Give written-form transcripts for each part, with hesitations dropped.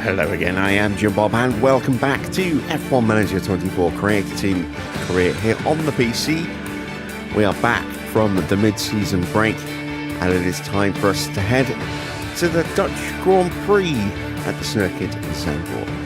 Hello again, I am Jim Bob and welcome back to F1 Manager 24 Creator Team Career here on the PC. We are back from the mid-season break and it is time for us to head to the Dutch Grand Prix at the circuit in Zandvoort.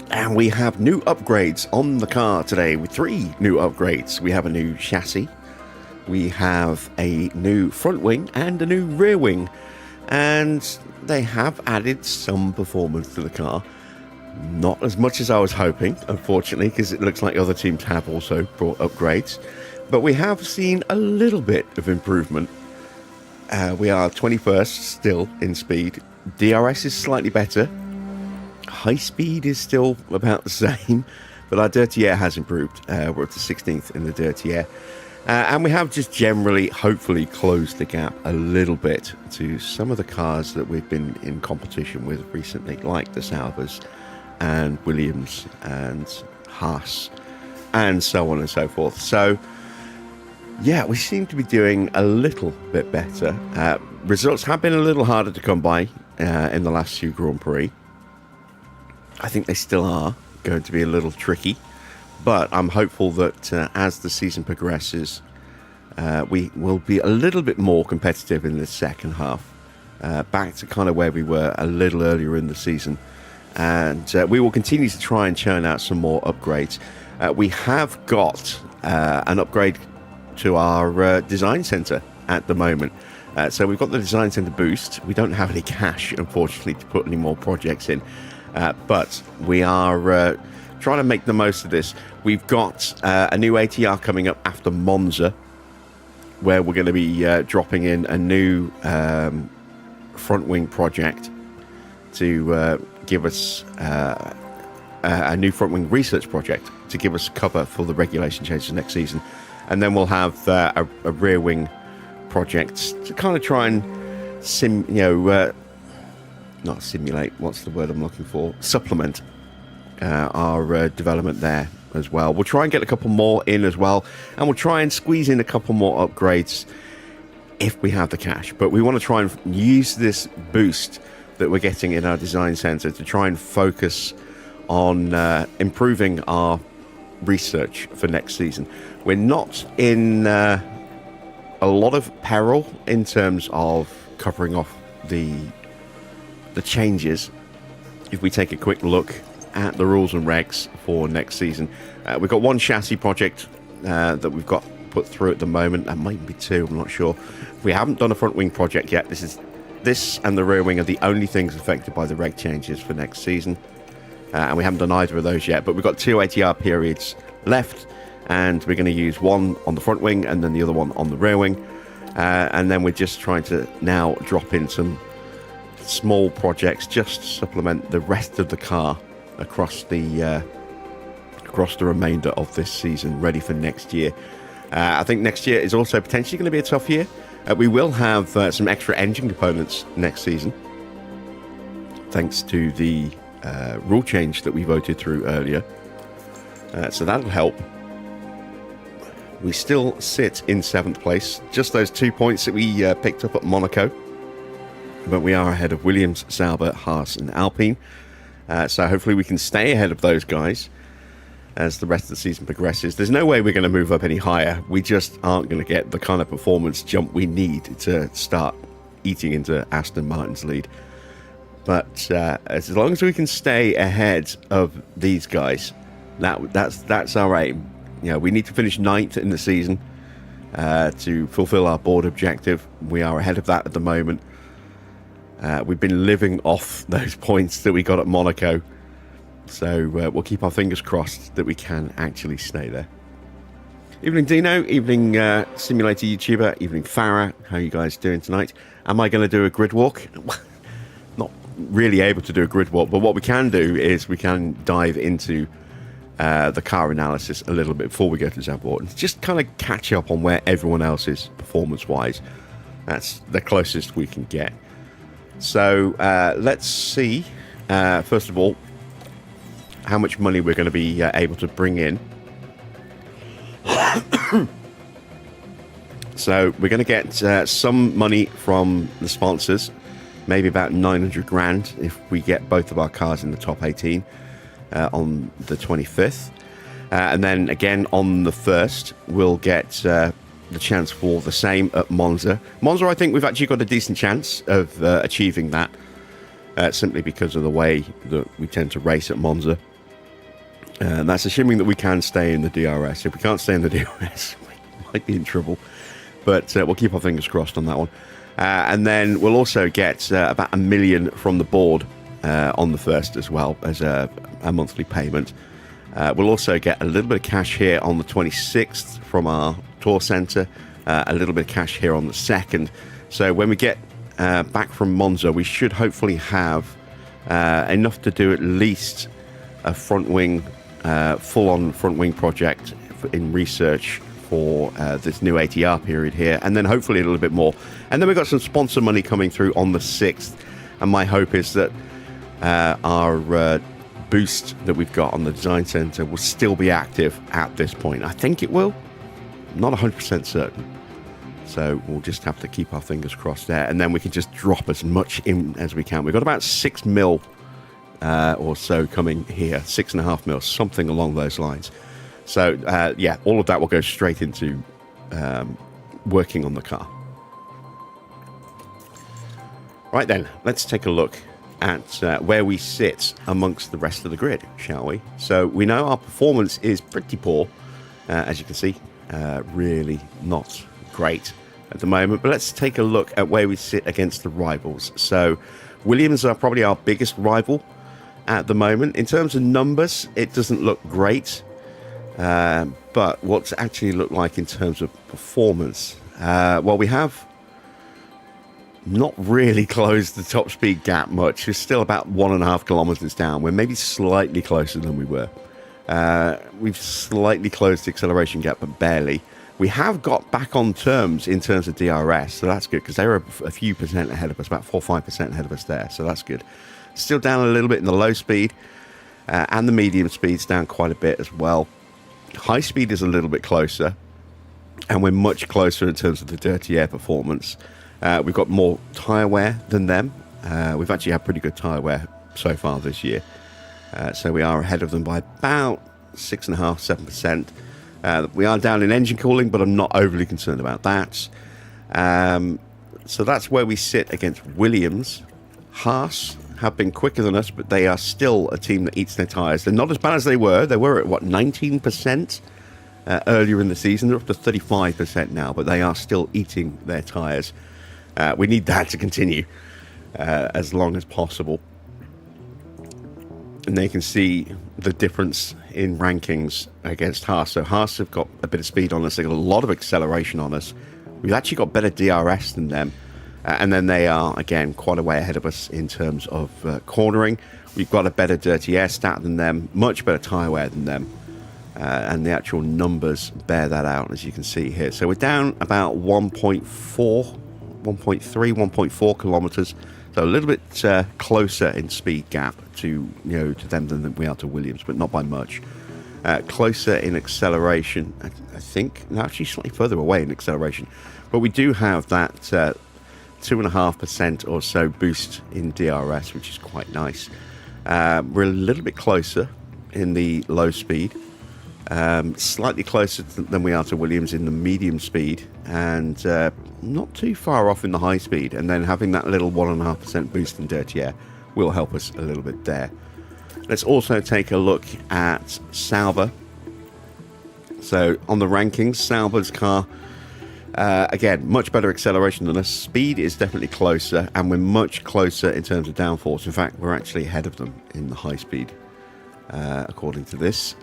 And we have new upgrades on the car today with 3 new upgrades. We have a new chassis, we have a new front wing and a new rear wing. And they have added some performance to the car. Not as much as I was hoping, unfortunately, because it looks like other teams have also brought upgrades. But we have seen a little bit of improvement. We are 21st still in speed. DRS is slightly better. High speed is still about the same, but our dirty air has improved. We're up to 16th in the dirty air. And we have just generally, hopefully, closed the gap a little bit to some of the cars that we've been in competition with recently, like the Saubers and Williams and Haas and so on and so forth. So, yeah, we seem to be doing a little bit better. Results have been a little harder to come by in the last few Grand Prix. I think they still are going to be a little tricky, but I'm hopeful that as the season progresses, we will be a little bit more competitive in the second half, back to kind of where we were a little earlier in the season. And we will continue to try and churn out some more upgrades. We have got an upgrade to our design center at the moment. So we've got the design center boost. We don't have any cash, unfortunately, to put any more projects in. But we are trying to make the most of this. We've got a new ATR coming up after Monza, where we're going to be dropping in a new front wing project to give us a new front wing research project to give us cover for the regulation changes next season. And then we'll have a rear wing project to kind of try and not simulate, what's the word I'm looking for? Supplement our development there as well. We'll try and get a couple more in as well, and we'll try and squeeze in a couple more upgrades if we have the cash. But we want to try and use this boost that we're getting in our design center to try and focus on improving our research for next season. We're not in a lot of peril in terms of covering off the changes. If we take a quick look at the rules and regs for next season, we've got one chassis project that we've got put through at the moment. That might be 2, I'm not sure. We haven't done a front wing project yet. This and the rear wing are the only things affected by the reg changes for next season, and we haven't done either of those yet. But we've got 2 ATR periods left, and we're going to use one on the front wing and then the other one on the rear wing, and then we're just trying to now drop in some small projects just to supplement the rest of the car across the remainder of this season, ready for next year. I think next year is also potentially going to be a tough year. We will have some extra engine components next season, thanks to the rule change that we voted through earlier. So that'll help. We still sit in 7th place, just those 2 points that we picked up at Monaco. But we are ahead of Williams, Sauber, Haas and Alpine. So hopefully we can stay ahead of those guys as the rest of the season progresses. There's no way we're going to move up any higher. We just aren't going to get the kind of performance jump we need to start eating into Aston Martin's lead. But as long as we can stay ahead of these guys, that's our aim. You know, we need to finish 9th in the season to fulfill our board objective. We are ahead of that at the moment. We've been living off those points that we got at Monaco, so we'll keep our fingers crossed that we can actually stay there. Evening Dino, evening Simulator YouTuber, evening Farah, how are you guys doing tonight? Am I going to do a grid walk? Not really able to do a grid walk, but what we can do is we can dive into the car analysis a little bit before we go to Zandvoort and just kind of catch up on where everyone else is performance-wise. That's the closest we can get. So let's see, first of all, how much money we're going to be able to bring in So we're going to get some money from the sponsors, maybe about 900 grand if we get both of our cars in the top 18 on the 25th. And then again on the 1st, we'll get the chance for the same at Monza. Monza, I think we've actually got a decent chance of achieving that, simply because of the way that we tend to race at Monza. And that's assuming that we can stay in the DRS. If we can't stay in the DRS, we might be in trouble. But we'll keep our fingers crossed on that one. And then we'll also get about $1 million from the board on the 1st as well as a monthly payment. We'll also get a little bit of cash here on the 26th from our tour centre, a little bit of cash here on the 2nd. So when we get back from Monza, we should hopefully have enough to do at least a front wing, full-on front wing project in research for this new ATR period here, and then hopefully a little bit more. And then we've got some sponsor money coming through on the 6th, and my hope is that our boost that we've got on the design center will still be active at this point. I think it will. I'm not 100% certain. So we'll just have to keep our fingers crossed there, and then we can just drop as much in as we can. We've got about 6 mil or so coming here, 6.5 mil, something along those lines. So, yeah, all of that will go straight into working on the car. Right then, let's take a look at where we sit amongst the rest of the grid, shall we? So we know our performance is pretty poor, as you can see, really not great at the moment. But let's take a look at where we sit against the rivals. So Williams are probably our biggest rival at the moment. In terms of numbers, it doesn't look great. But what's actually looked like in terms of performance? Well, we have not really closed the top speed gap much. We're still about 1.5 kilometers down. We're maybe slightly closer than we were. We've slightly closed the acceleration gap, but barely. We have got back on terms in terms of DRS, so that's good, because they were a few percent ahead of us, about 4 or 5% ahead of us there, so that's good. Still down a little bit in the low speed, and the medium speed's down quite a bit as well. High speed is a little bit closer, and we're much closer in terms of the dirty air performance. We've got more tyre wear than them. We've actually had pretty good tyre wear so far this year. So we are ahead of them by about 6.5–7%. We are down in engine cooling, but I'm not overly concerned about that. So that's where we sit against Williams. Haas have been quicker than us, but they are still a team that eats their tyres. They're not as bad as they were. They were at, 19% earlier in the season. They're up to 35% now, but they are still eating their tyres. We need that to continue as long as possible. And they can see the difference in rankings against Haas. So Haas have got a bit of speed on us. They've got a lot of acceleration on us. We've actually got better DRS than them. And then they are, again, quite a way ahead of us in terms of cornering. We've got a better dirty air stat than them, much better tyre wear than them. And the actual numbers bear that out, as you can see here. So we're down about 1.3, 1.4 kilometres. So a little bit closer in speed gap to them than we are to Williams, but not by much. Closer in acceleration, I think. No, actually slightly further away in acceleration. But we do have that 2.5% or so boost in DRS, which is quite nice. We're a little bit closer in the low speed. Slightly closer than we are to Williams in the medium speed, and not too far off in the high speed. And then having that little 1.5% boost in dirty air will help us a little bit there. Let's also take a look at Sauber. So on the rankings, Sauber's car, again, much better acceleration than us. Speed is definitely closer, and we're much closer in terms of downforce. In fact, we're actually ahead of them in the high speed, according to this.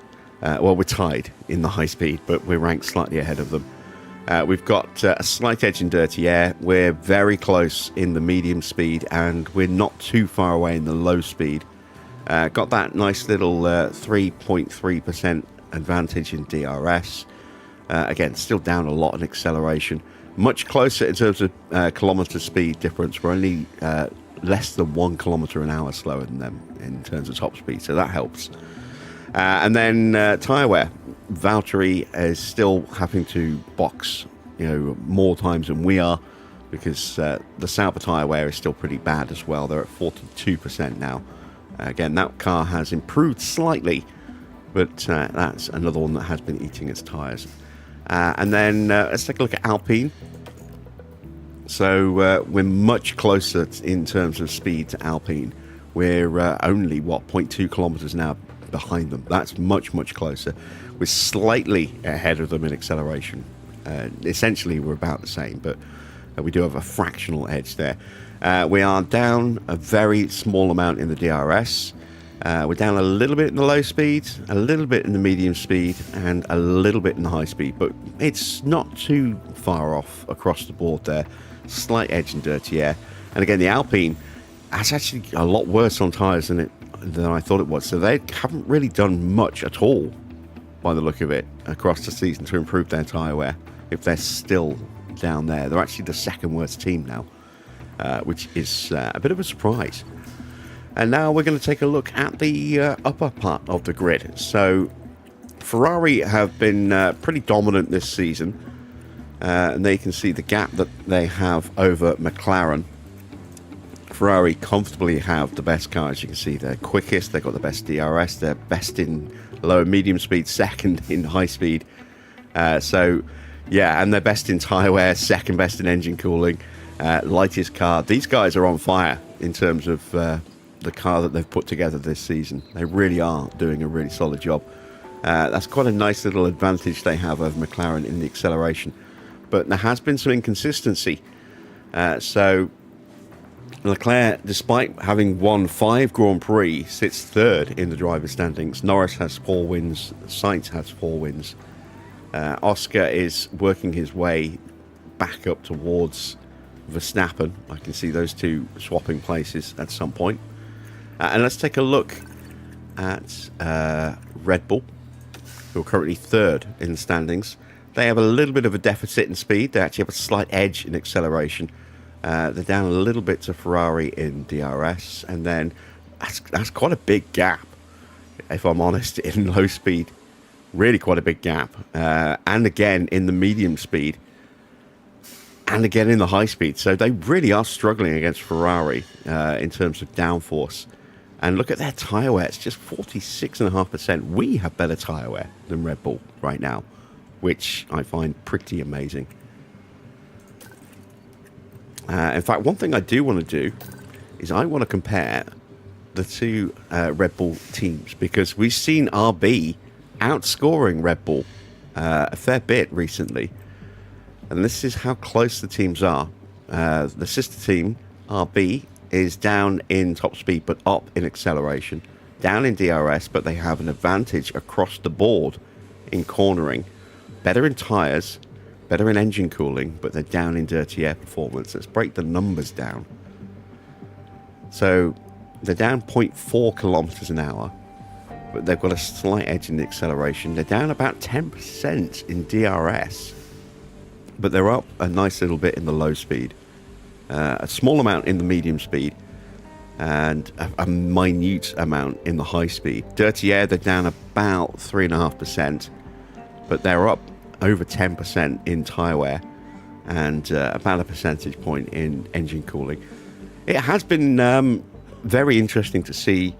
Well, we're tied in the high speed, but we're ranked slightly ahead of them. We've got a slight edge in dirty air. We're very close in the medium speed, and we're not too far away in the low speed. Got that nice little 3.3% advantage in DRS. Again, still down a lot in acceleration. Much closer in terms of kilometre speed difference. We're only less than 1 kilometre an hour slower than them in terms of top speed, so that helps. And then tyre wear. Valtteri is still having to box, more times than we are, because the Sauber tyre wear is still pretty bad as well. They're at 42% now. Again, that car has improved slightly, but that's another one that has been eating its tyres. And then let's take a look at Alpine. So we're much closer in terms of speed to Alpine. We're only, 0.2 kilometers now behind them. That's much, much closer. We're slightly ahead of them in acceleration. Essentially, we're about the same, but we do have a fractional edge there. We are down a very small amount in the DRS. We're down a little bit in the low speed, a little bit in the medium speed, and a little bit in the high speed, but it's not too far off across the board there. Slight edge in dirty air. And again, the Alpine has actually a lot worse on tyres than I thought it was. So they haven't really done much at all, by the look of it, across the season to improve their tyre wear. If they're still down there, they're actually the second worst team now, which is a bit of a surprise. And now we're going to take a look at the upper part of the grid. So Ferrari have been pretty dominant this season. And there you can see the gap that they have over McLaren. Ferrari comfortably have the best car. As you can see, they're quickest, they've got the best DRS, they're best in low and medium speed, second in high speed. And they're best in tyre wear, second best in engine cooling, lightest car. These guys are on fire in terms of the car that they've put together this season. They really are doing a really solid job. That's quite a nice little advantage they have over McLaren in the acceleration. But there has been some inconsistency. So Leclerc, despite having won 5 Grand Prix, sits third in the driver's standings. Norris has 4 wins. Sainz has 4 wins. Oscar is working his way back up towards Verstappen. I can see those two swapping places at some point. And let's take a look at Red Bull, who are currently third in the standings. They have a little bit of a deficit in speed. They actually have a slight edge in acceleration. They're down a little bit to Ferrari in DRS. And then that's quite a big gap, if I'm honest, in low speed. Really quite a big gap. And again, in the medium speed. And again, in the high speed. So they really are struggling against Ferrari in terms of downforce. And look at their tyre wear. It's just 46.5%. We have better tyre wear than Red Bull right now, which I find pretty amazing. In fact, one thing I do want to do is I want to compare the two Red Bull teams, because we've seen RB outscoring Red Bull a fair bit recently. And this is how close the teams are. The sister team, RB, is down in top speed but up in acceleration, down in DRS, but they have an advantage across the board in cornering, better in tyres, better in engine cooling, but they're down in dirty air performance. Let's break the numbers down. So they're down 0.4 kilometers an hour, but they've got a slight edge in the acceleration. They're down about 10% in DRS, but they're up a nice little bit in the low speed. A small amount in the medium speed, and a minute amount in the high speed. Dirty air, they're down about 3.5%, but they're up over 10% in tyre wear, and about a percentage point in engine cooling. It has been very interesting to see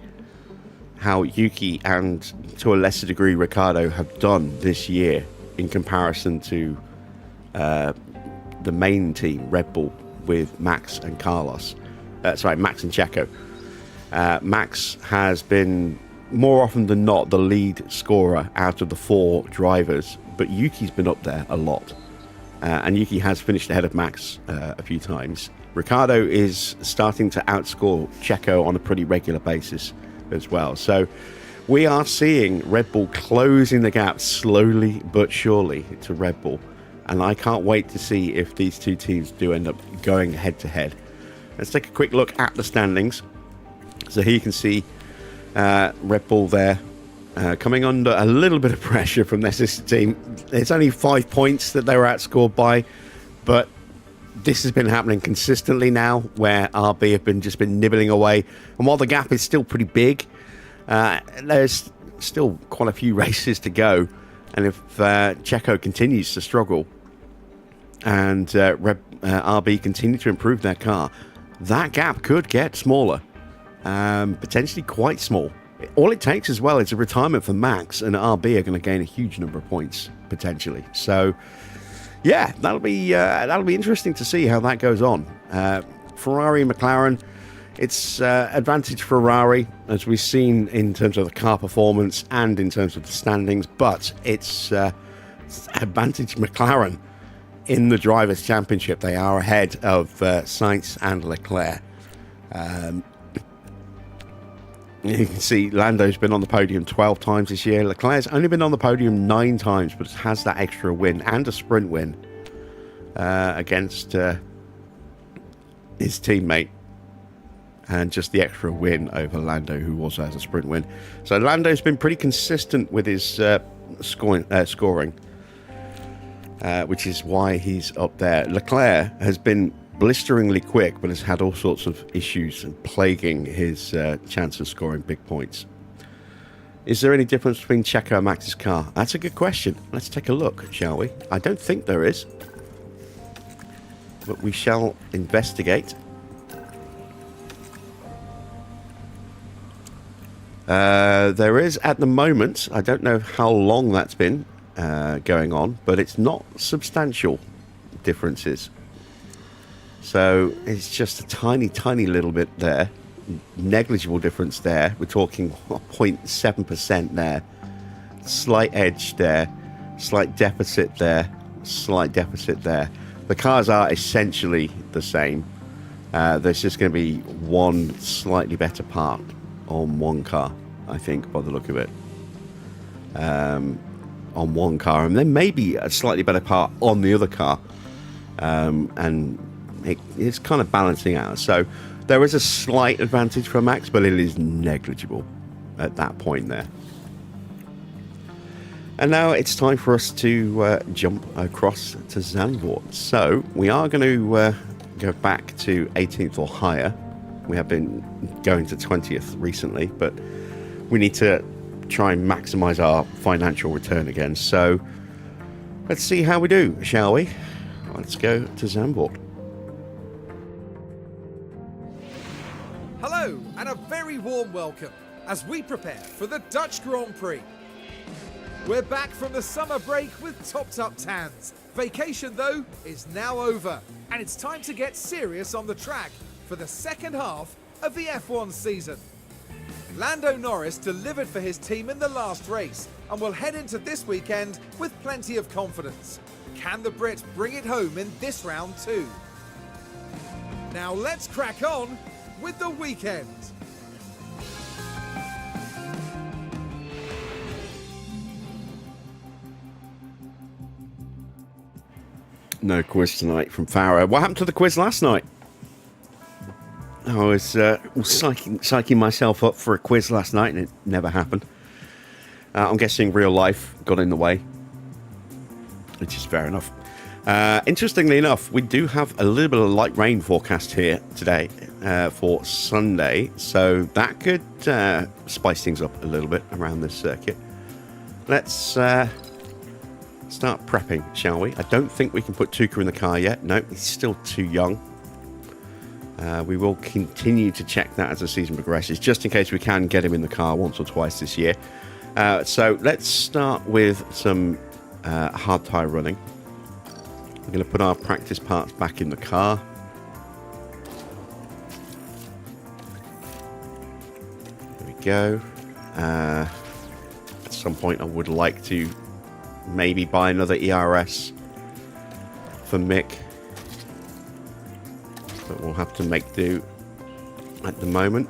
how Yuki and, to a lesser degree, Ricciardo have done this year in comparison to the main team, Red Bull, with Max and Carlos. Max and Checo. Max has been, more often than not, the lead scorer out of the 4 drivers, but Yuki's been up there a lot. And Yuki has finished ahead of Max a few times. Ricciardo is starting to outscore Checo on a pretty regular basis as well. So we are seeing Red Bull closing the gap slowly but surely to Red Bull. And I can't wait to see if these two teams do end up going head-to-head. Let's take a quick look at the standings. So here you can see Red Bull there coming under a little bit of pressure from their sister team. It's only 5 points that they were outscored by, but this has been happening consistently now, where RB have just been nibbling away. And while the gap is still pretty big, There's still quite a few races to go, and if Checo continues to struggle and RB continue to improve their car, that gap could get smaller, potentially quite small. All it takes as well is a retirement for Max, and RB are going to gain a huge number of points potentially. So yeah, that'll be interesting to see how that goes on. Ferrari and McLaren, it's advantage Ferrari, as we've seen in terms of the car performance and in terms of the standings, but it's advantage McLaren in the Drivers' Championship. They are ahead of Sainz and Leclerc. You can see Lando's been on the podium 12 times this year. Leclerc's only been on the podium 9 times, but has that extra win and a sprint win against his teammate, and just the extra win over Lando, who also has a sprint win. So Lando's been pretty consistent with his scoring, which is why he's up there. Leclerc has been blisteringly quick, but has had all sorts of issues plaguing his chance of scoring big points. Is there any difference between Checo and Max's car? That's a good question. Let's take a look, shall we? I don't think there is, but we shall investigate. There is at the moment. I don't know how long that's been going on, but it's not substantial differences. So it's just a tiny little bit there. Negligible difference there. We're talking 0.7% there. Slight edge there. Slight deficit there. Slight deficit there. The cars are essentially the same. There's just going to be one slightly better part on one car, I think, by the look of it. On one car. And then maybe a slightly better part on the other car. And it's kind of balancing out. So there is a slight advantage for Max, but it is negligible at that point there. And now it's time for us to jump across to Zandvoort. So we are going to go back to 18th or higher. We have been going to 20th recently, but we need to try and maximize our financial return again. So let's see how we do, shall we? Let's go to Zandvoort. Hello, and a very warm welcome as we prepare for the Dutch Grand Prix. We're back from the summer break with topped-up tans. Vacation, though, is now over, and it's time to get serious on the track for the second half of the F1 season. Lando Norris delivered for his team in the last race and will head into this weekend with plenty of confidence. Can the Brit bring it home in this round too? Now let's crack on with the weekend. No quiz tonight from Farah. What happened to the quiz last night? I was psyching myself up for a quiz last night, and it never happened. I'm guessing real life got in the way, which is fair enough. Interestingly enough, we do have a little bit of light rain forecast here today for Sunday, so that could spice things up a little bit around this circuit. Let's start prepping, shall we? I don't think we can put Tuka in the car yet. No, he's still too young. We will continue to check that as the season progresses, just in case we can get him in the car once or twice this year. So let's start with some hard tyre running. We're going to put our practice parts back in the car. There we go. At some point I would like to maybe buy another ERS for Mick, but we'll have to make do at the moment.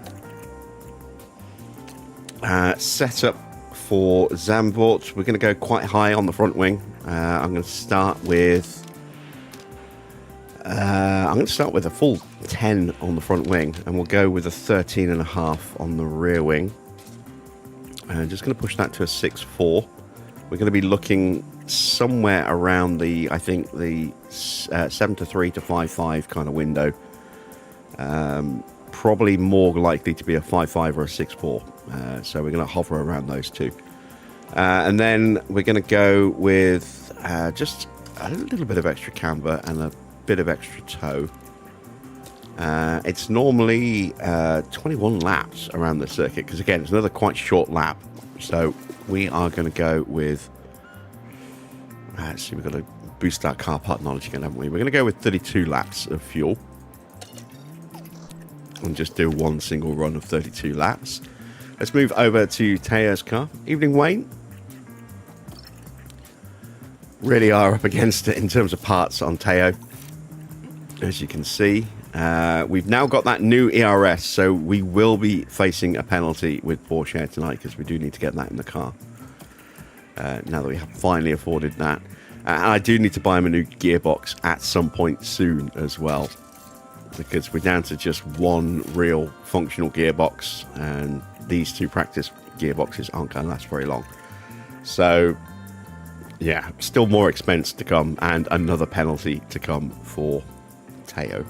Set up for Zandvoort. We're going to go quite high on the front wing. I'm going to start with a full 10 on the front wing, and we'll go with a 13.5 on the rear wing. I'm just going to push that to a 6.4. We're going to be looking somewhere around the, I think, the 7.3 to 5.5 kind of window. probably more likely to be a 5.5 or a 6.4. So we're going to hover around those two. And then we're going to go with just a little bit of extra camber and a bit of extra toe. It's normally 21 laps around the circuit, because again, it's another quite short lap. So we are going to go with... let's see, we've got to boost our car part knowledge again, haven't we? We're going to go with 32 laps of fuel. And just do one single run of 32 laps. Let's move over to Teo's car. Evening, Wayne. Really are up against it in terms of parts on Teo. As you can see, we've now got that new ERS, so we will be facing a penalty with Porsche tonight, because we do need to get that in the car. Now that we have finally afforded that. And I do need to buy him a new gearbox at some point soon as well, because we're down to just one real functional gearbox, and these two practice gearboxes aren't going to last very long. So yeah, still more expense to come, and another penalty to come for Teo.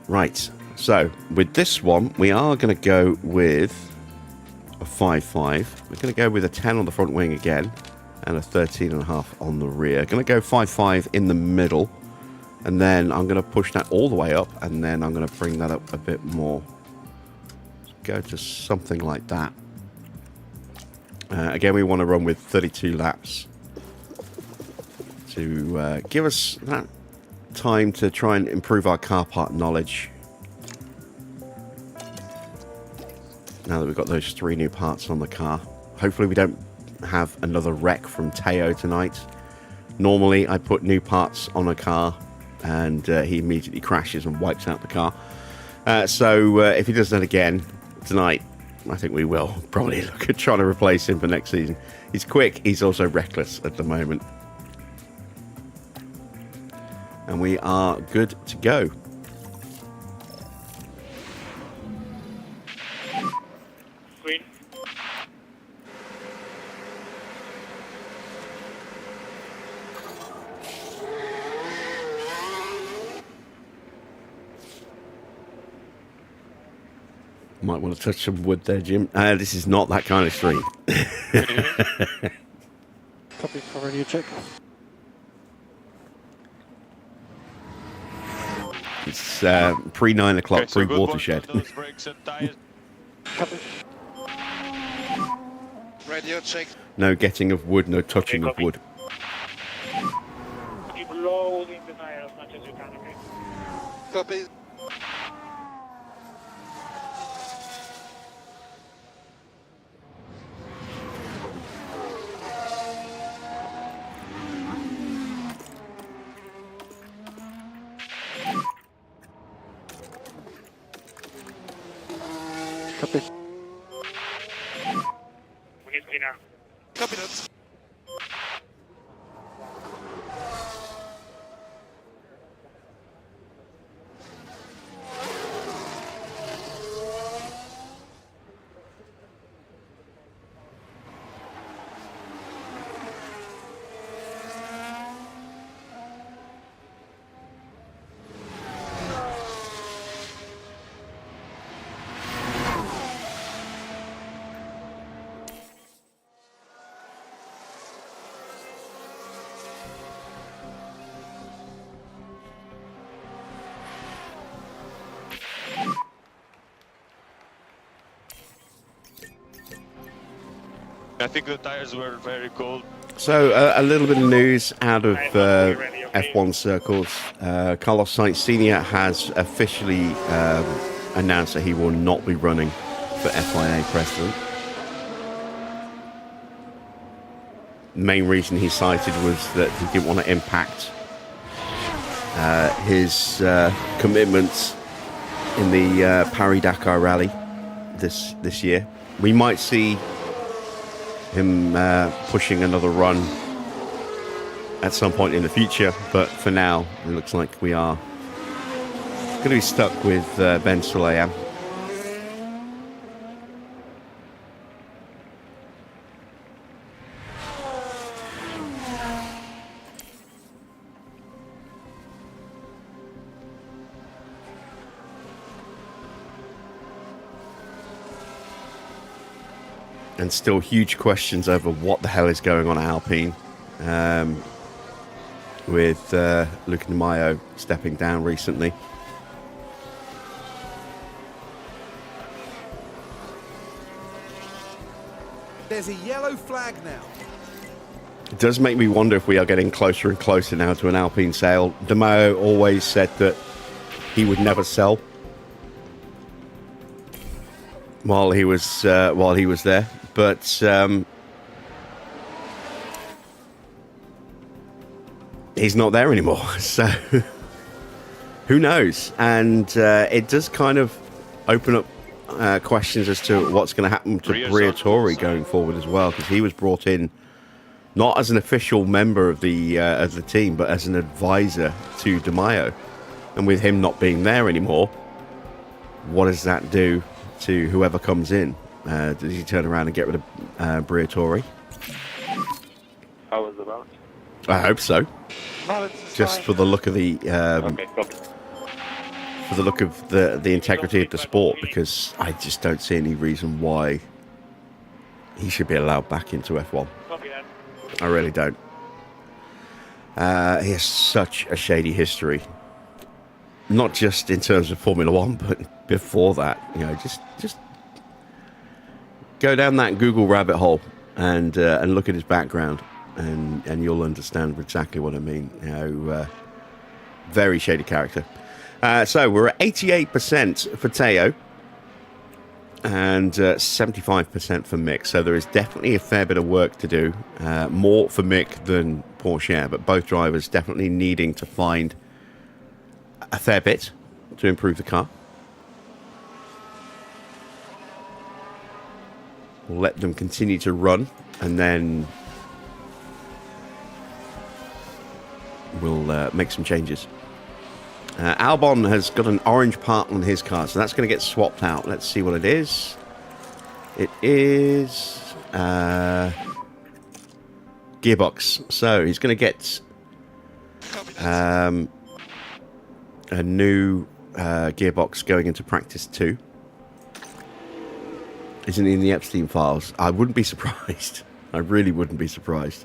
Right, so with this one, we are going to go with a 5.5. We're going to go with a 10 on the front wing again, and a 13.5 on the rear. Going to go 5.5 in the middle, and then I'm going to push that all the way up, and then I'm going to bring that up a bit more. Go to something like that. Again, we want to run with 32 laps to give us that time to try and improve our car part knowledge. Now that we've got those 3 new parts on the car. Hopefully we don't have another wreck from Teo tonight. Normally I put new parts on a car and he immediately crashes and wipes out the car. So if he does that again tonight, I think we will probably look at trying to replace him for next season. He's quick, he's also reckless at the moment. And we are good to go. Green. Might want to touch some wood there, Jim. This is not that kind of stream. Copy, cover new check. It's pre 9 o'clock, Okay, so pre watershed. those brakes and tires. Copy. Radio check. No getting of wood, no touching of copy. wood. Keep loading the tire as much as you can, okay? Copy. Copy. We need cleaner. Copy that. I think the tires were very cold. So a little bit of news out of F1 circles. Carlos Sainz Sr. has officially announced that he will not be running for FIA president. The main reason he cited was that he didn't want to impact his commitments in the Paris-Dakar rally this year. We might see him pushing another run at some point in the future, but for now it looks like we are going to be stuck with Ben Sulayem. and still huge questions over what the hell is going on at Alpine, with Luca Di Maio stepping down recently. There's a yellow flag now. It does make me wonder if we are getting closer and closer now to an Alpine sale. Di Maio always said that he would never sell while he was there, but he's not there anymore. So who knows? And it does kind of open up questions as to what's going to happen to Briatore going forward as well, because he was brought in not as an official member of the team, but as an advisor to Di Maio. And with him not being there anymore, what does that do to whoever comes in? Does he turn around and get rid of Briatore? How was the balance? I hope so. Balance is Just fine. for the look of the Okay, copy. for the look of the integrity of the sport, because I just don't see any reason why he should be allowed back into F1. Copy that. I really don't. He has such a shady history, not just in terms of Formula One, but before that. You know, just go down that Google rabbit hole and look at his background, and you'll understand exactly what I mean. You know, very shady character. So we're at 88% for Teo and 75% for Mick. So there is definitely a fair bit of work to do. More for Mick than Porsche, but both drivers definitely needing to find a fair bit to improve the car. We'll let them continue to run, and then we'll make some changes. Albon has got an orange part on his car, so that's going to get swapped out. Let's see what it is. It is gearbox. So he's going to get a new gearbox going into practice 2. Isn't he in the Epstein files? I wouldn't be surprised. I really wouldn't be surprised.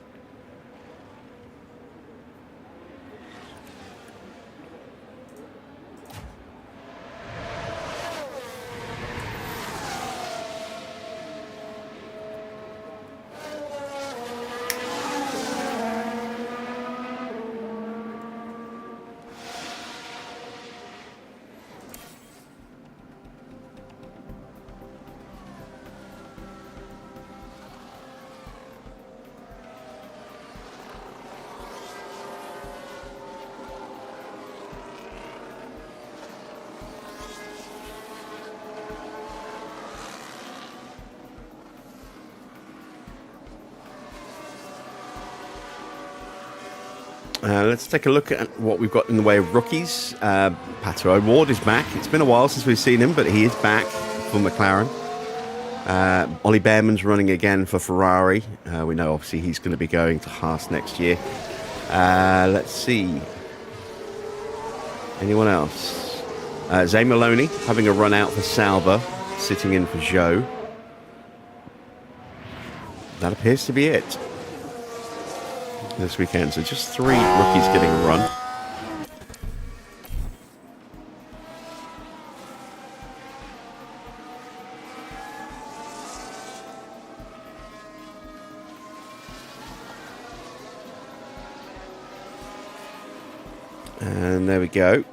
Let's take a look at what we've got in the way of rookies. Pato O'Ward is back. It's been a while since we've seen him, but he is back for McLaren. Ollie Behrman's running again for Ferrari. We know, obviously, he's going to be going to Haas next year. Let's see. Anyone else? Zay Maloney having a run out for Sauber, sitting in for Zhou. That appears to be it this weekend. So just 3 rookies getting a run. And there we go.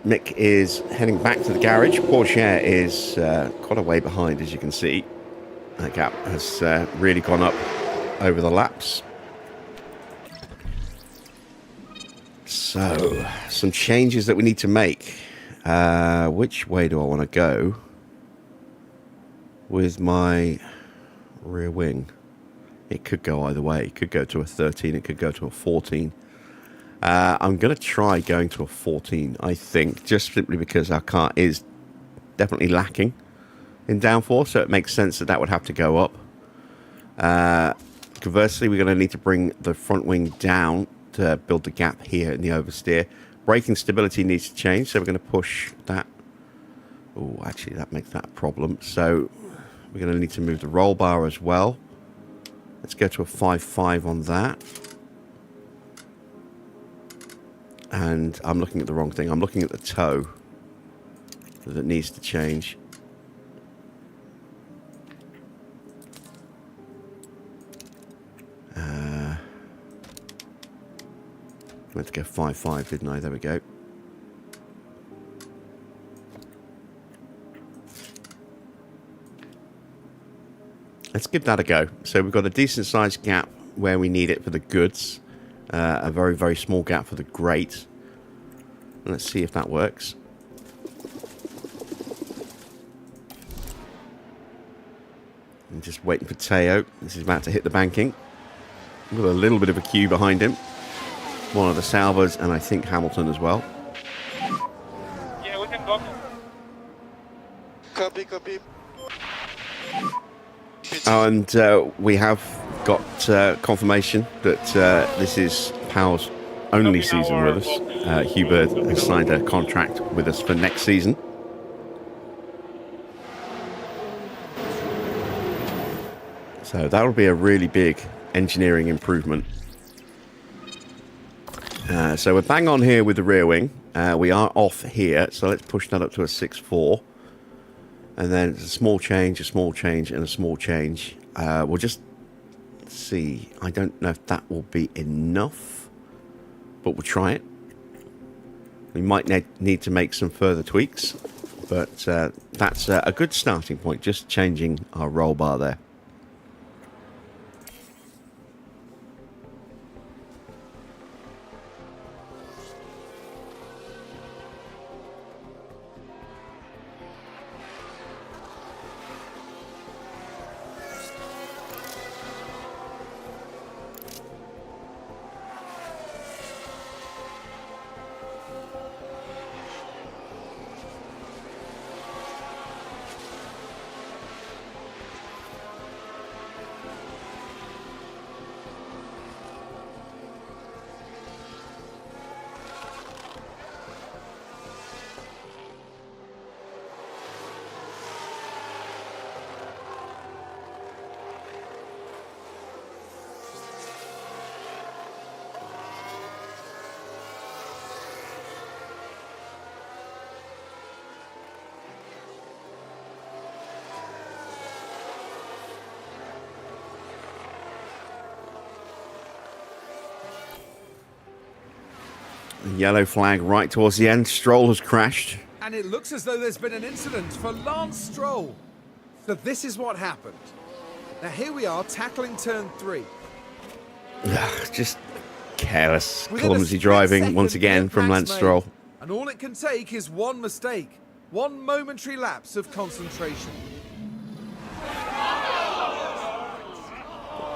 Mick is heading back to the garage. Porsche is quite a way behind, as you can see. That gap has really gone up over the laps. So, some changes that we need to make. Which way do I want to go with my rear wing? It could go either way. It could go to a 13. It could go to a 14. I'm going to try going to a 14, I think, just simply because our car is definitely lacking in downforce, so it makes sense that that would have to go up. Conversely, we're going to need to bring the front wing down to build the gap here in the oversteer. Braking stability needs to change, so we're going to push that. Oh, actually, that makes that a problem. So We're going to need to move the roll bar as well. Let's go to a 5.5 on that. And I'm looking at the wrong thing. I'm looking at the toe that needs to change. I meant to go 5.5, didn't I? There we go. Let's give that a go. So we've got a decent sized gap where we need it for the goods. A very, very small gap for the great. Let's see if that works. I'm just waiting for Teo. This is about to hit the banking. With a little bit of a queue behind him. One of the Salvers, and I think Hamilton as well. Yeah, we can go. Copy, copy. Oh, and we have got confirmation that this is Powell's only season with us. Hubert has signed a contract with us for next season. So that'll be a really big engineering improvement. So we're bang on here with the rear wing. We are off here, so let's push that up to a 6.4. And then it's a small change, and a small change. We'll just see. I don't know if that will be enough, but we'll try it. We might need to make some further tweaks, but that's a good starting point, just changing our roll bar there. Yellow flag right towards the end. Stroll has crashed. And it looks as though there's been an incident for Lance Stroll. So this is what happened. Now here we are tackling turn 3. Just careless, Within a clumsy split driving second, once again the from impact's Lance made. Stroll. And all it can take is one mistake. One momentary lapse of concentration.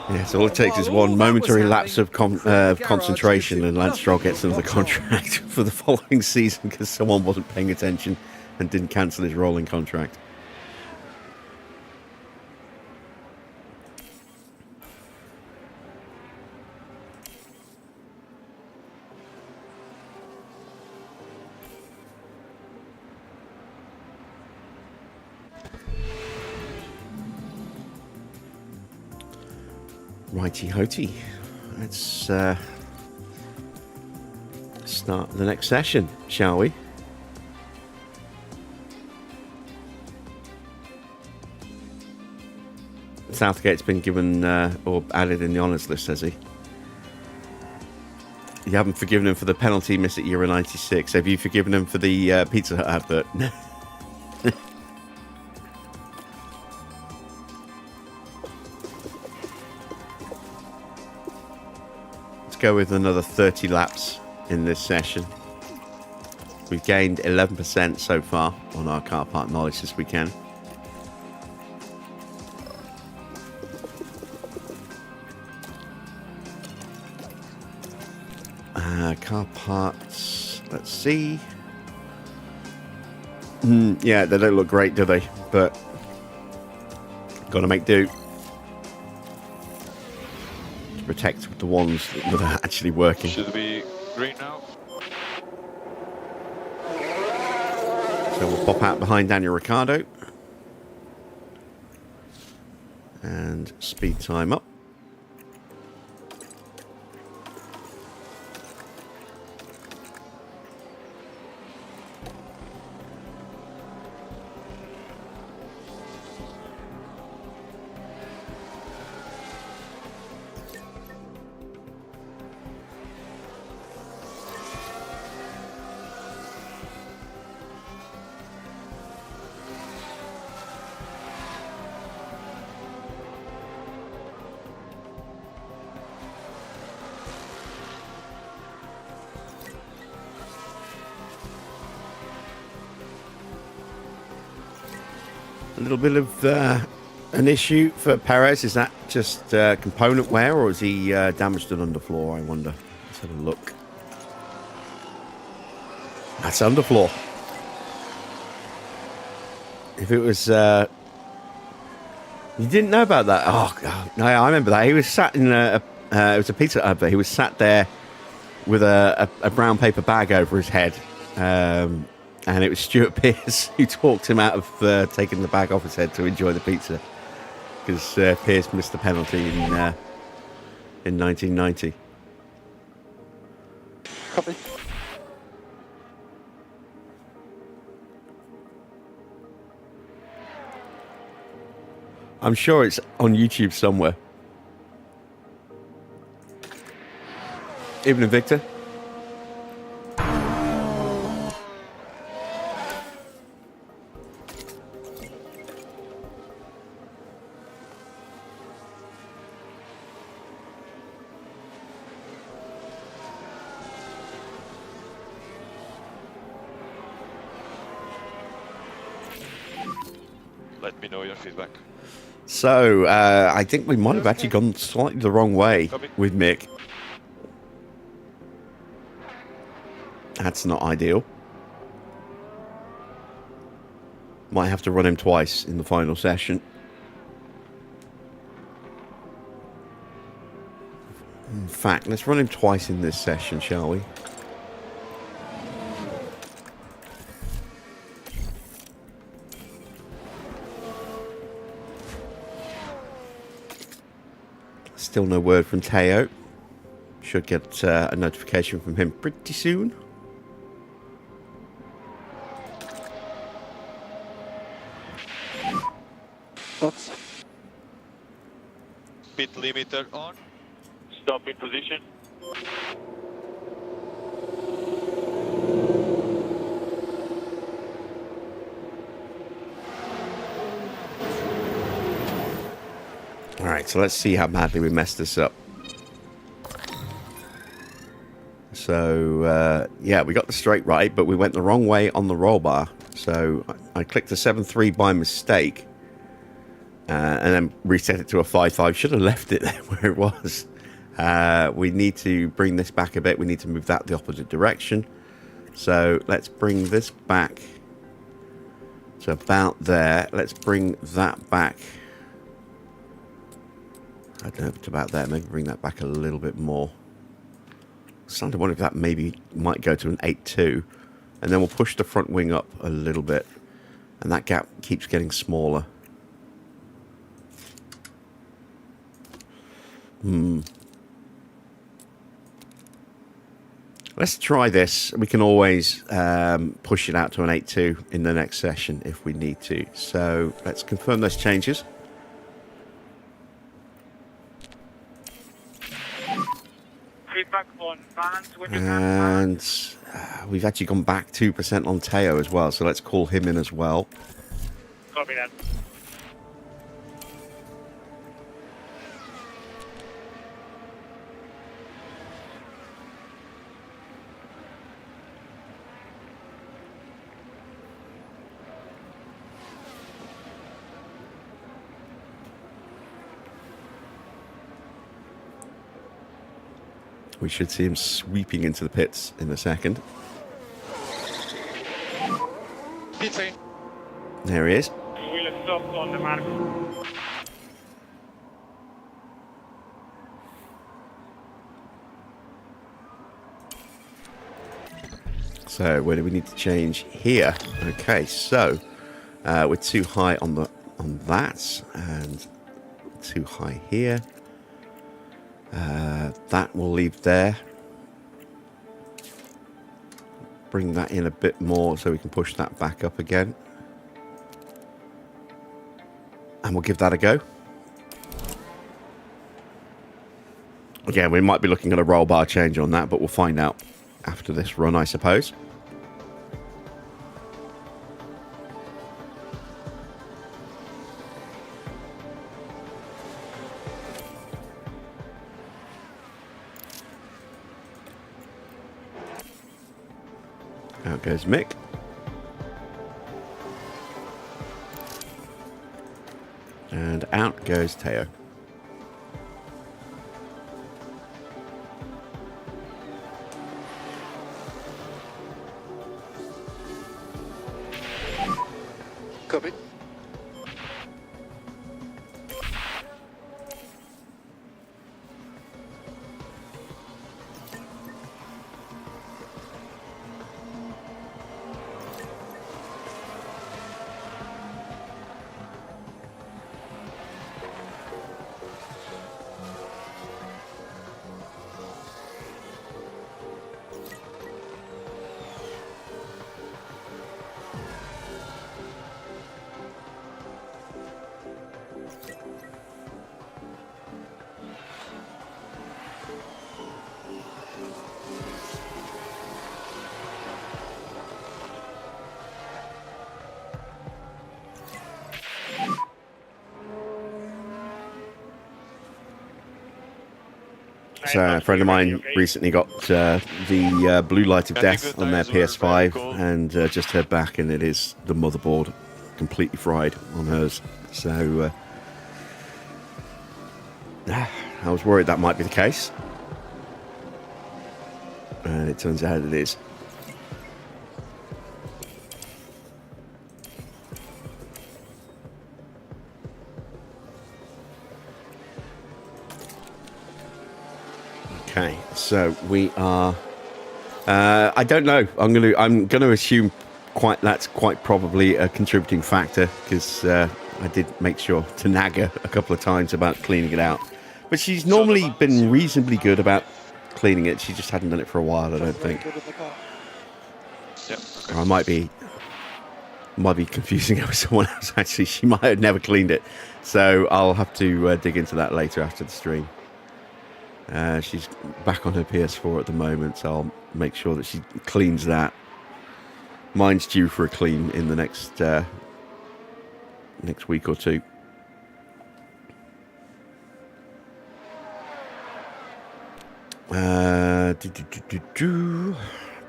Yes, all it takes is one momentary lapse of concentration and Lance Stroll gets another contract for the following season because someone wasn't paying attention and didn't cancel his rolling contract. Righty-hotty. Let's start the next session, shall we? Southgate's been given or added in the honours list, has he? You haven't forgiven him for the penalty miss at Euro 96. Have you forgiven him for the Pizza Hut advert? Go with another 30 laps in this session. We've gained 11% so far on our car park knowledge this weekend. Car parts, let's see. Yeah, they don't look great, do they? But gotta make do. Protect the ones that are actually working. Should be green now. So we'll pop out behind Daniel Ricciardo. And speed time up. A little bit of an issue for Perez. Is that just component wear, or is he damaged an underfloor? I wonder. Let's have a look. That's underfloor. If it was... you didn't know about that? Oh, God. No, I remember that. He was sat in it was a pizza hut, but he was sat there with a brown paper bag over his head. And it was Stuart Pearce who talked him out of taking the bag off his head to enjoy the pizza. Because Pearce missed the penalty in 1990. Copy. I'm sure it's on YouTube somewhere. Evening, Victor. Let me know your feedback. So, I think we might have actually gone slightly the wrong way Copy. with Mick. That's not ideal. Might have to run him twice in the final session. In fact, let's run him twice in this session, shall we? Still no word from Teo. Should get a notification from him pretty soon. Oops. Speed limiter on. Stop in position. Alright, so let's see how badly we messed this up. So, yeah, we got the straight right, but we went the wrong way on the roll bar. So, I clicked the 7.3 by mistake. And then reset it to a 5.5. Should have left it there where it was. We need to bring this back a bit. We need to move that the opposite direction. So, let's bring this back to about there. Let's bring that back. I don't know if it's about there. Maybe bring that back a little bit more. I'm starting to wonder if that maybe might go to an 8.2. And then we'll push the front wing up a little bit. And that gap keeps getting smaller. Let's try this. We can always push it out to an 8.2 in the next session if we need to. So let's confirm those changes. Feedback on balance when you can. And we've actually gone back 2% on Teo as well. So let's call him in as well. Copy that. We should see him sweeping into the pits in a second. P3. There he is. We'll stop on the mark. So where do we need to change here? Okay, so we're too high on that, and too high here. That will leave there. Bring that in a bit more so we can push that back up again. And we'll give that a go. Again, we might be looking at a roll bar change on that, but we'll find out after this run, I suppose. Out goes Mick. And out goes Teo. Copy. So a friend of mine recently got the Blue Light of I Death think the on their tires were very PS5 cool. and just heard back, and it is the motherboard completely fried on hers. So I was worried that might be the case, and it turns out it is. Okay, so we are. I don't know. I'm gonna assume that's quite probably a contributing factor, because I did make sure to nag her a couple of times about cleaning it out. But she's normally been reasonably good about cleaning it. She just hadn't done it for a while, I don't think. Good in the car. Yeah. Or I might be confusing her with someone else. Actually, she might have never cleaned it. So I'll have to dig into that later after the stream. She's back on her PS4 at the moment, so I'll make sure that she cleans that. Mine's due for a clean in the next week or two.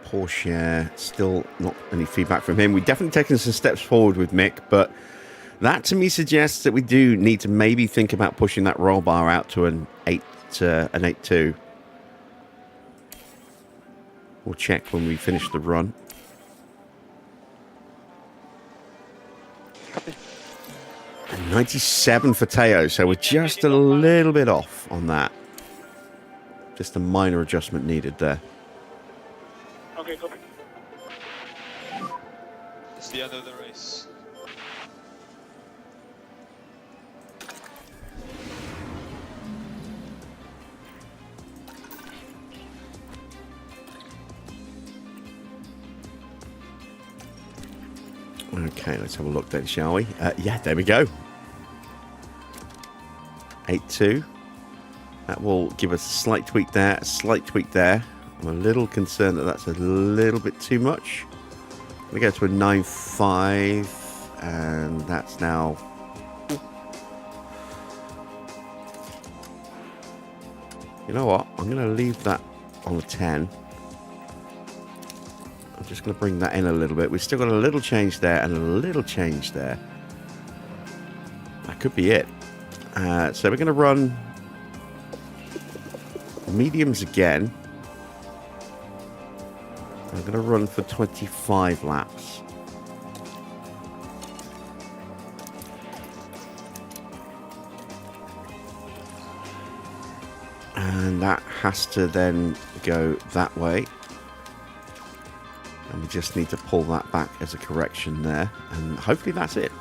Porsche, still not any feedback from him. We've definitely taken some steps forward with Mick, but that to me suggests that we do need to maybe think about pushing that roll bar out to an 8.2. We'll check when we finish the run. Copy. And 97 for Teo, so we're just a little bit off on that. Just a minor adjustment needed there. Okay, copy. It's the end of the race. Okay, let's have a look then, shall we? Yeah, there we go. 8.2. That will give us a slight tweak there, a slight tweak there. I'm a little concerned that that's a little bit too much. We go to a 9.5, and that's now. You know what? I'm going to leave that on a 10. I'm just going to bring that in a little bit. We've still got a little change there and a little change there. That could be it. So we're going to run mediums again. I'm going to run for 25 laps. And that has to then go that way. And we just need to pull that back as a correction there. And hopefully that's it.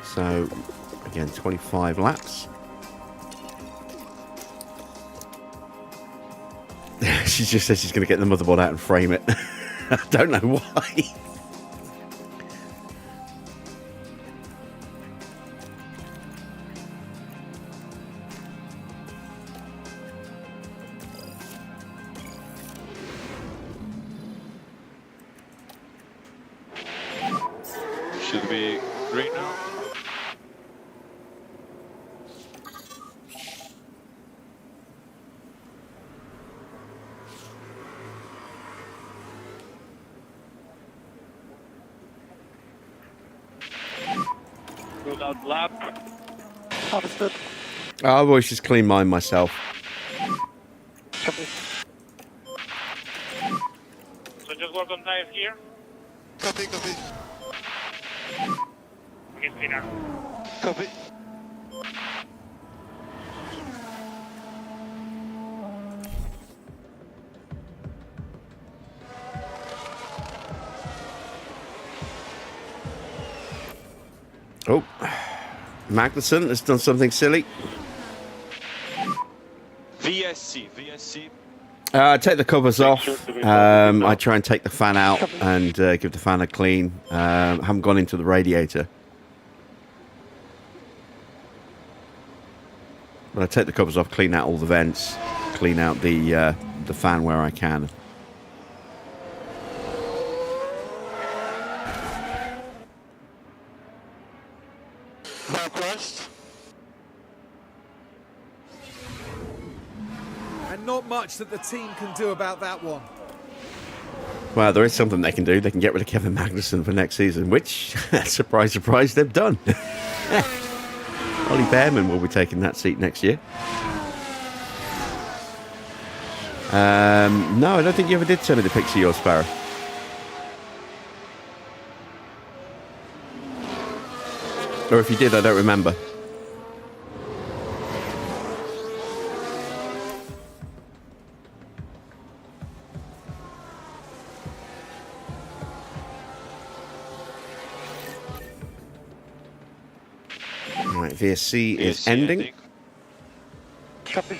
So Again, 25 laps. She just says she's going to get the motherboard out and frame it. I don't know why. Should be green now. Good out lap. Understood. I've always just cleaned mine myself. Copy. So just work on tires here. Copy, copy. Get cleaner. Copy. Oh, Magnussen has done something silly. VSC. Take the covers off. I try and take the fan out and give the fan a clean. Haven't gone into the radiator. But I take the covers off, clean out all the vents, clean out the fan where I can. Northwest. And not much that the team can do about that one. Well, there is something they can do. They can get rid of Kevin Magnussen for next season, which, surprise, surprise, they've done. Ollie Behrman will be taking that seat next year. No, I don't think you ever did send me the picture of your Sparrow. Or if you did, I don't remember. Right, VSC is ending. Copy.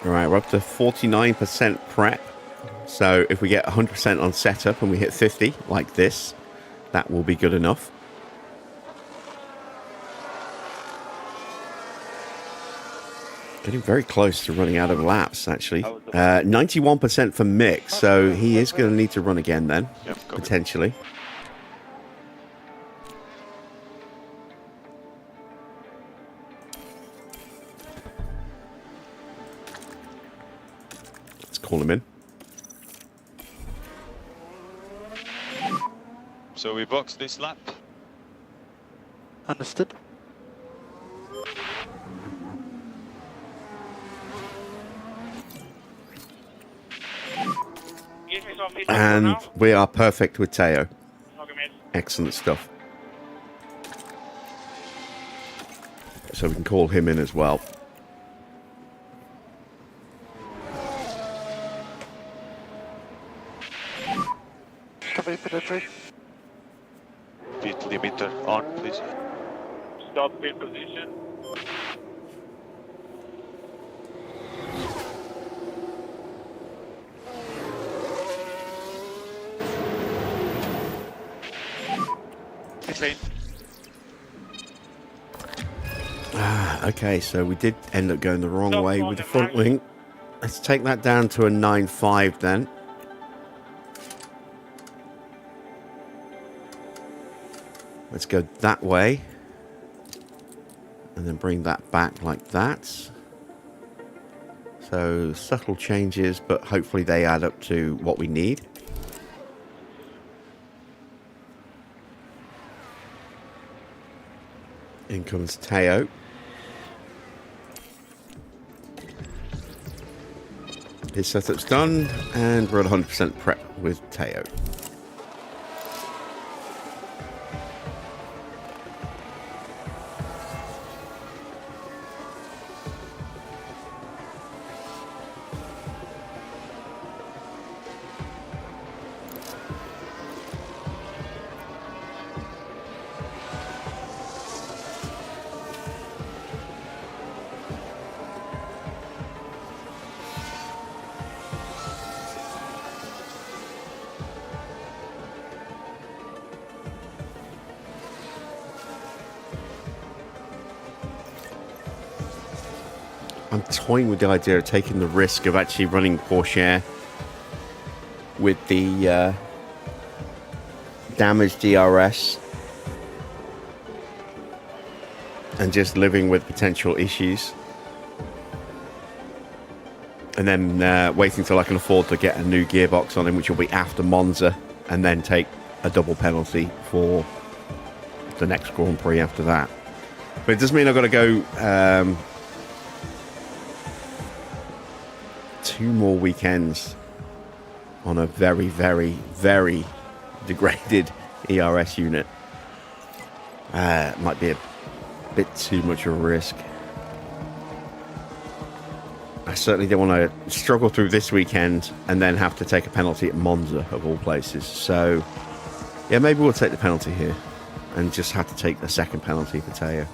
All right, we're up to 49% prep. So if we get 100% on setup and we hit 50 like this, that will be good enough. Getting very close to running out of laps, actually. 91% for Mick, so he is going to need to run again then, potentially. Let's call him in. So we box this lap. Understood. Give me some feedback for And now. we are perfect with Teo. Okay, mate. Excellent stuff. So we can call him in as well. Copy, penetrate. Pit limiter on, please. Stop pit position. Pit lane. Okay, so we did end up going the wrong Stop way on with the the front right. wing. Let's take that down to a 9.5 then. Let's go that way. And then bring that back like that. So subtle changes, but hopefully they add up to what we need. In comes Teo. His setup's done, and we're at 100% prep with Teo. I'm toying with the idea of taking the risk of actually running Porsche with the damaged DRS and just living with potential issues, and then waiting till I can afford to get a new gearbox on him, which will be after Monza, and then take a double penalty for the next Grand Prix after that. But it does mean I've got to go 2 more weekends on a very, very, very degraded ERS unit. Might be a bit too much of a risk. I certainly don't want to struggle through this weekend and then have to take a penalty at Monza, of all places. So, yeah, maybe we'll take the penalty here and just have to take the second penalty for Teo.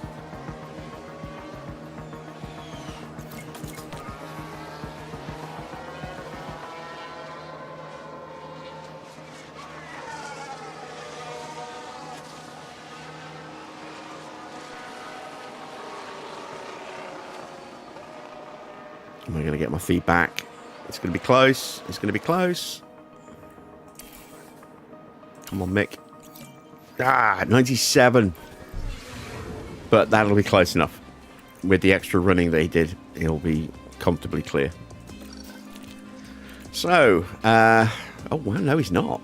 Am I going to get my feedback? It's going to be close. It's going to be close. Come on, Mick. 97. But that'll be close enough. With the extra running they did, it'll be comfortably clear. So, oh, well, no, he's not.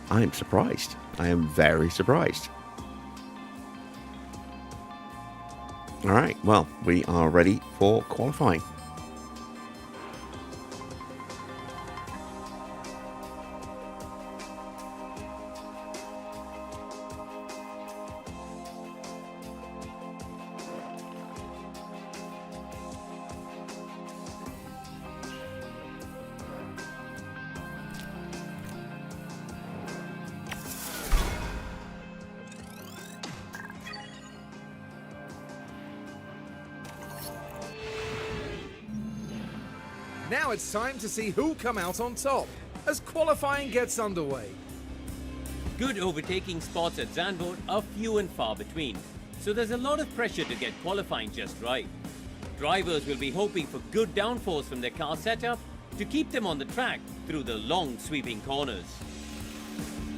I am surprised. I am very surprised. All right, well, we are ready for qualifying. Now it's time to see who'll come out on top as qualifying gets underway. Good overtaking spots at Zandvoort are few and far between, so there's a lot of pressure to get qualifying just right. Drivers will be hoping for good downforce from their car setup to keep them on the track through the long sweeping corners.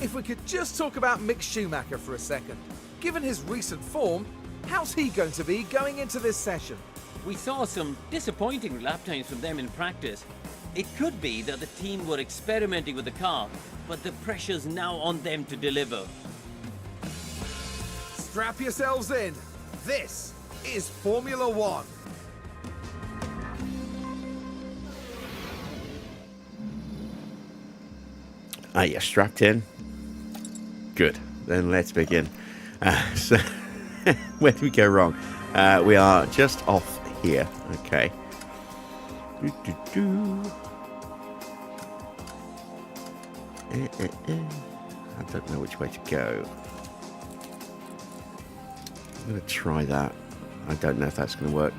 If we could just talk about Mick Schumacher for a second. Given his recent form, how's he going to be going into this session? We saw some disappointing lap times from them in practice. It could be that the team were experimenting with the car, but the pressure's now on them to deliver. Strap yourselves in. This is Formula One. Are you strapped in? Good. Then let's begin. So, where did we go wrong? We are just off here. Okay. I don't know which way to go. I'm going to try that. I don't know if that's going to work.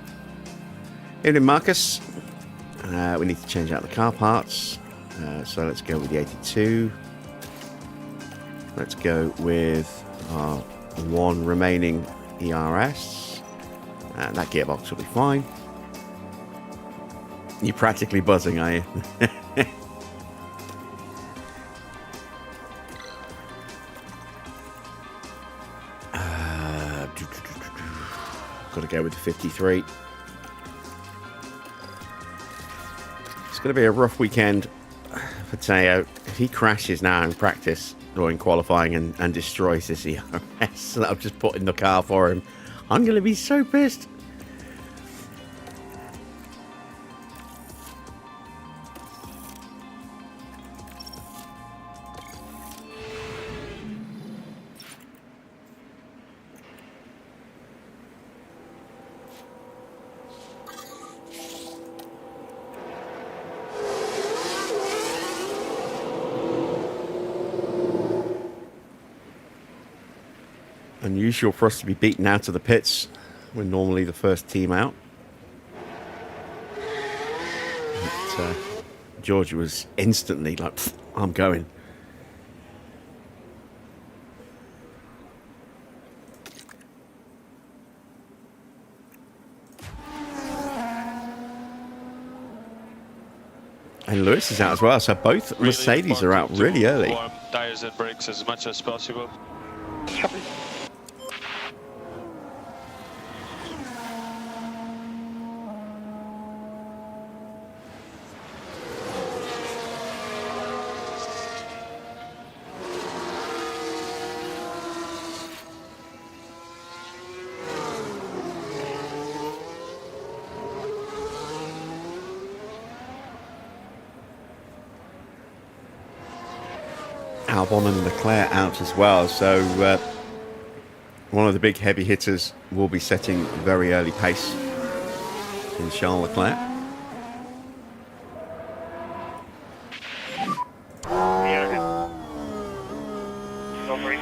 Evening, Marcus. We need to change out the car parts. So let's go with the 82. Let's go with our one remaining ERS. And that gearbox will be fine. You're practically buzzing, are you? Got to go with the 53. It's going to be a rough weekend for Teo. If he crashes now in practice or in qualifying and destroys this ERS that I've just put in the car for him, I'm going to be so pissed. Unusual for us to be beaten out of the pits. We're normally the first team out. But, George was instantly like, I'm going. And Lewis is out as well, so both Really Mercedes are out really early. Warm tires and brakes as much as possible. Copy. Albon and Leclerc out as well, so one of the big heavy hitters will be setting very early pace in Charles Leclerc. Yeah. Sorry.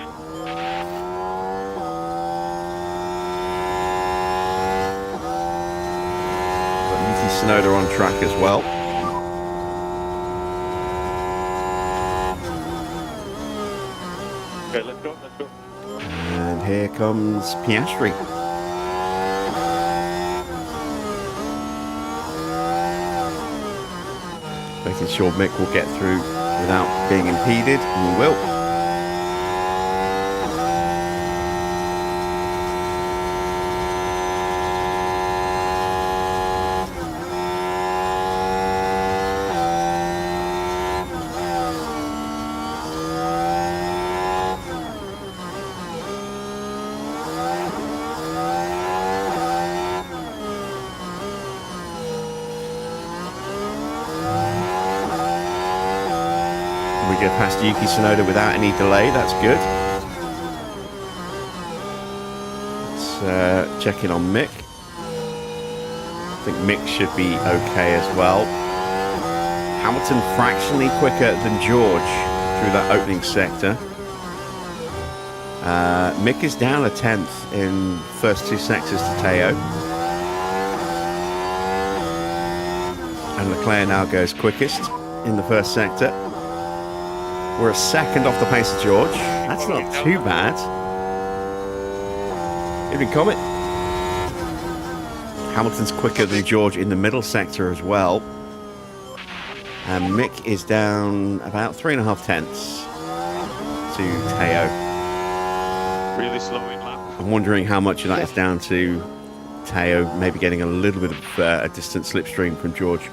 Got Yuki Tsunoda on track as well. Okay, let's go, let's go. And here comes Piastri. Making sure Mick will get through without being impeded, and he will. We go past Yuki Tsunoda without any delay, that's good. Let's check in on Mick. I think Mick should be okay as well. Hamilton fractionally quicker than George through that opening sector. Mick is down a tenth in first two sectors to Teo. And Leclerc now goes quickest in the first sector. We're a second off the pace of George. That's not too bad. Evening Comet. Hamilton's quicker than George in the middle sector as well. And Mick is down about 3.5 tenths to Teo. Really slow in lap. I'm wondering how much of that is down to Teo maybe getting a little bit of a distant slipstream from George.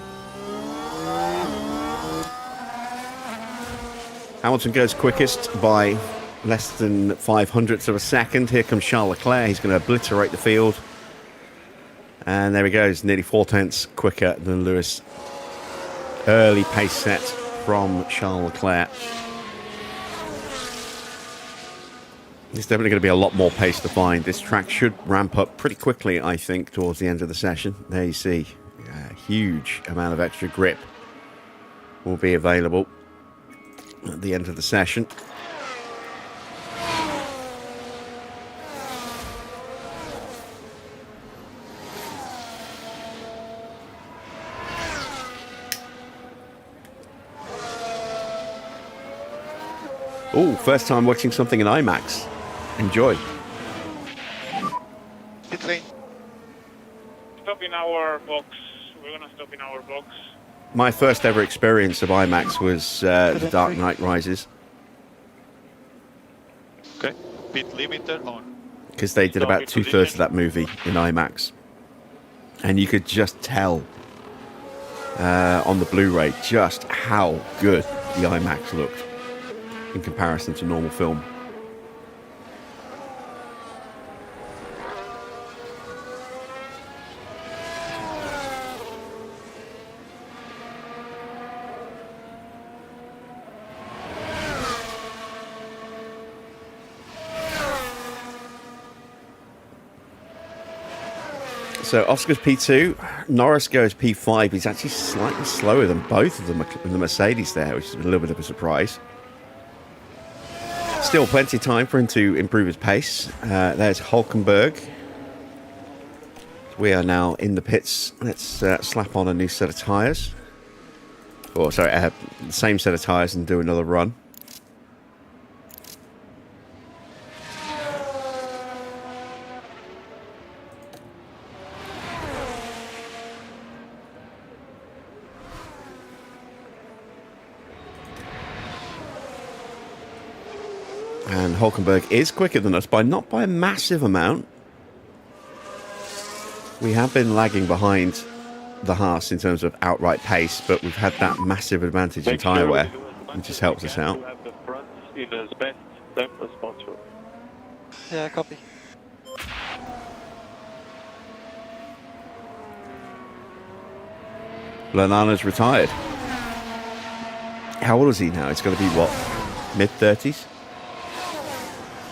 Hamilton goes quickest by less than 0.05 of a second. Here comes Charles Leclerc. He's going to obliterate the field. And there he goes, nearly 4 tenths quicker than Lewis. Early pace set from Charles Leclerc. There's definitely going to be a lot more pace to find. This track should ramp up pretty quickly, I think, towards the end of the session. There you see, a huge amount of extra grip will be available at the end of the session. Oh, first time watching something in IMAX. Enjoy. Pit lane. Stop in our box. We're gonna stop in our box. My first ever experience of IMAX was The Dark Knight Rises, Okay. Pit limiter on. because they did about 2/3 of that movie in IMAX. And you could just tell on the Blu-ray just how good the IMAX looked in comparison to normal film. So Oscar's P2, Norris goes P5. He's actually slightly slower than both of them in the Mercedes there, which is a little bit of a surprise. Still plenty of time for him to improve his pace. There's Hulkenberg. We are now in the pits. Let's slap on a new set of tyres. Or sorry, the same set of tyres and do another run. And Hulkenberg is quicker than us, not by a massive amount. We have been lagging behind the Haas in terms of outright pace, but we've had that massive advantage in tyre wear, which has helped us out. Yeah, copy. Lanana's retired. How old is he now? It's going to be what? Mid-30s?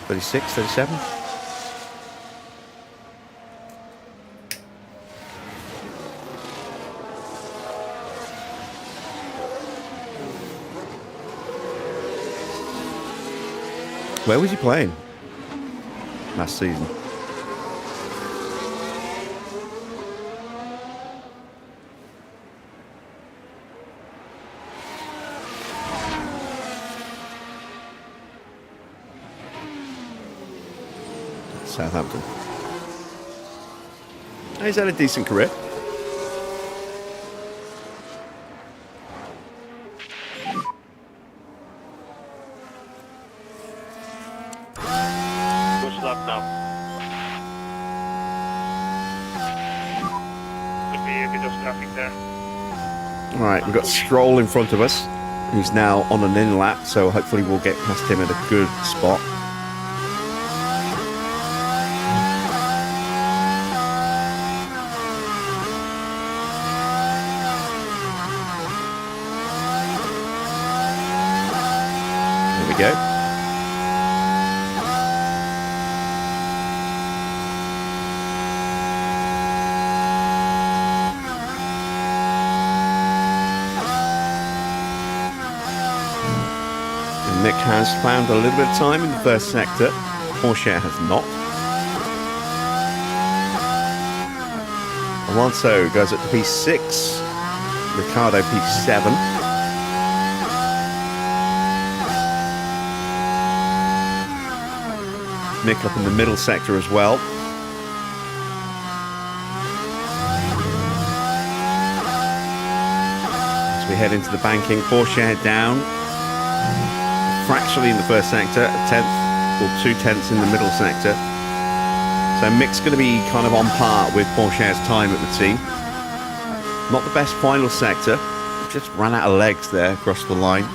36, 37? Where was he playing last season? Southampton. He's had a decent career. Push lap now. Could be a bit of traffic there. All right, we've got Stroll in front of us. He's now on an in lap, so hopefully we'll get past him at a good spot. Go. And Mick has found a little bit of time in the first sector. Porsche has not. Alonso goes up to P6. Ricardo P7. Mick up in the middle sector as well. As we head into the banking, Porsche down. Fractionally in the first sector, a tenth or 2/10 in the middle sector. So Mick's going to be kind of on par with Porsche's time at the team. Not the best final sector. Just ran out of legs there across the line.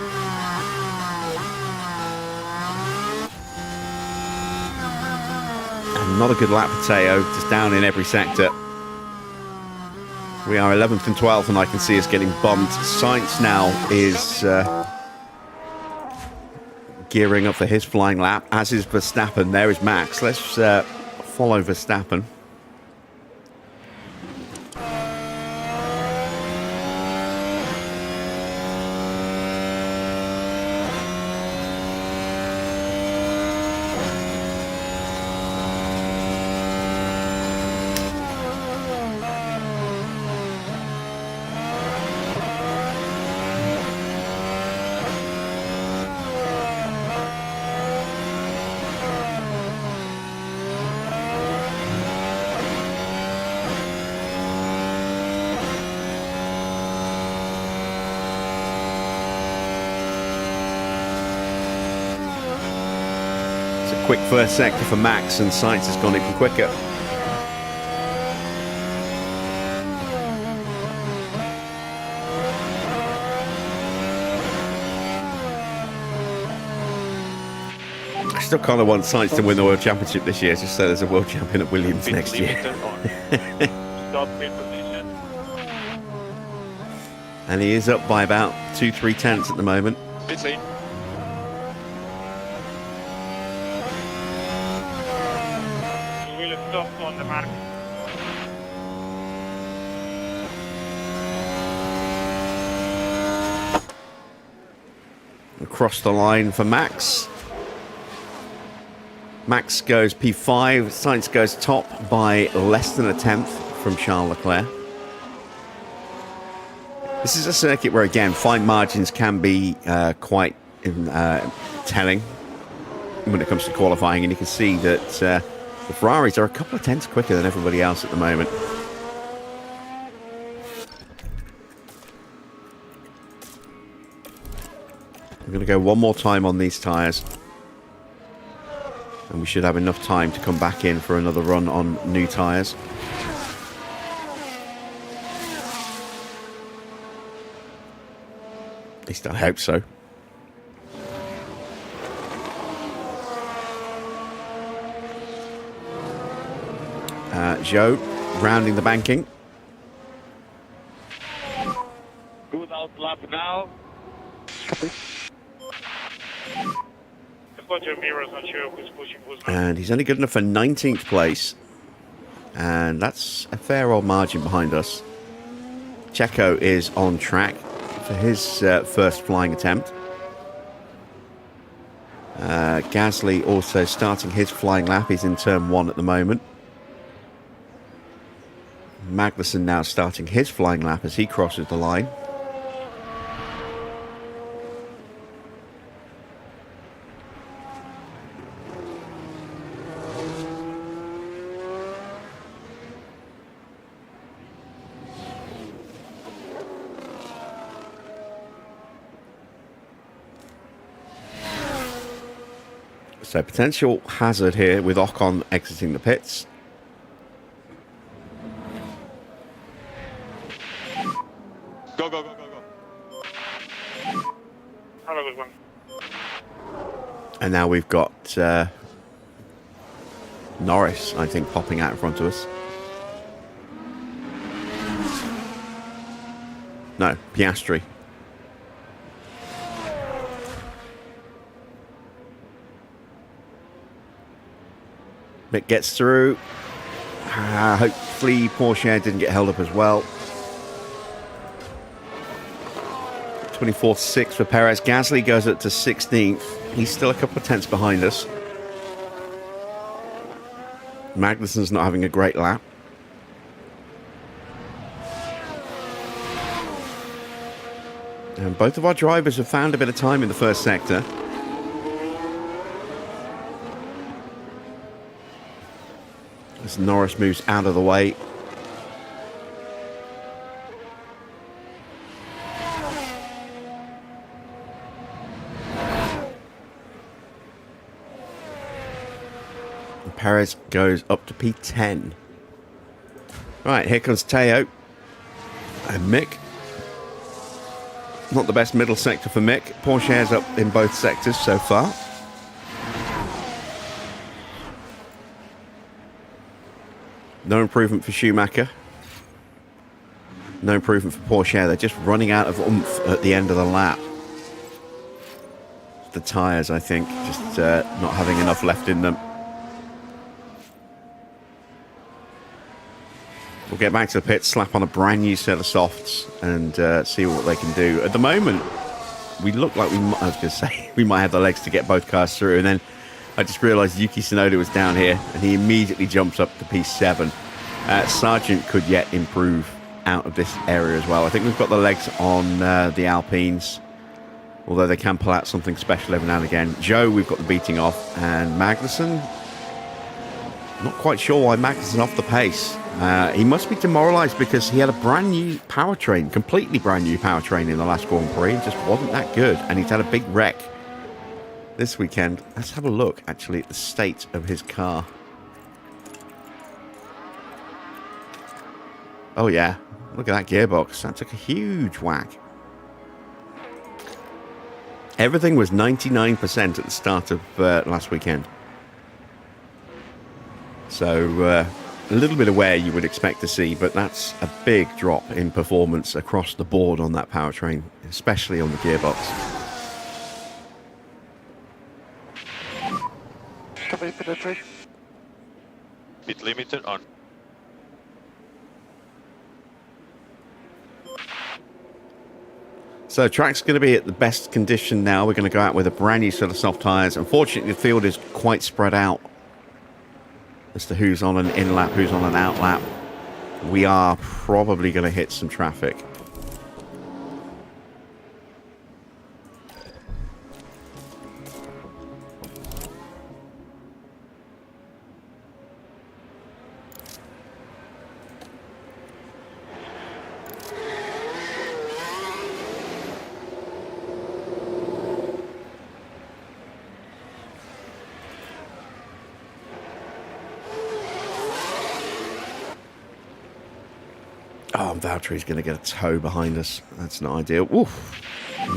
Not a good lap for Teo, just down in every sector. We are 11th and 12th, and I can see us getting bumped. Sainz now is gearing up for his flying lap, as is Verstappen. There is Max. Let's follow Verstappen. It's a quick first sector for Max, and Sainz has gone even quicker. I still kind of want Sainz to win the World Championship this year, just so there's a World Champion at Williams Pit next year. limiter on. Stop pit position. And he is up by about 2-3 tenths at the moment. Pit lane. We will stop on the mark. Across the line for Max. Max goes P5, Sainz goes top by less than a tenth from Charles Leclerc. This is a circuit where, again, fine margins can be quite telling when it comes to qualifying, and you can see that the Ferraris are a couple of tenths quicker than everybody else at the moment. I'm going to go one more time on these tyres, and we should have enough time to come back in for another run on new tyres. At least I hope so. Joe rounding the banking. Good out lap now. Copy. I've got your mirrors, not sure who's pushing who's not. And he's only good enough for 19th place. And that's a fair old margin behind us. Checo is on track for his first flying attempt. Gasly also starting his flying lap. He's in turn 1 at the moment. Magnussen now starting his flying lap as he crosses the line. So potential hazard here with Ocon exiting the pits. Go, go, go, go, go. Have a good one. And now we've got Norris, I think, popping out in front of us. No, Piastri. Mick gets through. Hopefully Porsche didn't get held up as well. 24th, 6th for Perez. Gasly goes up to 16th. He's still a couple of tenths behind us. Magnussen's not having a great lap. And both of our drivers have found a bit of time in the first sector. As Norris moves out of the way. And Perez goes up to P10. Right, here comes Teo and Mick. Not the best middle sector for Mick. Porsche's up in both sectors so far. No improvement for Schumacher. No improvement for Porsche. They're just running out of oomph at the end of the lap. The tyres, I think, just not having enough left in them. We'll get back to the pit, slap on a brand new set of softs, and see what they can do. At the moment, we look like I was going to say, we might have the legs to get both cars through, and then I just realised Yuki Tsunoda was down here, and he immediately jumps up to P7. Sargent could yet improve out of this area as well. I think we've got the legs on the Alpines, although they can pull out something special every now and again. Joe, we've got the beating off, and Magnussen, not quite sure why Magnussen's off the pace. He must be demoralised because he had a brand new powertrain, completely brand new powertrain in the last Grand Prix. It just wasn't that good, and he's had a big wreck this weekend. Let's have a look, actually, at the state of his car. Oh, yeah. Look at that gearbox. That took a huge whack. Everything was 99% at the start of last weekend. So, a little bit of wear you would expect to see, but that's a big drop in performance across the board on that powertrain, especially on the gearbox. Copy, pit 3. Pit limiter on. So track's going to be at the best condition now. We're going to go out with a brand new set of soft tyres. Unfortunately, the field is quite spread out as to who's on an in-lap, who's on an out-lap. We are probably going to hit some traffic. Oh, Valtteri's going to get a tow behind us. That's not ideal. Oof.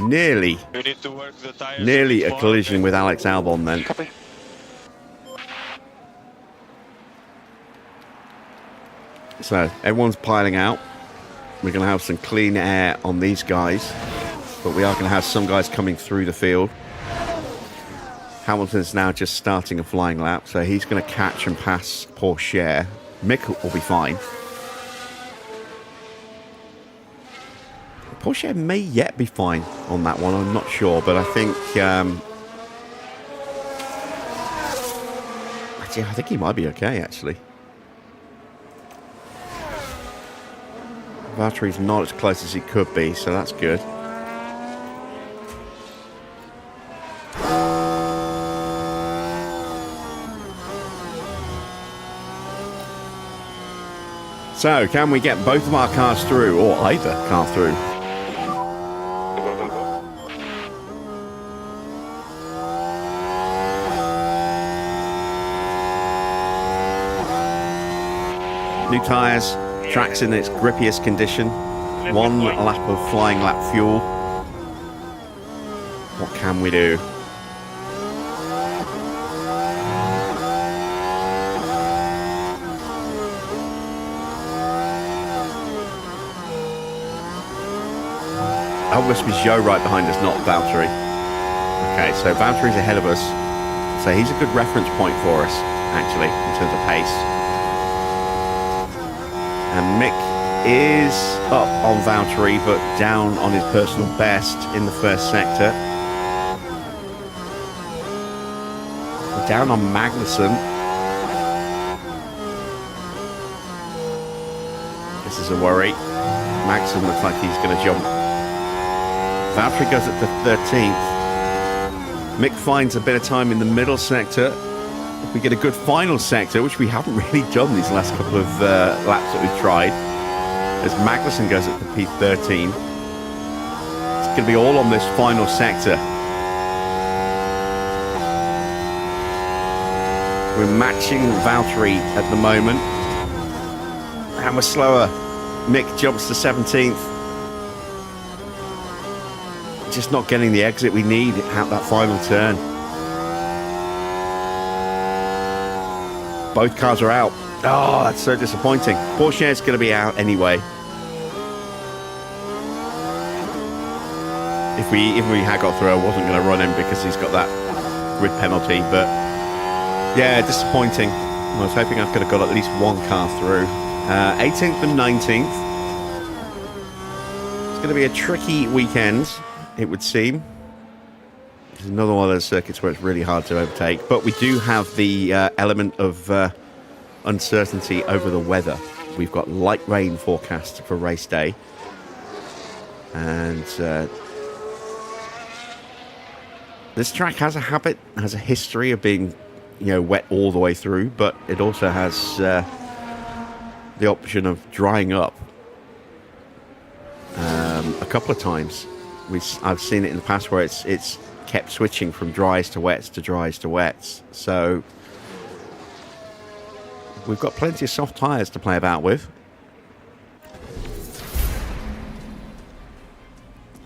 Nearly You need to work the tires. a more. collision with Alex Albon then. Copy. So everyone's piling out. We're going to have some clean air on these guys, but we are going to have some guys coming through the field. Hamilton's now just starting a flying lap, so he's going to catch and pass Porsche. Mick will be fine. Porsche may yet be fine on that one, I'm not sure, but I think actually, I think he might be okay, actually. Valtteri's not as close as he could be, so that's good. So, can we get both of our cars through, or either car through? New tyres, track's in its grippiest condition. One lap of flying lap fuel. What can we do? Oh, must be Joe right behind us, not Valtteri. Okay, so Valtteri's ahead of us. So he's a good reference point for us, actually, in terms of pace. And Mick is up on Valtteri, but down on his personal best in the first sector. We're down on Magnussen. This is a worry. Magnussen looks like he's going to jump. Valtteri goes at the 13th. Mick finds a bit of time in the middle sector. If we get a good final sector, which we haven't really done these last couple of laps that we've tried, as Magnussen goes at the P13. It's going to be all on this final sector. We're matching Valtteri at the moment. And we're slower. Mick jumps to 17th. Just not getting the exit we need at that final turn. Both cars are out. Oh, that's so disappointing. Porsche's going to be out anyway. If we had got through, I wasn't going to run him because he's got that grid penalty. But yeah, disappointing. I was hoping I could have got at least one car through. 18th and 19th. It's going to be a tricky weekend, it would seem. It's another one of those circuits where it's really hard to overtake, but we do have the element of uncertainty over the weather. We've got light rain forecast for race day, and this track has a history of being, wet all the way through, but it also has the option of drying up a couple of times. I've seen it in the past where it's kept switching from dries to wets to dries to wets. So we've got plenty of soft tyres to play about with.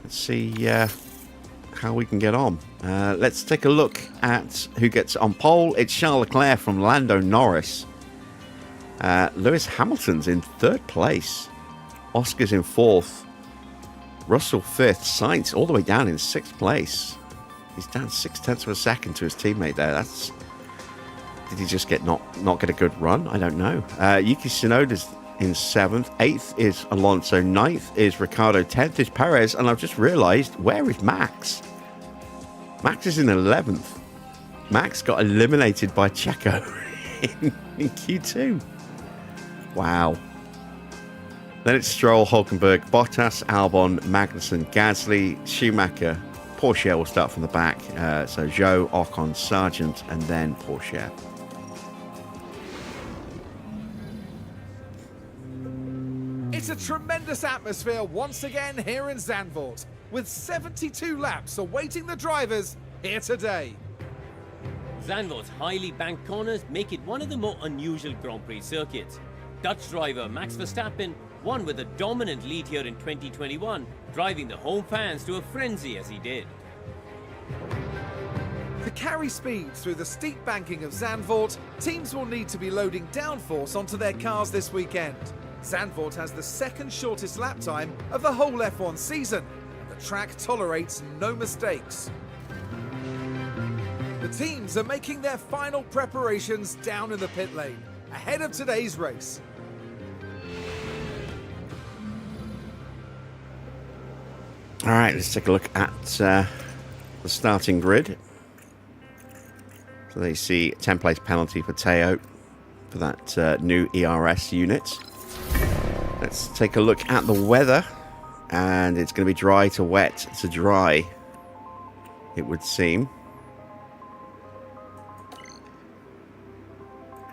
Let's see how we can get on. Let's take a look at who gets on pole. It's Charles Leclerc from Lando Norris. Lewis Hamilton's in 3rd place. Oscar's in 4th. Russell 5th. Sainz all the way down in 6th place. He's down 0.6 of a second to his teammate there. That's... Did he just not get a good run? I don't know. Yuki Tsunoda's in 7th. 8th is Alonso. 9th is Ricciardo. 10th is Perez. And I've just realised, where is Max? Max is in 11th. Max got eliminated by Checo in Q2. Wow. Then it's Stroll, Hulkenberg, Bottas, Albon, Magnussen, Gasly, Schumacher. Porsche will start from the back. So Zhou, Ocon, Sargent, and then Porsche. It's a tremendous atmosphere once again here in Zandvoort, with 72 laps awaiting the drivers here today. Zandvoort's highly banked corners make it one of the more unusual Grand Prix circuits. Dutch driver Max Verstappen won with a dominant lead here in 2021, driving the home fans to a frenzy as he did. To carry speed through the steep banking of Zandvoort, teams will need to be loading downforce onto their cars this weekend. Zandvoort has the 2nd shortest lap time of the whole F1 season, and the track tolerates no mistakes. The teams are making their final preparations down in the pit lane, ahead of today's race. All right, let's take a look at the starting grid. So they see a 10-place penalty for Teo for that new ERS unit. Let's take a look at the weather, and it's going to be dry to wet to dry, it would seem.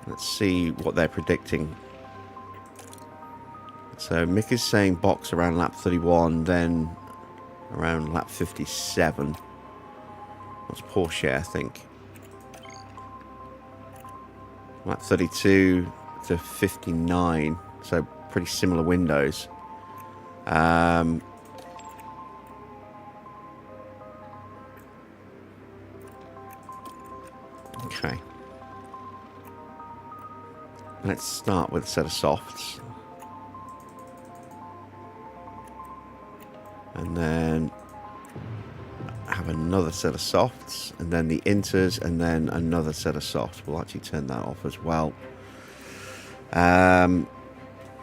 Let's see what they're predicting. So Mick is saying box around lap 31, then around lap 57. That's Porsche, I think. Lap 32 to 59, so pretty similar windows. Okay. Let's start with a set of softs. And then have another set of softs, and then the inters, and then another set of softs. We'll actually turn that off as well.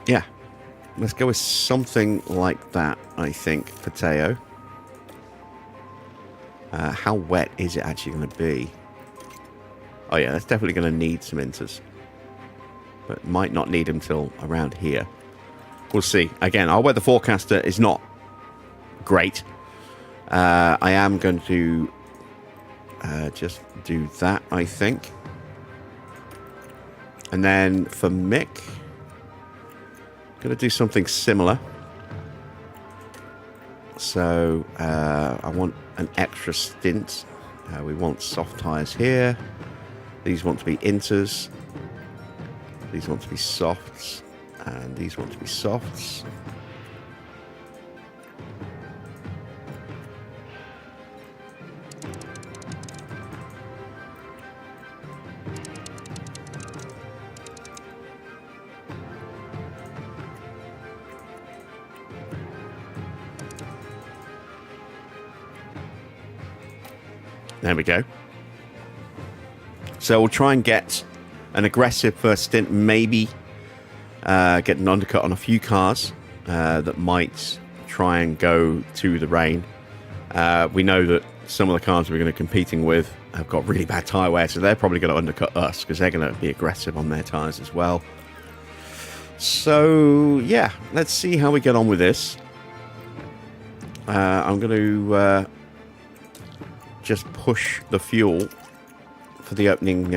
Yeah, let's go with something like that, I think, for Teo. How wet is it actually going to be? Oh yeah, that's definitely going to need some inters, but might not need them till around here. We'll see. Again, our weather forecaster is not great. I am going to just do that, I think. And then for Mick, going to do something similar. So I want an extra stint. We want soft tyres here. These want to be inters. These want to be softs. And these want to be softs. There we go. So we'll try and get an aggressive first stint, maybe get an undercut on a few cars that might try and go to the rain. We know that some of the cars we're going to be competing with have got really bad tyre wear, so they're probably going to undercut us because they're going to be aggressive on their tyres as well. So, yeah, let's see how we get on with this. I'm going to just push the fuel for the opening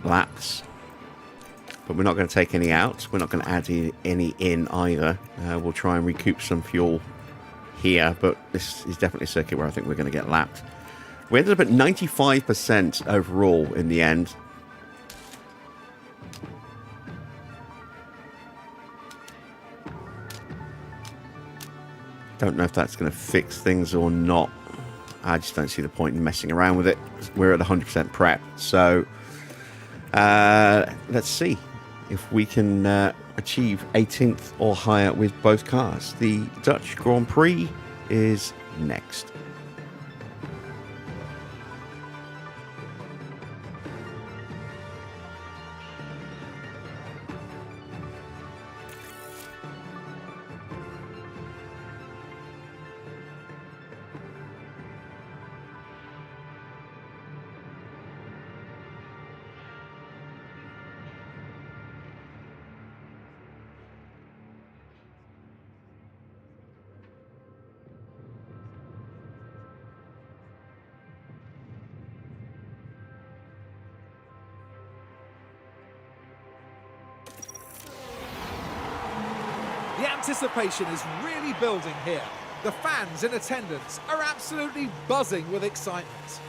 laps, but we're not going to take any out. We're not going to add any in either. We'll try and recoup some fuel here, but this is definitely a circuit where I think we're going to get lapped. We ended up at 95% overall in the end. Don't know if that's going to fix things or not. I just don't see the point in messing around with it. We're at 100% prep. So let's see if we can achieve 18th or higher with both cars. The Dutch Grand Prix is next. The anticipation is really building here. The fans in attendance are absolutely buzzing with excitement.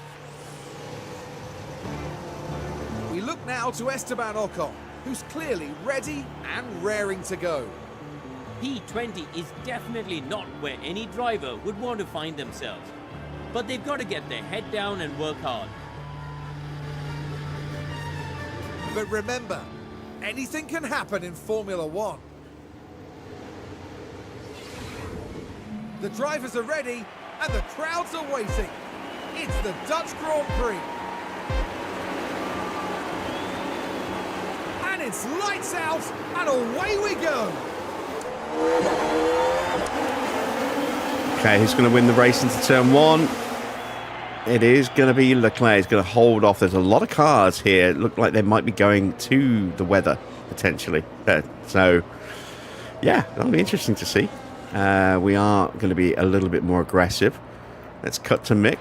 We look now to Esteban Ocon, who's clearly ready and raring to go. P20 is definitely not where any driver would want to find themselves. But they've got to get their head down and work hard. But remember, anything can happen in Formula One. The drivers are ready and the crowds are waiting. It's the Dutch Grand Prix. And it's lights out and away we go. Okay, who's going to win the race into turn one? It is going to be Leclerc. He's going to hold off. There's a lot of cars here. It look like they might be going to the weather, potentially. So, yeah, that'll be interesting to see. We are going to be a little bit more aggressive. Let's cut to Mick.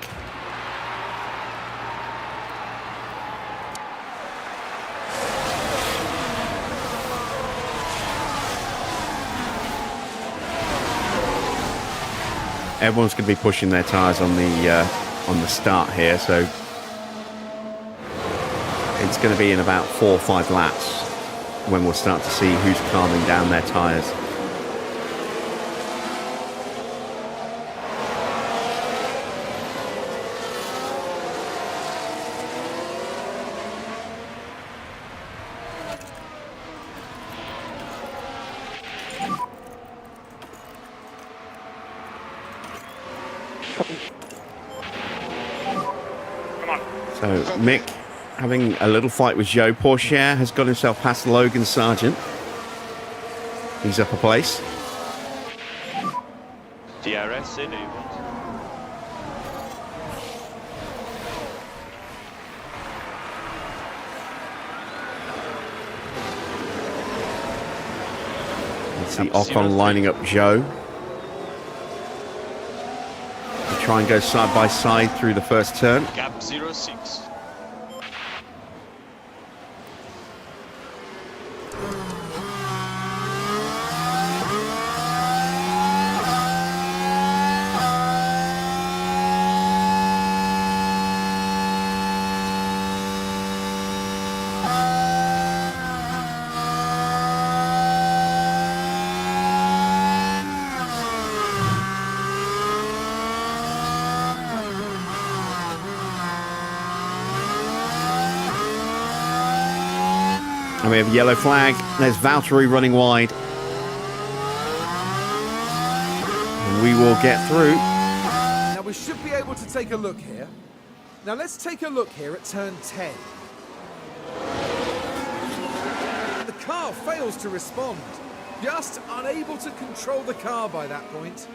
Everyone's going to be pushing their tyres on the start here, so it's going to be in about 4 or 5 laps when we'll start to see who's calming down their tyres. So Mick having a little fight with Joe. Pourchaire has got himself past Logan Sargent. He's up a place. DRS enabled. Let's see Ocon lining up Joe. They try and go side by side through the first turn. Gap 06. And we have a yellow flag. There's Valtteri running wide. And we will get through. Now we should be able to take a look here. Now let's take a look here at turn 10. The car fails to respond. Just unable to control the car by that point.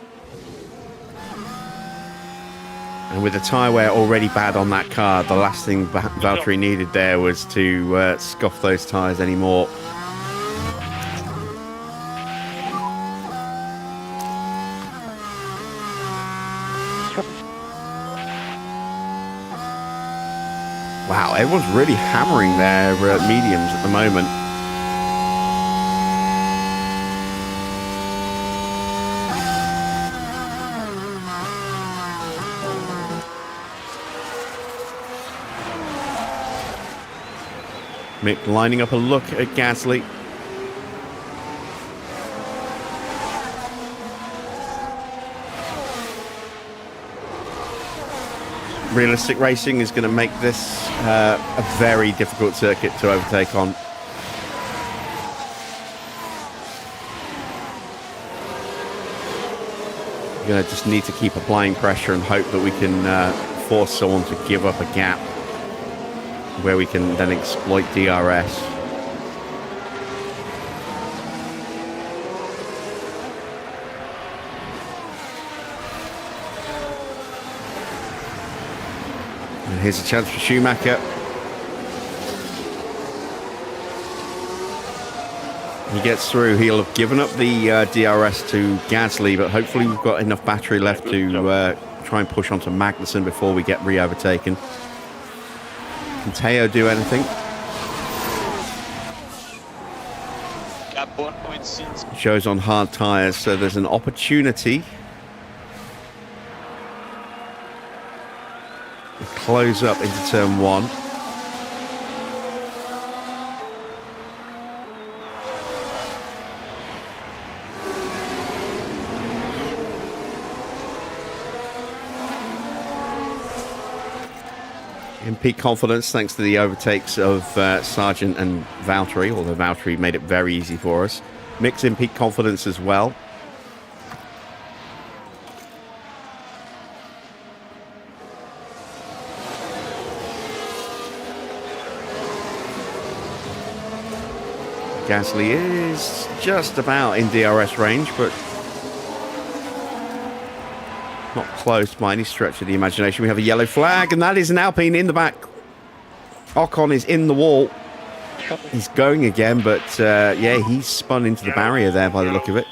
And with the tyre wear already bad on that car, the last thing Valtteri needed there was to scuff those tyres anymore. Wow, everyone's really hammering their mediums at the moment. Mick lining up a look at Gasly. Realistic racing is going to make this a very difficult circuit to overtake on. You're going to just need to keep applying pressure and hope that we can force someone to give up a gap where we can then exploit DRS. And here's a chance for Schumacher. He gets through. He'll have given up the DRS to Gasly, but hopefully we've got enough battery left to try and push onto Magnussen before we get re-overtaken. Can Teo do anything? Gap 1.6. Shows on hard tyres, so there's an opportunity to close up into turn 1. In peak confidence, thanks to the overtakes of Sargent and Valtteri, although Valtteri made it very easy for us. Mick's in peak confidence as well. Gasly is just about in DRS range, but not close by any stretch of the imagination. We have a yellow flag, and that is an Alpine in the back. Ocon is in the wall. He's going again, but yeah, he's spun into the barrier there by the look of it.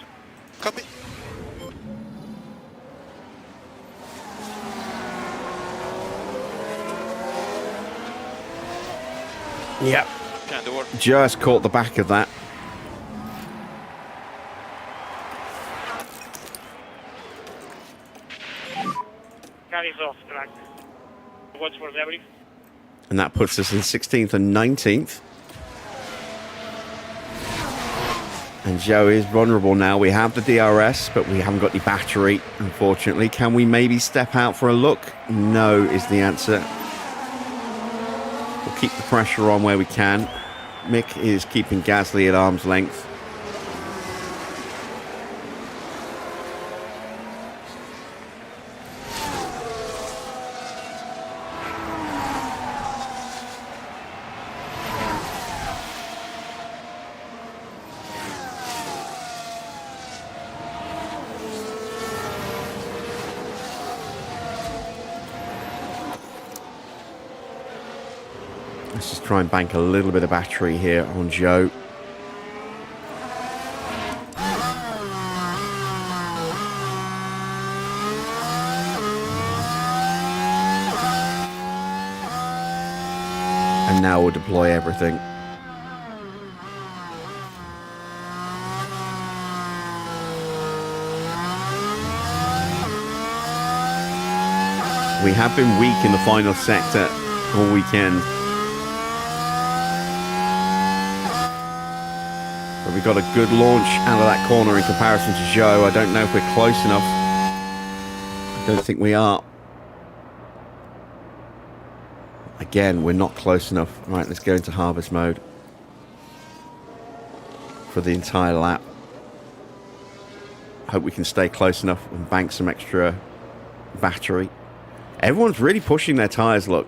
Copy. Yep. Can't do it. Just caught the back of that. Car is off track. Watch for debris. And that puts us in 16th and 19th. And Joe is vulnerable now. We have the DRS, but we haven't got any battery, unfortunately. Can we maybe step out for a look? No is the answer. We'll keep the pressure on where we can. Mick is keeping Gasly at arm's length. Let's just try and bank a little bit of battery here on Joe. And now we'll deploy everything. We have been weak in the final sector all weekend. But we got a good launch out of that corner in comparison to Joe. I don't know if we're close enough. I don't think we are. Again, we're not close enough. Right, let's go into harvest mode for the entire lap. Hope we can stay close enough and bank some extra battery. Everyone's really pushing their tyres, look.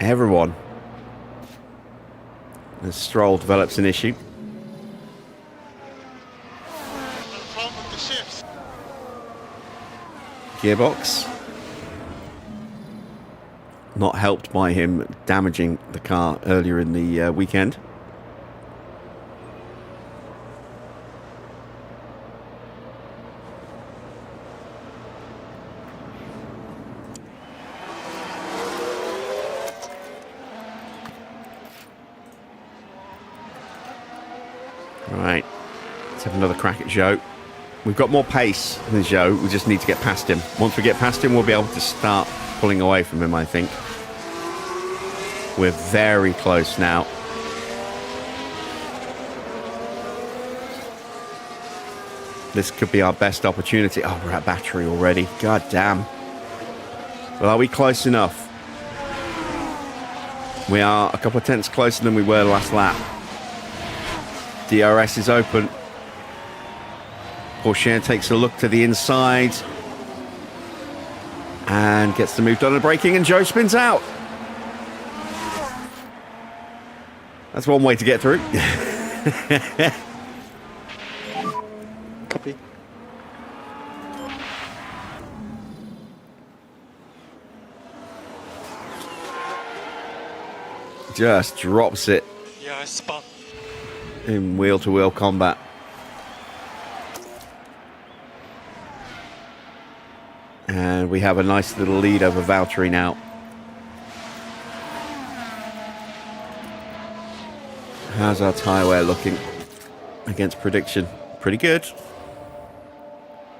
Everyone. As Stroll develops an issue. Gearbox. Not helped by him damaging the car earlier in the weekend. Right, let's have another crack at Joe. We've got more pace than Joe. We just need to get past him. Once we get past him, we'll be able to start pulling away from him, I think. We're very close now. This could be our best opportunity. Oh, we're at battery already. God damn. Well, are we close enough? We are a couple of tenths closer than we were last lap. DRS is open. Porsche takes a look to the inside and gets the move done and braking, and Joe spins out. That's one way to get through. Copy. Just drops it Yeah, I spun. in wheel-to-wheel combat. And we have a nice little lead over Valtteri now. How's our tyre wear looking against prediction? Pretty good.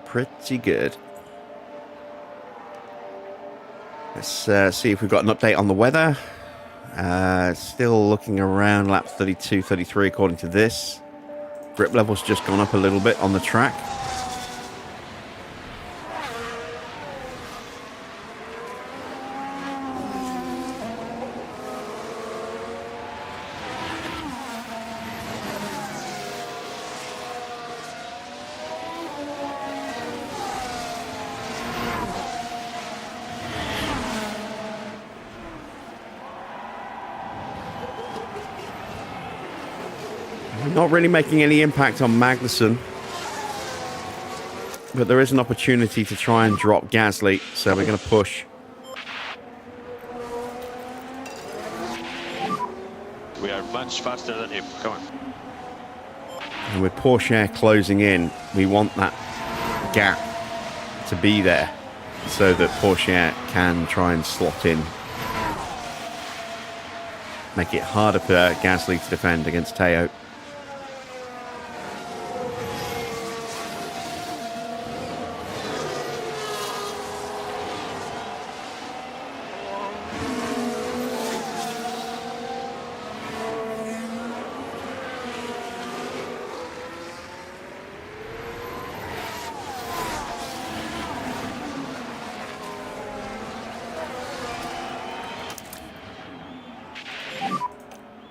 Pretty good. Let's see if we've got an update on the weather. Still looking around lap 32, 33 according to this. Grip level's just gone up a little bit on the track. Not really making any impact on Magnussen, but there is an opportunity to try and drop Gasly, so we're going to push. We are much faster than him. Come on. And with Porsche closing in, we want that gap to be there so that Porsche can try and slot in. Make it harder for Gasly to defend against Teo.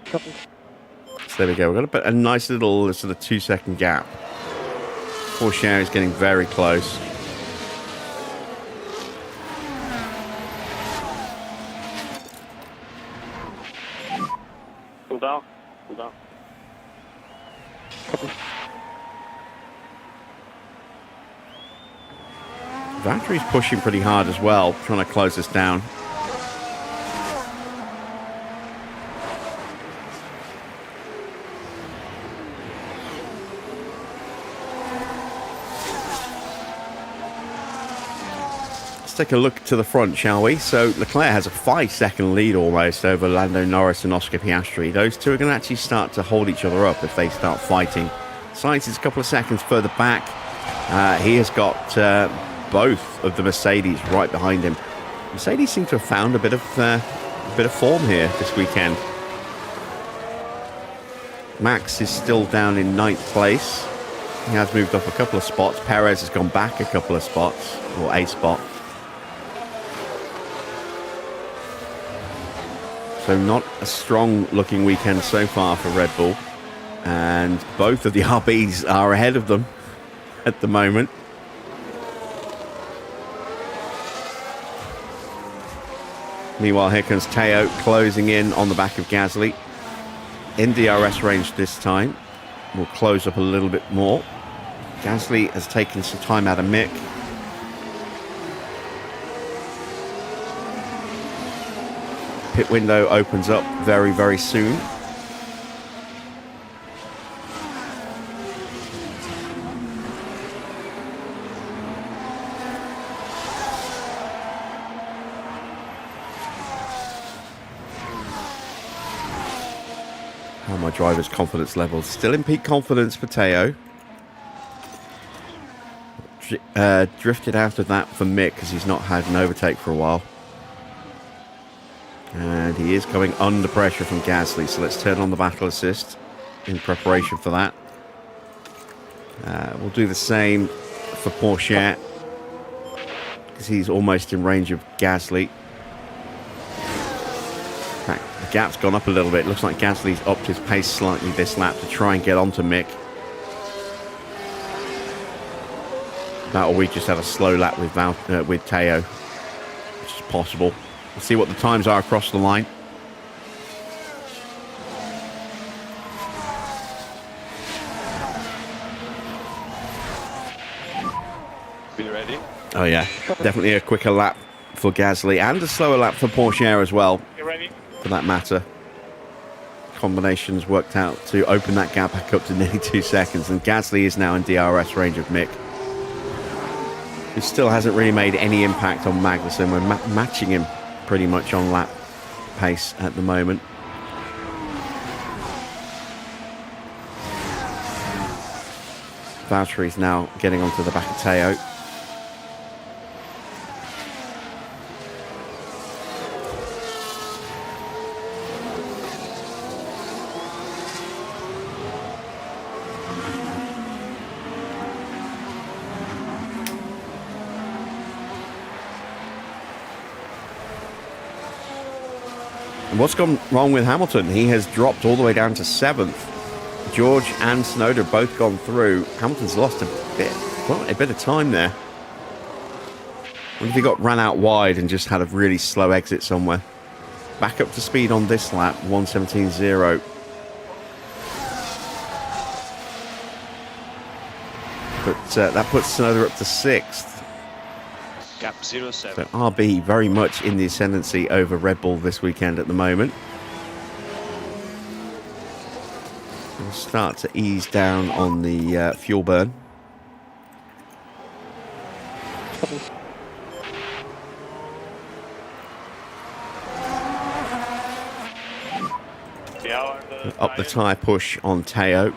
Copy. So there we go. We've got a nice little sort of 2-second gap. Porsche is getting very close. Cool down. Cool down. Valtteri's pushing pretty hard as well, trying to close us down. Take a look to the front, shall we? So Leclerc has a 5-second lead almost over Lando Norris and Oscar Piastri. Those two are going to actually start to hold each other up if they start fighting. Sainz is a couple of seconds further back. He has got both of the Mercedes right behind him. Mercedes seem to have found a bit of form here this weekend. Max is still down in 9th place. He has moved up a couple of spots. Perez has gone back a couple of spots, or a spot. So not a strong looking weekend so far for Red Bull, and both of the RBs are ahead of them at the moment. Meanwhile, here comes Teo closing in on the back of Gasly. In DRS range this time. We'll close up a little bit more. Gasly has taken some time out of Mick. Pit window opens up very, very soon. How are my driver's confidence levels? Still in peak confidence for Teo. Drifted out of that for Mick because he's not had an overtake for a while. And And he is coming under pressure from Gasly. So let's turn on the battle assist in preparation for that. We'll do the same for Porsche, because he's almost in range of Gasly. In fact, the gap's gone up a little bit. Looks like Gasly's upped his pace slightly this lap to try and get onto Mick. That, or we just had a slow lap with Teo, which is possible. We'll see what the times are across the line. Be ready? Oh yeah, definitely a quicker lap for Gasly and a slower lap for Porsche as well, You ready? for that matter. Combinations worked out to open that gap back up to nearly 2 seconds, and Gasly is now in DRS range of Mick, who still hasn't really made any impact on Magnussen. We're matching him pretty much on lap pace at the moment. Valtteri's now getting onto the back of Teo. And what's gone wrong with Hamilton? He has dropped all the way down to 7th. George and Snowden both gone through. Hamilton's lost a bit of time there. What if he got ran out wide and just had a really slow exit somewhere? Back up to speed on this lap, 1:17.0. But that puts Snowden up to 6th. Gap 07. So RB very much in the ascendancy over Red Bull this weekend at the moment. We'll start to ease down on the fuel burn. Up the tyre push on Teo.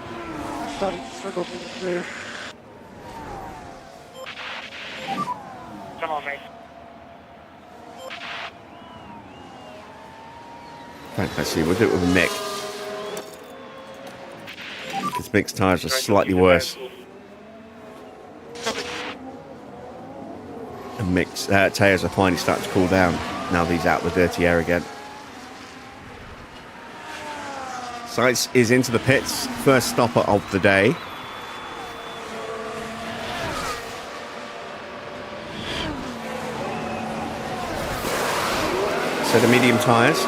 Sorry, forgot me there. Come on, mate. Right, let's see, we'll do it with Mick. Because Mick's tyres are slightly worse. And Mick's Teo's are finally starting to cool down now that he's out with dirty air again. Sainz is into the pits, first stopper of the day. So the medium tyres.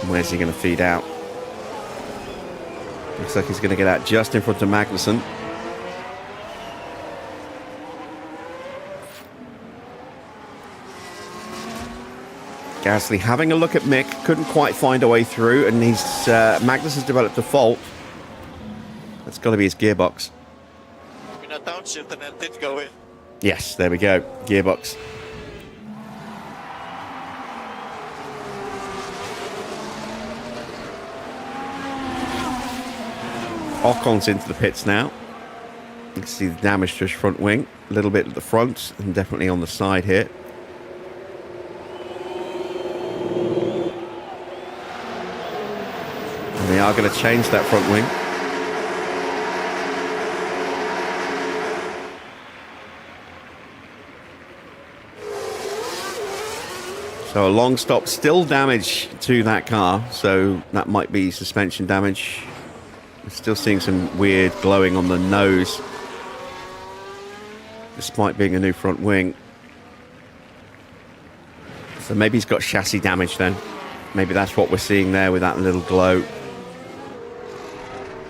Where's he going to feed out? Looks like he's going to get out just in front of Magnussen. Gasly having a look at Mick, couldn't quite find a way through, and Magnussen's developed a fault. That's got to be his gearbox. In a downshift and it did go in. Yes, there we go, gearbox. Ocon's into the pits now. You can see the damage to his front wing, a little bit at the front and definitely on the side here. And they are going to change that front wing. So a long stop, still damage to that car, so that might be suspension damage. We're still seeing some weird glowing on the nose, despite being a new front wing. So maybe he's got chassis damage then. Maybe that's what we're seeing there with that little glow.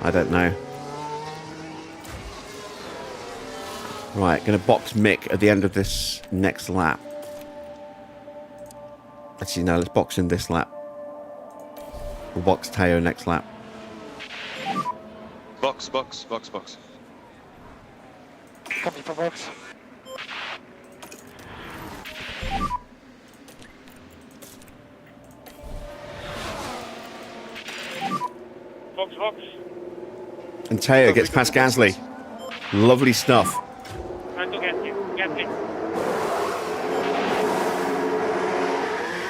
I don't know. Right, going to box Mick at the end of this next lap. Actually, no, let's box in this lap. We'll box Teo next lap. Box. Copy for box. Box. And Teo gets past Gasly. Lovely stuff. to get you. Get me.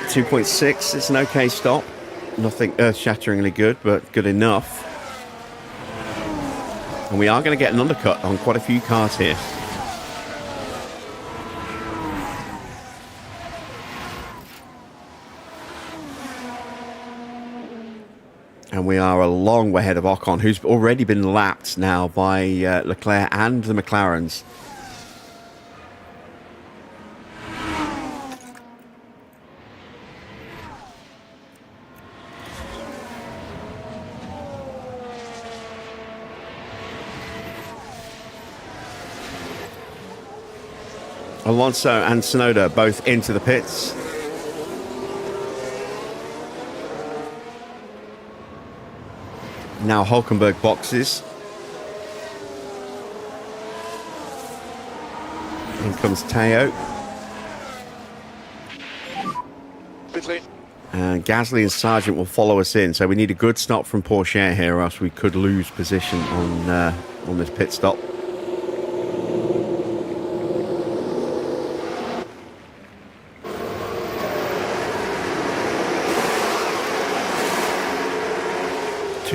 2.6, it's an okay stop. Nothing earth-shatteringly good, but good enough. And we are going to get an undercut on quite a few cars here. And we are a long way ahead of Ocon, who's already been lapped now by Leclerc and the McLarens. Alonso and Tsunoda both into the pits. Now Hulkenberg boxes. In comes Teo. Pit lane. And Gasly and Sargent will follow us in. So we need a good stop from Porsche here, or else we could lose position on this pit stop.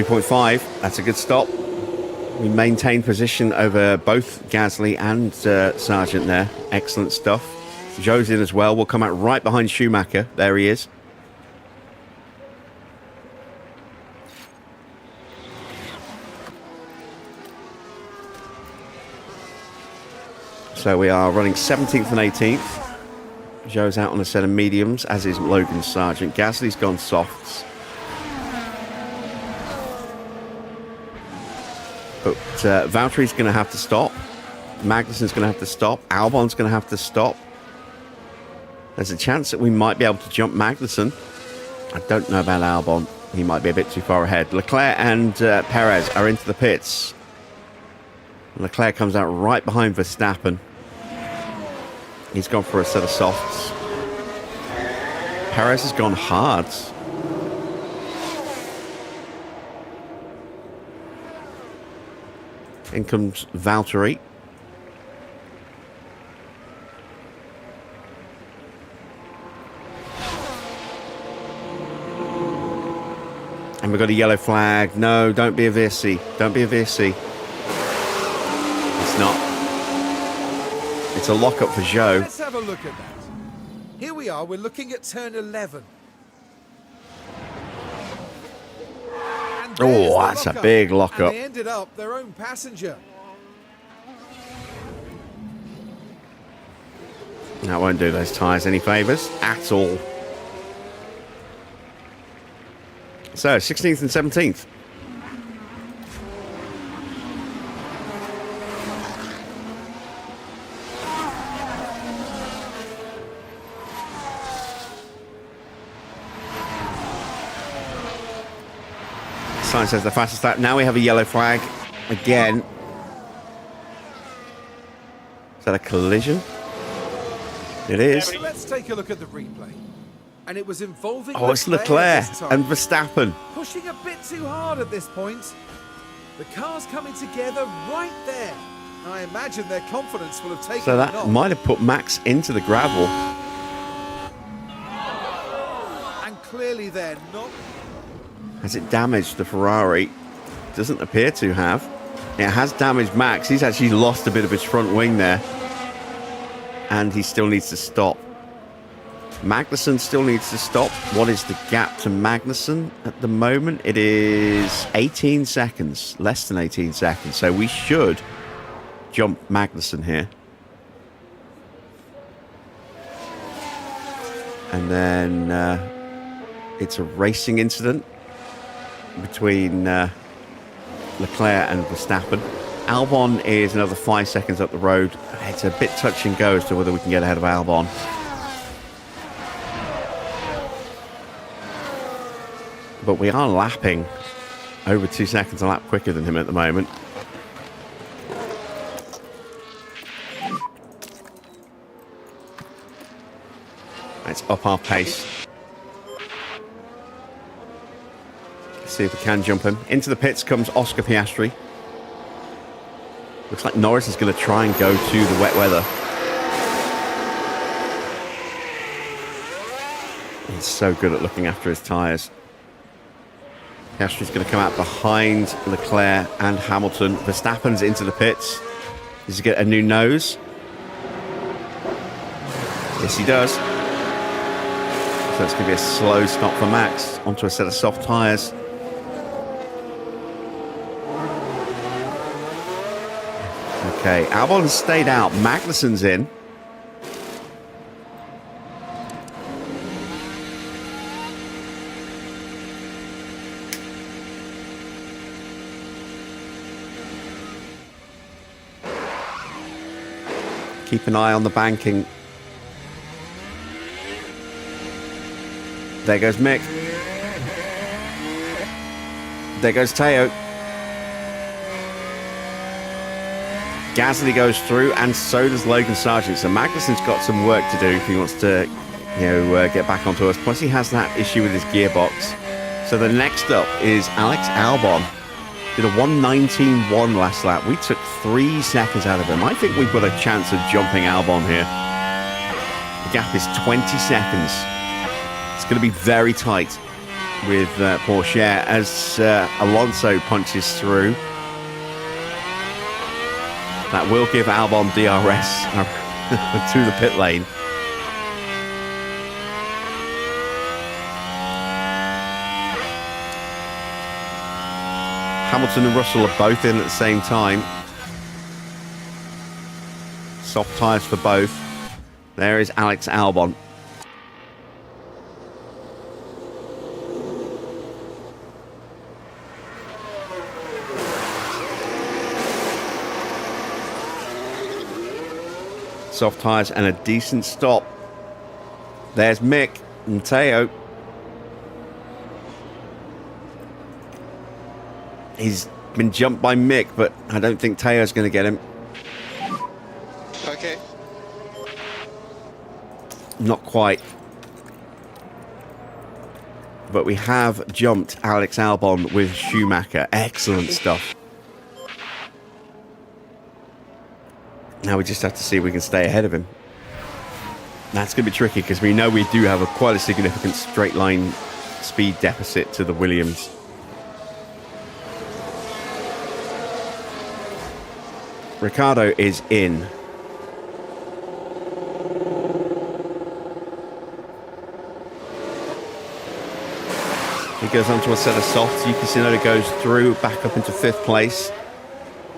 .5, that's a good stop. We maintain position over both Gasly and Sargent there. Excellent stuff. Zhou's in as well. We'll come out right behind Schumacher. There he is. So we are running 17th and 18th. Zhou's out on a set of mediums, as is Logan Sargent. Gasly's gone softs. But Valtteri's going to have to stop. Magnussen's going to have to stop. Albon's going to have to stop. There's a chance that we might be able to jump Magnussen. I don't know about Albon. He might be a bit too far ahead. Leclerc and Perez are into the pits. Leclerc comes out right behind Verstappen. He's gone for a set of softs. Perez has gone hard. In comes Valtteri. And we've got a yellow flag. No, don't be a VSC. Don't be a VSC. It's not. It's a lock-up for Zhou. Let's have a look at that. Here we are, we're looking at turn 11. And there's Oh, the that's a lock-up. big lock-up. And they ended up their own passenger. That won't do those tyres any favours at all. So, 16th and 17th. Sign says the fastest lap. Now we have a yellow flag again. Is that a collision? It is. So let's take a look at the replay. And it was involving Oh, it's Leclerc this time. and Verstappen. Pushing a bit too hard at this point. The cars coming together right there. I imagine their confidence will have taken So a that knock. might have put Max into the gravel. And clearly they're not. Has it damaged the Ferrari? Doesn't appear to have. It has damaged Max. He's actually lost a bit of his front wing there. And he still needs to stop. Magnussen still needs to stop. What is the gap to Magnussen at the moment? It is 18 seconds. Less than 18 seconds. So we should jump Magnussen here. And then it's a racing incident between Leclerc and Verstappen. Albon is another 5 seconds up the road. It's a bit touch and go as to whether we can get ahead of Albon. But we are lapping over 2 seconds a lap quicker than him at the moment. Let's up our pace. Let's see if we can jump him. Into the pits comes Oscar Piastri. Looks like Norris is going to try and go to the wet weather. He's so good at looking after his tyres. Piastri's going to come out behind Leclerc and Hamilton. Verstappen's into the pits. Does he get a new nose? Yes, he does. So it's going to be a slow stop for Max onto a set of soft tyres. Okay, Albon has stayed out. Magnussen's in. Keep an eye on the banking. There goes Mick. There goes Teo. Gasly goes through, and so does Logan Sargent. So Magnussen's got some work to do if he wants to, get back onto us. Plus, he has that issue with his gearbox. So the next up is Alex Albon. Did a 1:19.1 last lap. We took 3 seconds out of him. I think we've got a chance of jumping Albon here. The gap is 20 seconds. It's going to be very tight with Porsche as Alonso punches through. That will give Albon DRS to the pit lane. Hamilton and Russell are both in at the same time. Soft tyres for both. There is Alex Albon. Soft tyres and a decent stop. There's Mick and Teo. He's been jumped by Mick, but I don't think Teo's going to get him. Okay. Not quite. But we have jumped Alex Albon with Schumacher. Excellent stuff. Now we just have to see if we can stay ahead of him. That's going to be tricky because we know we do have quite a significant straight line speed deficit to the Williams. Ricciardo is in. He goes onto a set of softs. Yuki Tsunoda goes through, back up into 5th place.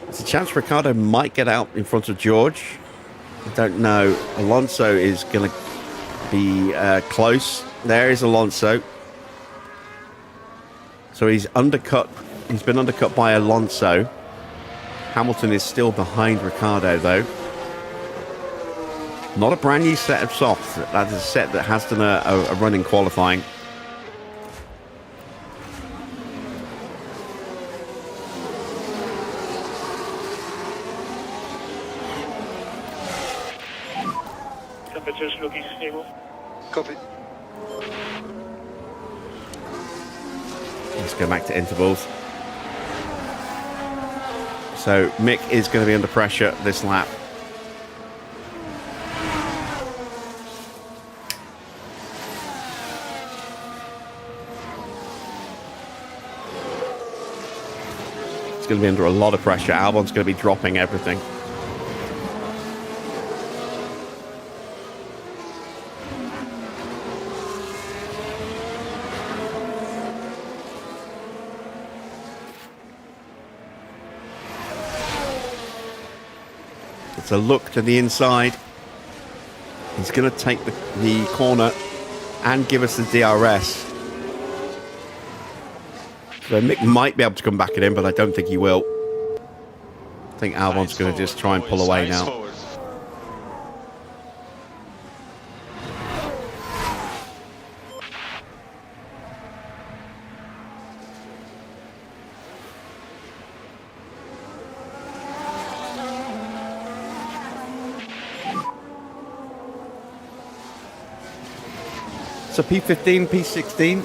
There's a chance Ricciardo might get out in front of George. I don't know. Alonso is going to be close. There is Alonso. So he's undercut. He's been undercut by Alonso. Hamilton is still behind Ricciardo, though. Not a brand new set of softs. That is a set that has done a run in qualifying. Temperature's looking stable. Copy. Let's go back to intervals. So Mick is going to be under pressure this lap. It's going to be under a lot of pressure. Albon's going to be dropping everything. It's a look to the inside. He's going to take the corner and give us the DRS. So Mick might be able to come back at him, but I don't think he will. I think Albon's going to just try and pull away now. So P15, P16,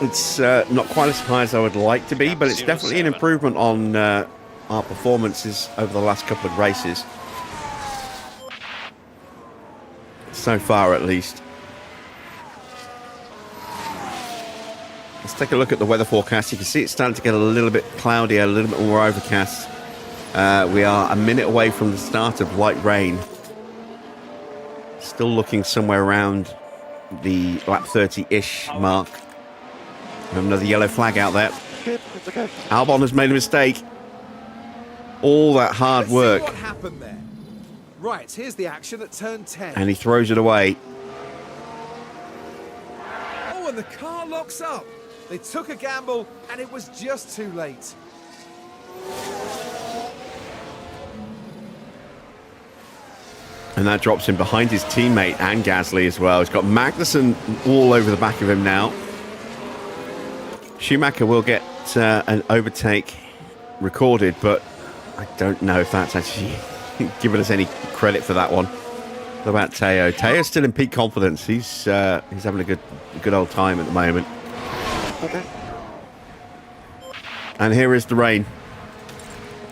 it's not quite as high as I would like to be, but it's definitely an improvement on our performances over the last couple of races. So far, at least. Let's take a look at the weather forecast. You can see it's starting to get a little bit cloudier, a little bit more overcast. We are a minute away from the start of light rain. Still looking somewhere around the lap 30-ish mark. We have another yellow flag out there. It's okay. Albon has made a mistake. All that hard Let's work. see what happened there. Right, here's the action at turn 10. And he throws it away. Oh, and the car locks up. They took a gamble, and it was just too late. And that drops him behind his teammate and Gasly as well. He's got Magnussen all over the back of him now. Schumacher will get an overtake recorded, but I don't know if that's actually giving us any credit for that one. What about Teo? Teo's still in peak confidence. He's having a good old time at the moment. Okay. And here is the rain.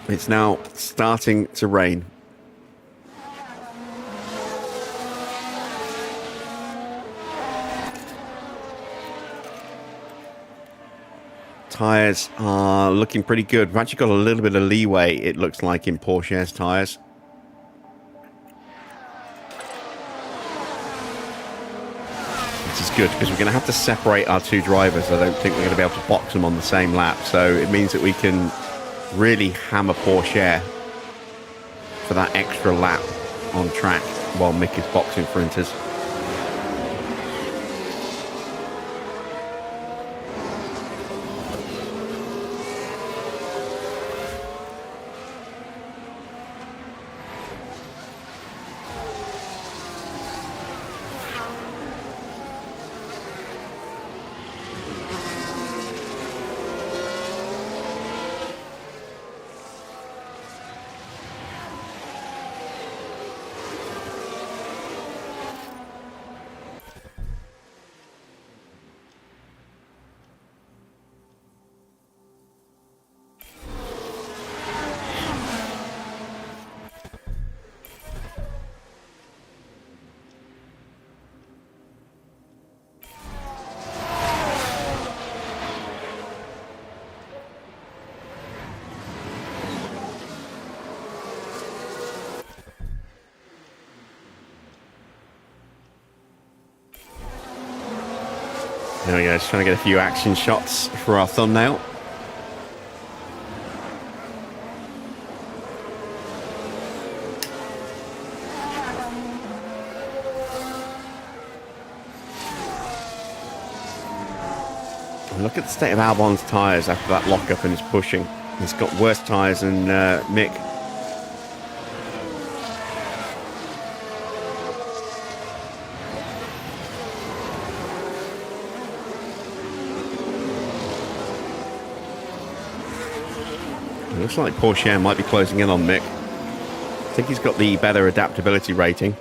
It's now starting to rain. Tyres are looking pretty good. We've actually got a little bit of leeway, it looks like, in Porsche's tyres. Which is good, because we're going to have to separate our two drivers. I don't think we're going to be able to box them on the same lap. So it means that we can really hammer Porsche for that extra lap on track while Mick is boxing for Inters. There we go, just trying to get a few action shots for our thumbnail. And look at the state of Albon's tyres after that lockup and his pushing. He's got worse tyres than Mick. It looks like Porsche might be closing in on Mick. I think he's got the better adaptability rating.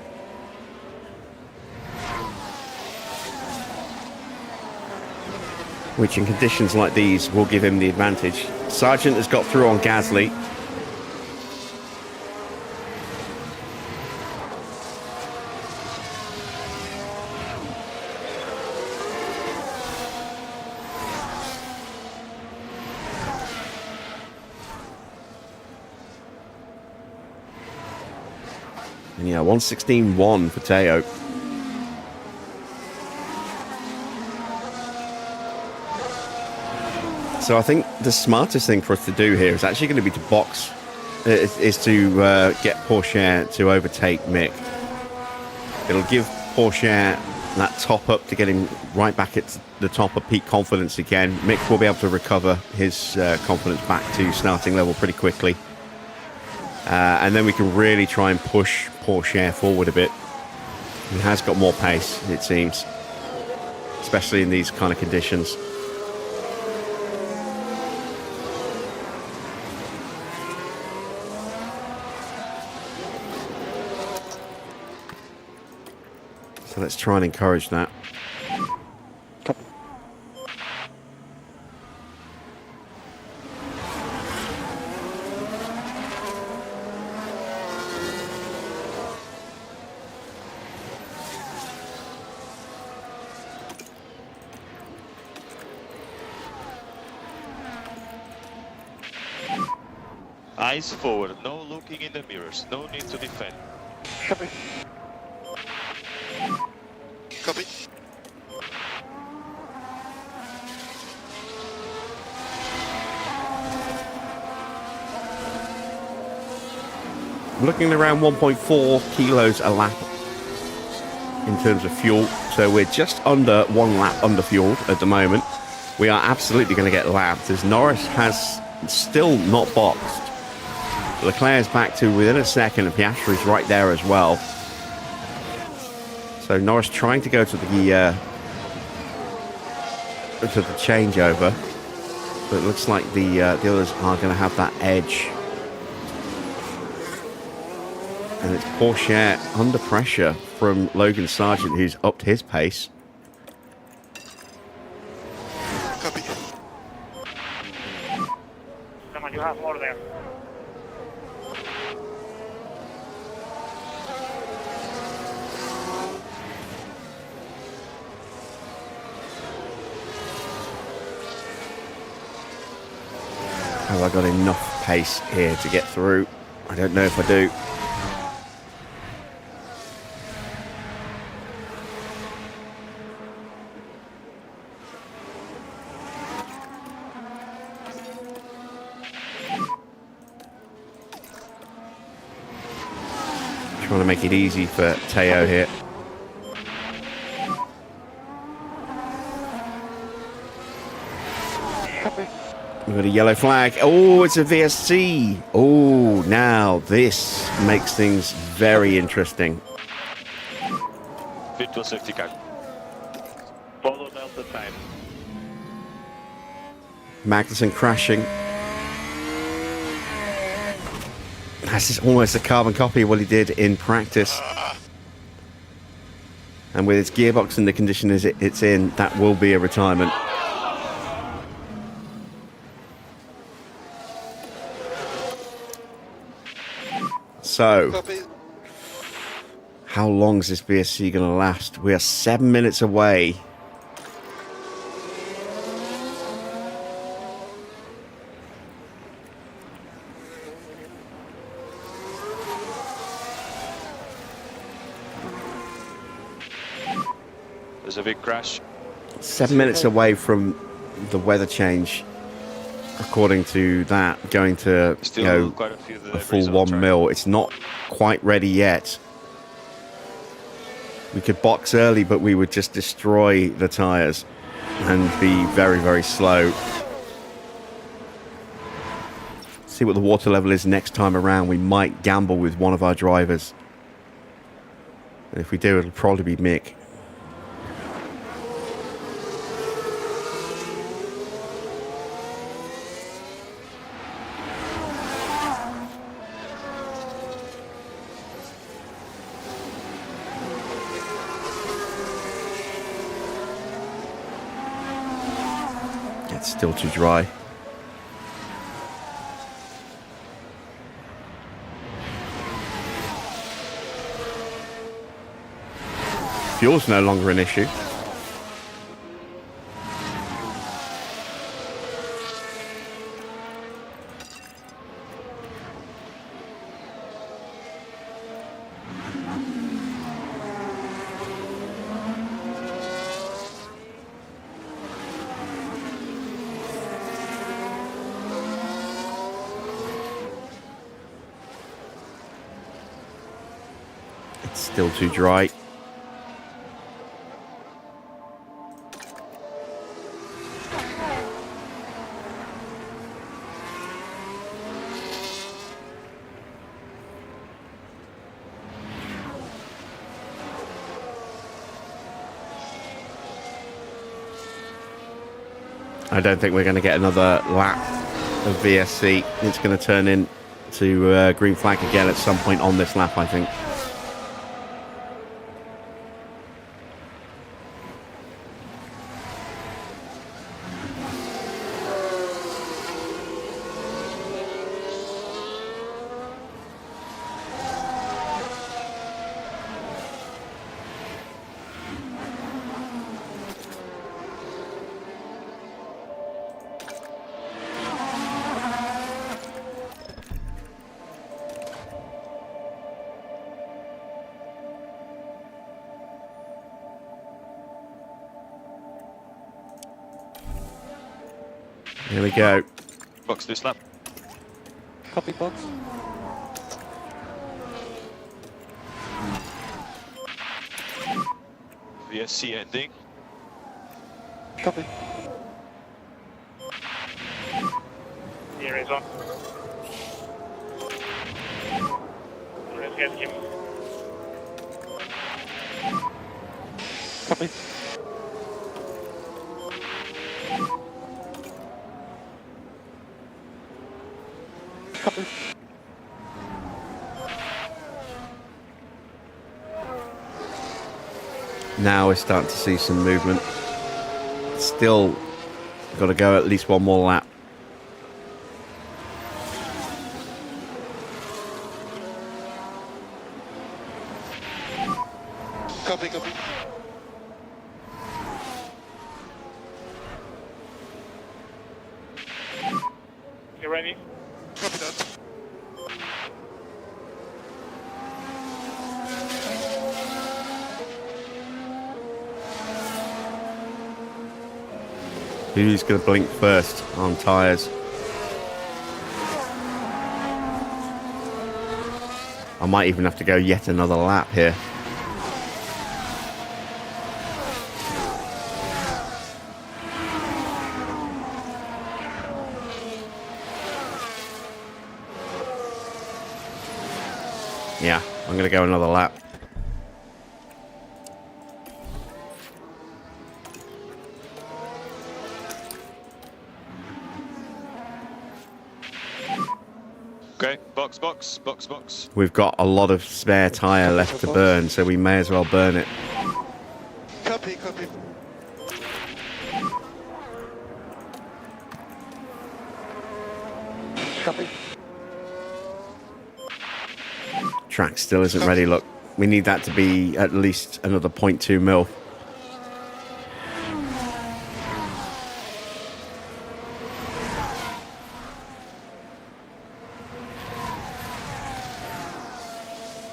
Which in conditions like these will give him the advantage. Sargent has got through on Gasly. And yeah, 1:16.1 for Teo. So I think the smartest thing for us to do here is actually going to be to box, is to get Porsche to overtake Mick. It'll give Porsche that top up to get him right back at the top of peak confidence again. Mick will be able to recover his confidence back to starting level pretty quickly. And then we can really try and push Porsche forward a bit. He has got more pace, it seems, especially in these kind of conditions. So let's try and encourage that. Eyes forward, no looking in the mirrors, no need to defend. Copy. Copy. Looking around 1.4 kilos a lap in terms of fuel. So we're just under 1 lap under fueled at the moment. We are absolutely going to get lapped as Norris has still not boxed. Leclerc's back to within a second and Piastri's right there as well. So Norris trying to go to the changeover. But it looks like the others are going to have that edge. And it's Porsche under pressure from Logan Sargent, who's upped his pace. Copy. Come on, you have more there. Have I got enough pace here to get through? I don't know if I do. Trying to make it easy for Teo here. Copy. We've got a yellow flag. Oh, it's a VSC. Oh, now this makes things very interesting. Virtual safety car. Follow Delta time. Magnussen crashing. This is almost a carbon copy of what he did in practice. And with its gearbox in the condition as it's in, that will be a retirement. So, Copy. how long is this BSC going to last? We are 7 minutes away. There's a big crash. 7 minutes away from the weather change, according to that, going to Still quite a few a deliveries full on 1 track. mil. It's not quite ready yet. We could box early, but we would just destroy the tyres and be very, very slow. See what the water level is next time around. We might gamble with one of our drivers. And if we do, it'll probably be Mick. It's still too dry. Fuel's no longer an issue. It's still too dry. I don't think we're going to get another lap of VSC. It's going to turn into green flag again at some point on this lap, I think. Here we go. Box this lap. Copy box. VSC ending. Copy. Here is on. Let's get him. Copy. Copy. Now we're starting to see some movement. Still got to go at least one more lap. Copy, copy. You ready? Copy that. Who's going to blink first on tyres? I might even have to go yet another lap here. Yeah, I'm going to go another lap. Okay, box, box, box, box. We've got a lot of spare tyre left to burn, so we may as well burn it. Copy, copy. Copy. Track still isn't ready, look. We need that to be at least another 0.2 mil.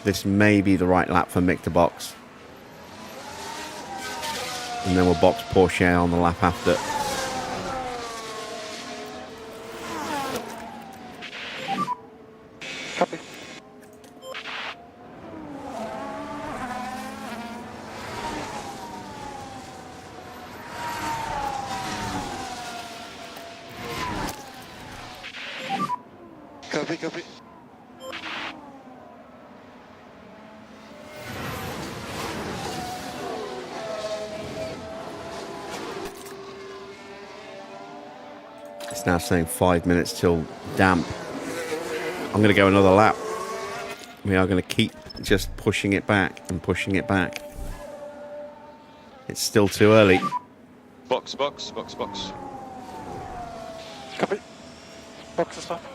This may be the right lap for Mick to box. And then we'll box Porsche on the lap after. Copy. Copy, copy. It's now saying 5 minutes till damp. I'm going to go another lap. We are going to keep just pushing it back and pushing it back. It's still too early. Box, box, box, box. Copy. Box and stuff.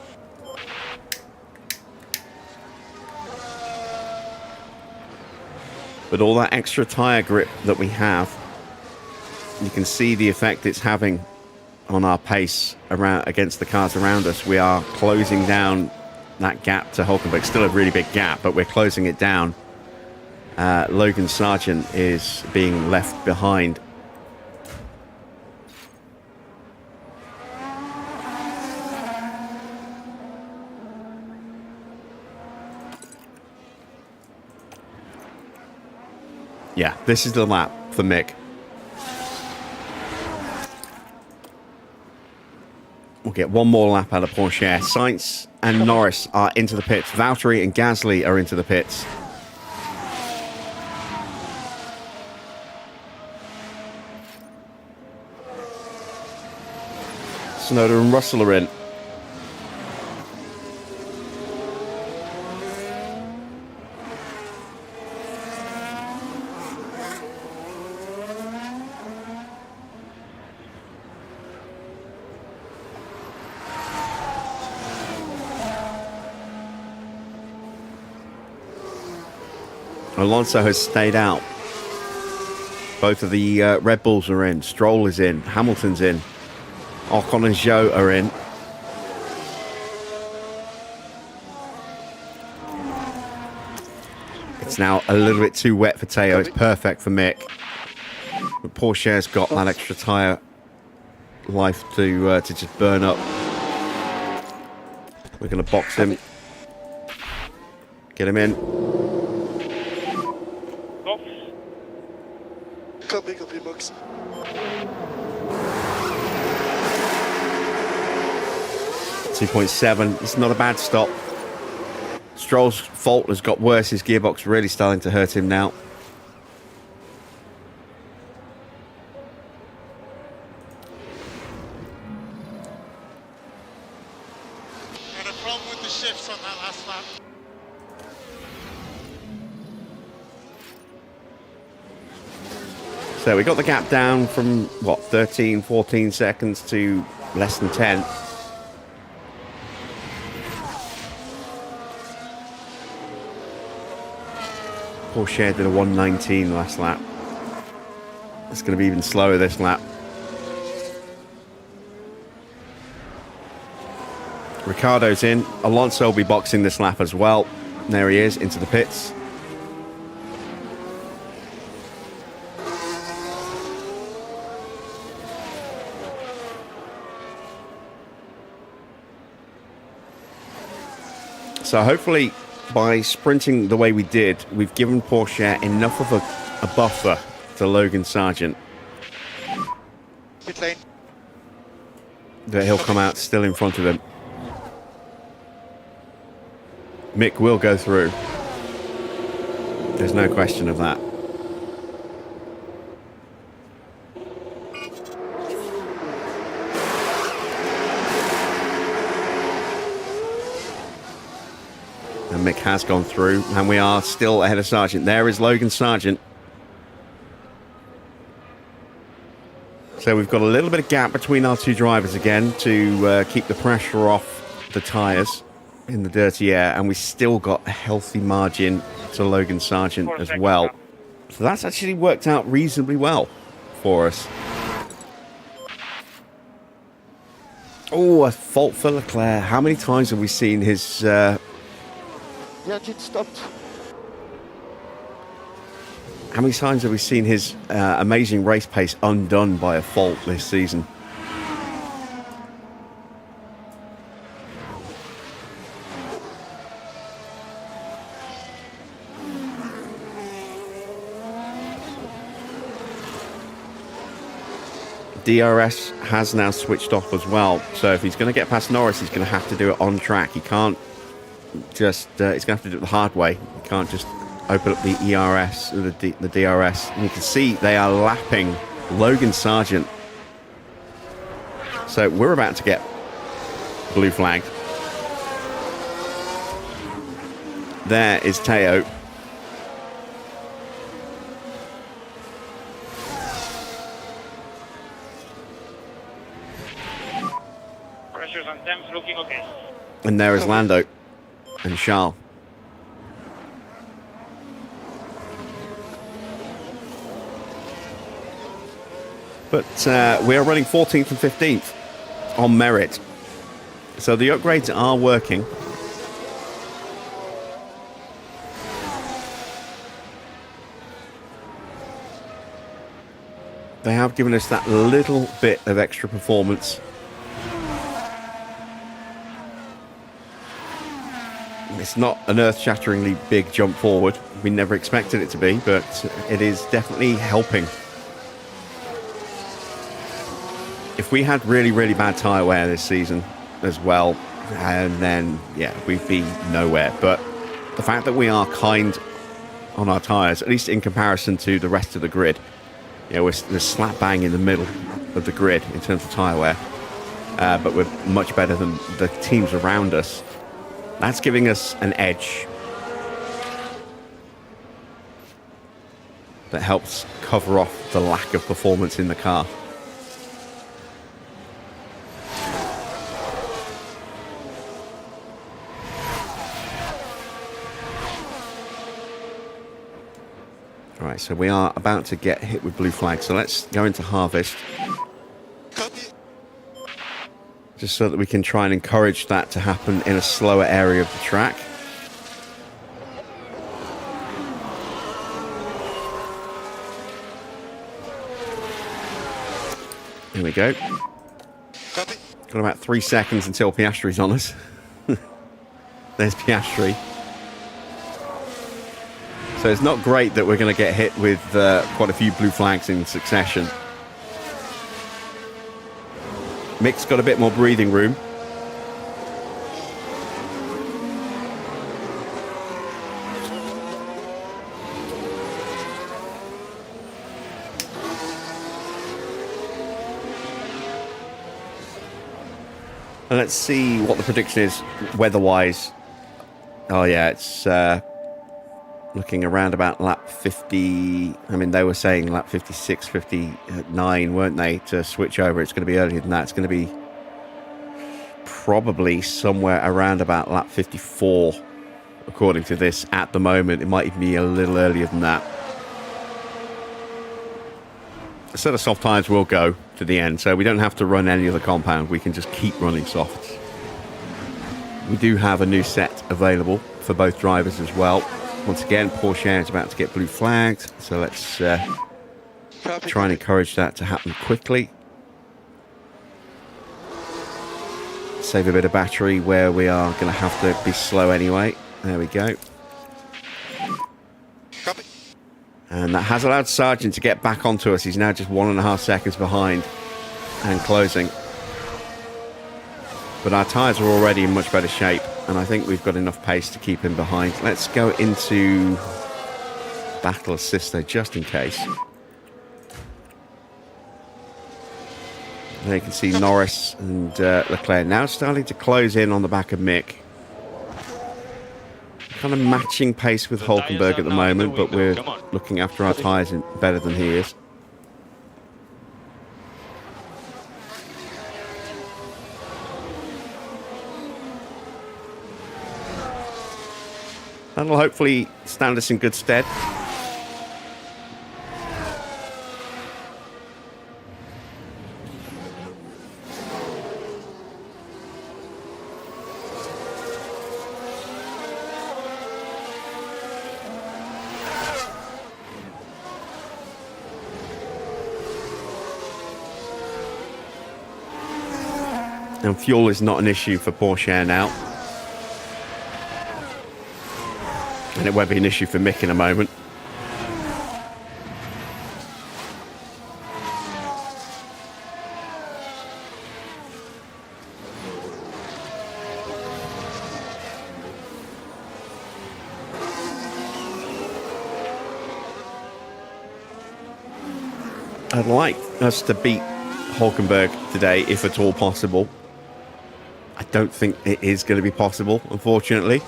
But all that extra tyre grip that we have, you can see the effect it's having on our pace around against the cars around us. We are closing down that gap to Hulkenberg. Still a really big gap, but we're closing it down. Logan Sargent is being left behind. Yeah, this is the lap for Mick. We'll get one more lap out of Porsche. Sainz and Norris are into the pits. Valtteri and Gasly are into the pits. Tsunoda and Russell are in. Alonso has stayed out. Both of the Red Bulls are in. Stroll is in. Hamilton's in. Ocon and Zhou are in. It's now a little bit too wet for Teo. It's perfect for Mick. But Porsche's got that extra tyre life to just burn up. We're going to box him. Get him in. Box. Copy, box. 2.7. It's not a bad stop. Stroll's fault has got worse. His gearbox really starting to hurt him now. Had a problem with the shifts on that last lap. So we got the gap down from, what, 13, 14 seconds to less than 10. Porsche did a 119 last lap. It's going to be even slower this lap. Ricardo's in. Alonso will be boxing this lap as well. There he is, into the pits. So hopefully, by sprinting the way we did, we've given Porsche enough of a buffer to Logan Sargent Pit lane. that he'll come out still in front of him. Mick will go through. There's no question of that. And Mick has gone through, and we are still ahead of Sargent. There is Logan Sargent. So we've got a little bit of gap between our two drivers again to keep the pressure off the tyres in the dirty air, and we still got a healthy margin to Logan Sargent as well. So that's actually worked out reasonably well for us. Oh, a fault for Leclerc. How many times have we seen his... The engine stopped. How many times have we seen his amazing race pace undone by a fault this season? DRS has now switched off as well, so if he's going to get past Norris, he's going to have to do it on track. He can't just, he's going to have to do it the hard way. He can't just open up the ERS, the DRS. And you can see they are lapping Logan Sargent. So we're about to get blue flagged. There is Teo. Pressures on temps looking okay. And there is Lando and Charles. But we are running 14th and 15th on merit. So the upgrades are working. They have given us that little bit of extra performance. It's not an earth-shatteringly big jump forward. We never expected it to be, but it is definitely helping. If we had really, really bad tyre wear this season as well, and then, yeah, we'd be nowhere. But the fact that we are kind on our tyres, at least in comparison to the rest of the grid, you know, we're slap bang in the middle of the grid in terms of tyre wear, but we're much better than the teams around us. That's giving us an edge that helps cover off the lack of performance in the car. All right, so we are about to get hit with blue flag. So let's go into harvest, Copy. just so that we can try and encourage that to happen in a slower area of the track. Here we go. Got about 3 seconds until Piastri's on us. There's Piastri. So it's not great that we're going to get hit with quite a few blue flags in succession. Mick's got a bit more breathing room. And let's see what the prediction is weather-wise. Oh yeah, it's looking around about lap 50. I mean, they were saying lap 56, 59, weren't they, to switch over. It's going to be earlier than that. It's going to be probably somewhere around about lap 54, according to this at the moment. It might even be a little earlier than that. A set of soft tyres will go to the end, so we don't have to run any other compound. We can just keep running softs. We do have a new set available for both drivers as well. Once again, Porsche is about to get blue flagged, so let's try and encourage that to happen quickly. Save a bit of battery where we are going to have to be slow anyway. There we go. Copy. And that has allowed Sargent to get back onto us. He's now just 1.5 seconds behind and closing. But our tyres are already in much better shape, and I think we've got enough pace to keep him behind. Let's go into battle assist though, just in case. There you can see Norris and Leclerc now starting to close in on the back of Mick. Kind of matching pace with Hulkenberg at the moment, but we're looking after our tyres better than he is. That'll hopefully stand us in good stead. And fuel is not an issue for Porsche now. And it won't be an issue for Mick in a moment. I'd like us to beat Hulkenberg today, if at all possible. I don't think it is going to be possible, unfortunately.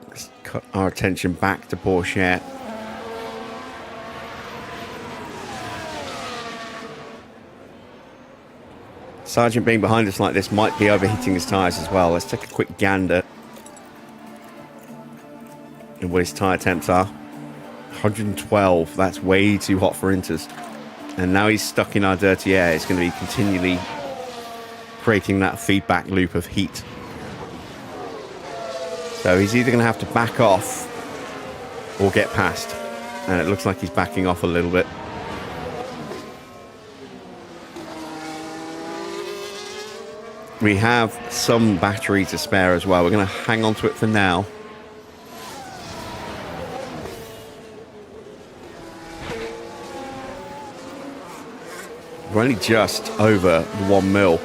Let's cut our attention back to Porsche. Sargent being behind us like this might be overheating his tyres as well. Let's take a quick gander at what his tyre temps are. 112, that's way too hot for Inters. And now he's stuck in our dirty air. It's going to be continually creating that feedback loop of heat. So he's either going to have to back off or get past. And it looks like he's backing off a little bit. We have some battery to spare as well. We're going to hang on to it for now. We're only just over the 1 mil.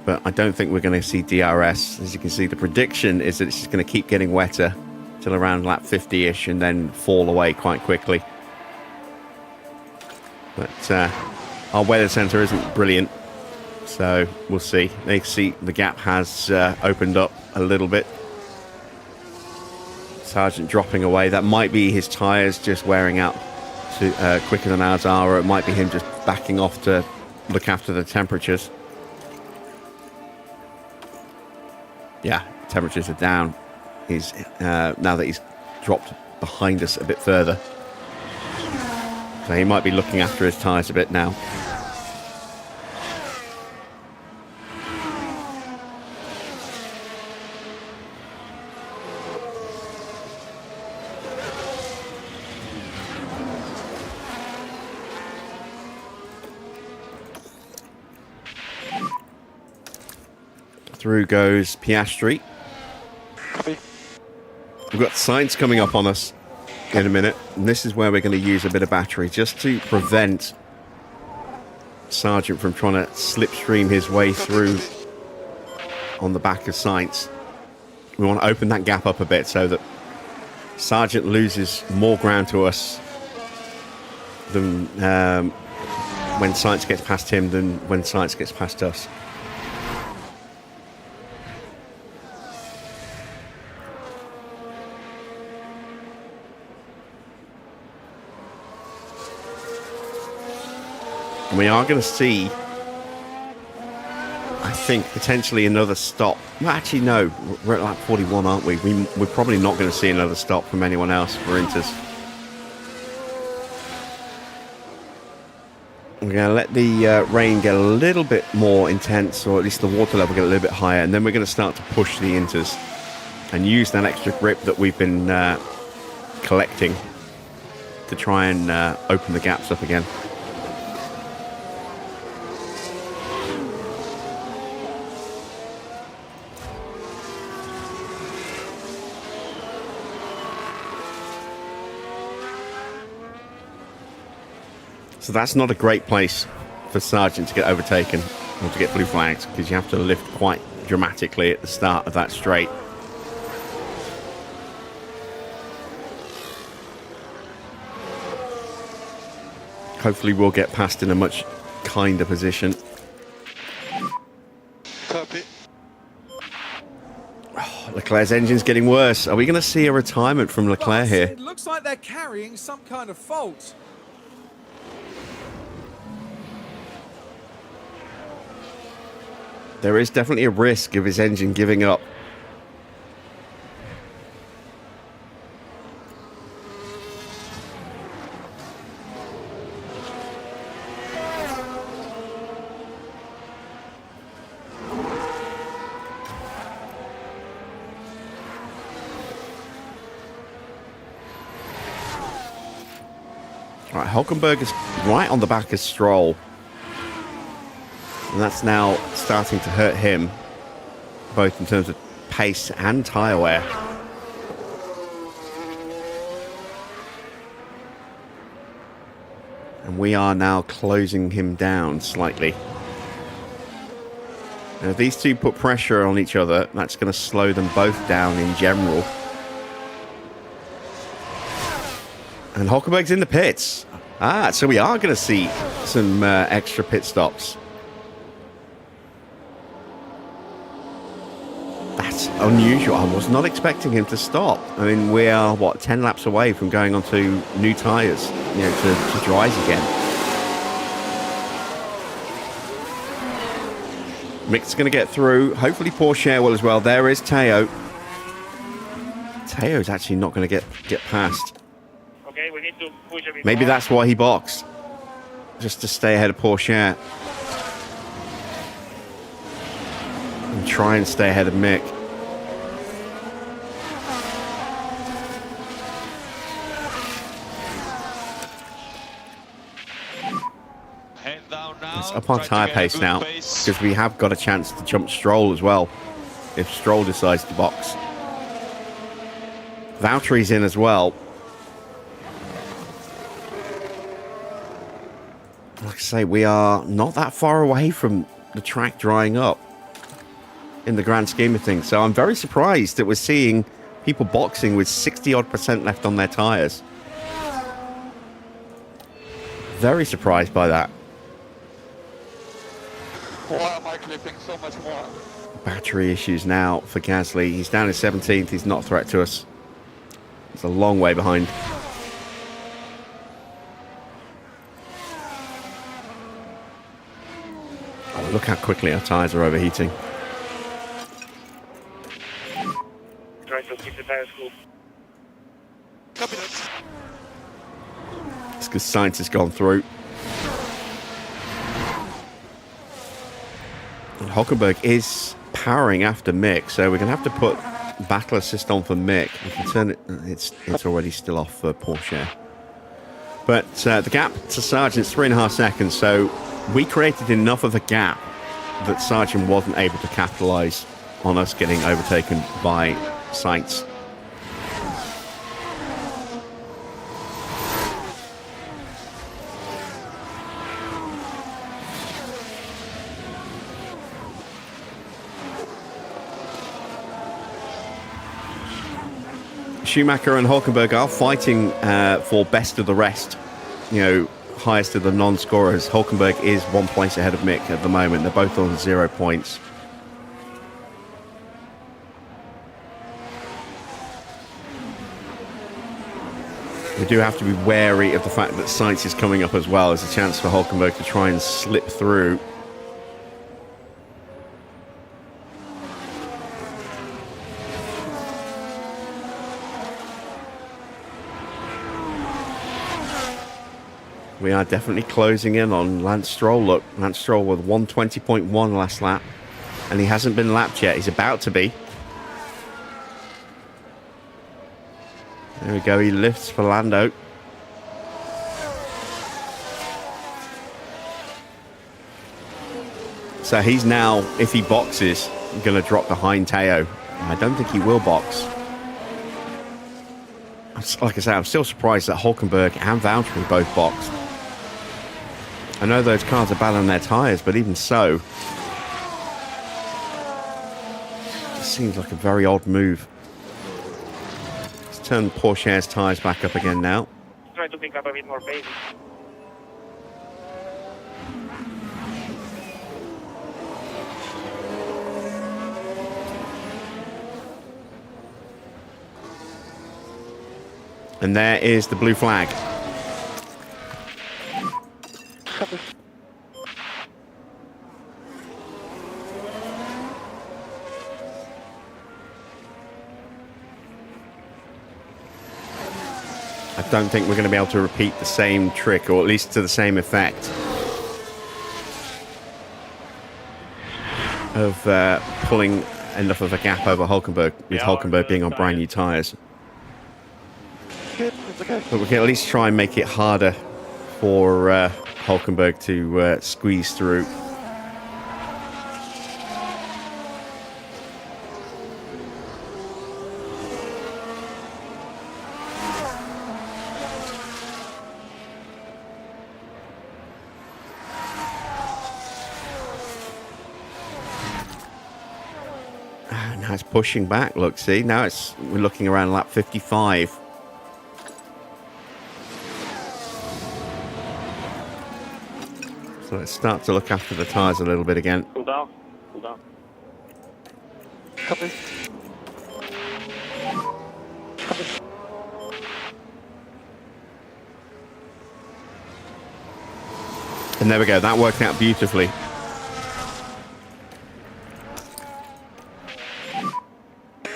But I don't think we're going to see DRS. As you can see, the prediction is that it's just going to keep getting wetter till around lap 50-ish and then fall away quite quickly. But our weather centre isn't brilliant. So we'll see. They see the gap has opened up a little bit. Sargent dropping away. That might be his tyres just wearing out quicker than ours are, or it might be him just backing off to look after the temperatures. Yeah, temperatures are down. He's now that he's dropped behind us a bit further. So he might be looking after his tyres a bit now. Through goes Piastri. We've got Sainz coming up on us in a minute, and this is where we're going to use a bit of battery just to prevent Sargent from trying to slipstream his way through on the back of Sainz. We want to open that gap up a bit so that Sargent loses more ground to us than when Sainz gets past him than when Sainz gets past us. And we are going to see, I think, potentially another stop. Well, actually, no. We're at like 41, aren't we? We're probably not going to see another stop from anyone else for Inters. We're going to let the rain get a little bit more intense, or at least the water level get a little bit higher, and then we're going to start to push the Inters and use that extra grip that we've been collecting to try and open the gaps up again. So that's not a great place for Sargent to get overtaken or to get blue flags, because you have to lift quite dramatically at the start of that straight. Hopefully we'll get past in a much kinder position. Copy. Oh, Leclerc's engine's getting worse. Are we going to see a retirement from Leclerc But here? it looks like they're carrying some kind of fault. There is definitely a risk of his engine giving up. All right, Hülkenberg is right on the back of Stroll. And that's now starting to hurt him, both in terms of pace and tyre wear. And we are now closing him down slightly. Now, if these two put pressure on each other, that's going to slow them both down in general. And Hülkenberg's in the pits. So we are going to see some extra pit stops. That's unusual. I was not expecting him to stop. I mean, we are, what, 10 laps away from going on to new tyres, you know, to dries again. Mick's going to get through. Hopefully Porsche will as well. There is Teo. Teo's actually not going to get past. Okay, we need to push a bit Maybe more. that's why he boxed. Just to stay ahead of Porsche. And try and stay ahead of Mick. Head down now. It's up our try to tyre get a pace good now, pace. because we have got a chance to jump Stroll as well, if Stroll decides to box. Valtteri's in as well. Like I say, we are not that far away from the track drying up in the grand scheme of things. So I'm very surprised that we're seeing people boxing with 60-odd% left on their tyres. Very surprised by that. Why am I clipping so much more? Battery issues now for Gasly. He's down in 17th. He's not a threat to us. He's a long way behind. Oh, look how quickly our tyres are overheating. Try to keep the tires cool. Copy that. It's because Sainz has gone through. And Hulkenberg is powering after Mick, so we're going to have to put battle assist on for Mick. We can turn it. It's already still off for Porsche. But the gap to Sargent's 3.5 seconds, so we created enough of a gap that Sargent wasn't able to capitalise on us getting overtaken by Sainz. Schumacher and Hulkenberg are fighting for best of the rest, you know, highest of the non-scorers. Hulkenberg is 1 place ahead of Mick at the moment. They're both on 0 points. We do have to be wary of the fact that Sainz is coming up as well. There's a chance for Hulkenberg to try and slip through. We are definitely closing in on Lance Stroll. Look, Lance Stroll with 120.1 last lap. And he hasn't been lapped yet. He's about to be. There we go. He lifts for Lando. So he's now, if he boxes, going to drop behind Teo. I don't think he will box. Like I say, I'm still surprised that Hulkenberg and Valtteri both boxed. I know those cars are bad on their tyres, but even so, it seems like a very odd move. Let's turn Porsche's tyres back up again now. Try to pick up a bit more pace. And there is the blue flag. I don't think we're going to be able to repeat the same trick, or at least to the same effect, of pulling enough of a gap over Hulkenberg, with Hulkenberg being on brand new tyres. But we can at least try and make it harder for Hulkenberg to squeeze through. Now it's pushing back. Look, see, now we're looking around lap 55. So let's start to look after the tyres a little bit again. Cool down. Cool down. Copy. And there we go. That worked out beautifully.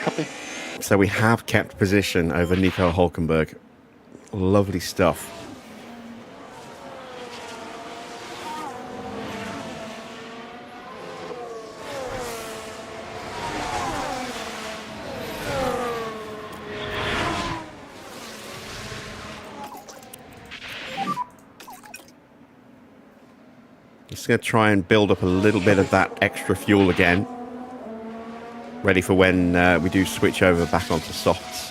Copy. So we have kept position over Nico Hulkenberg. Lovely stuff. Just going to try and build up a little bit of that extra fuel again. Ready for when we do switch over back onto softs.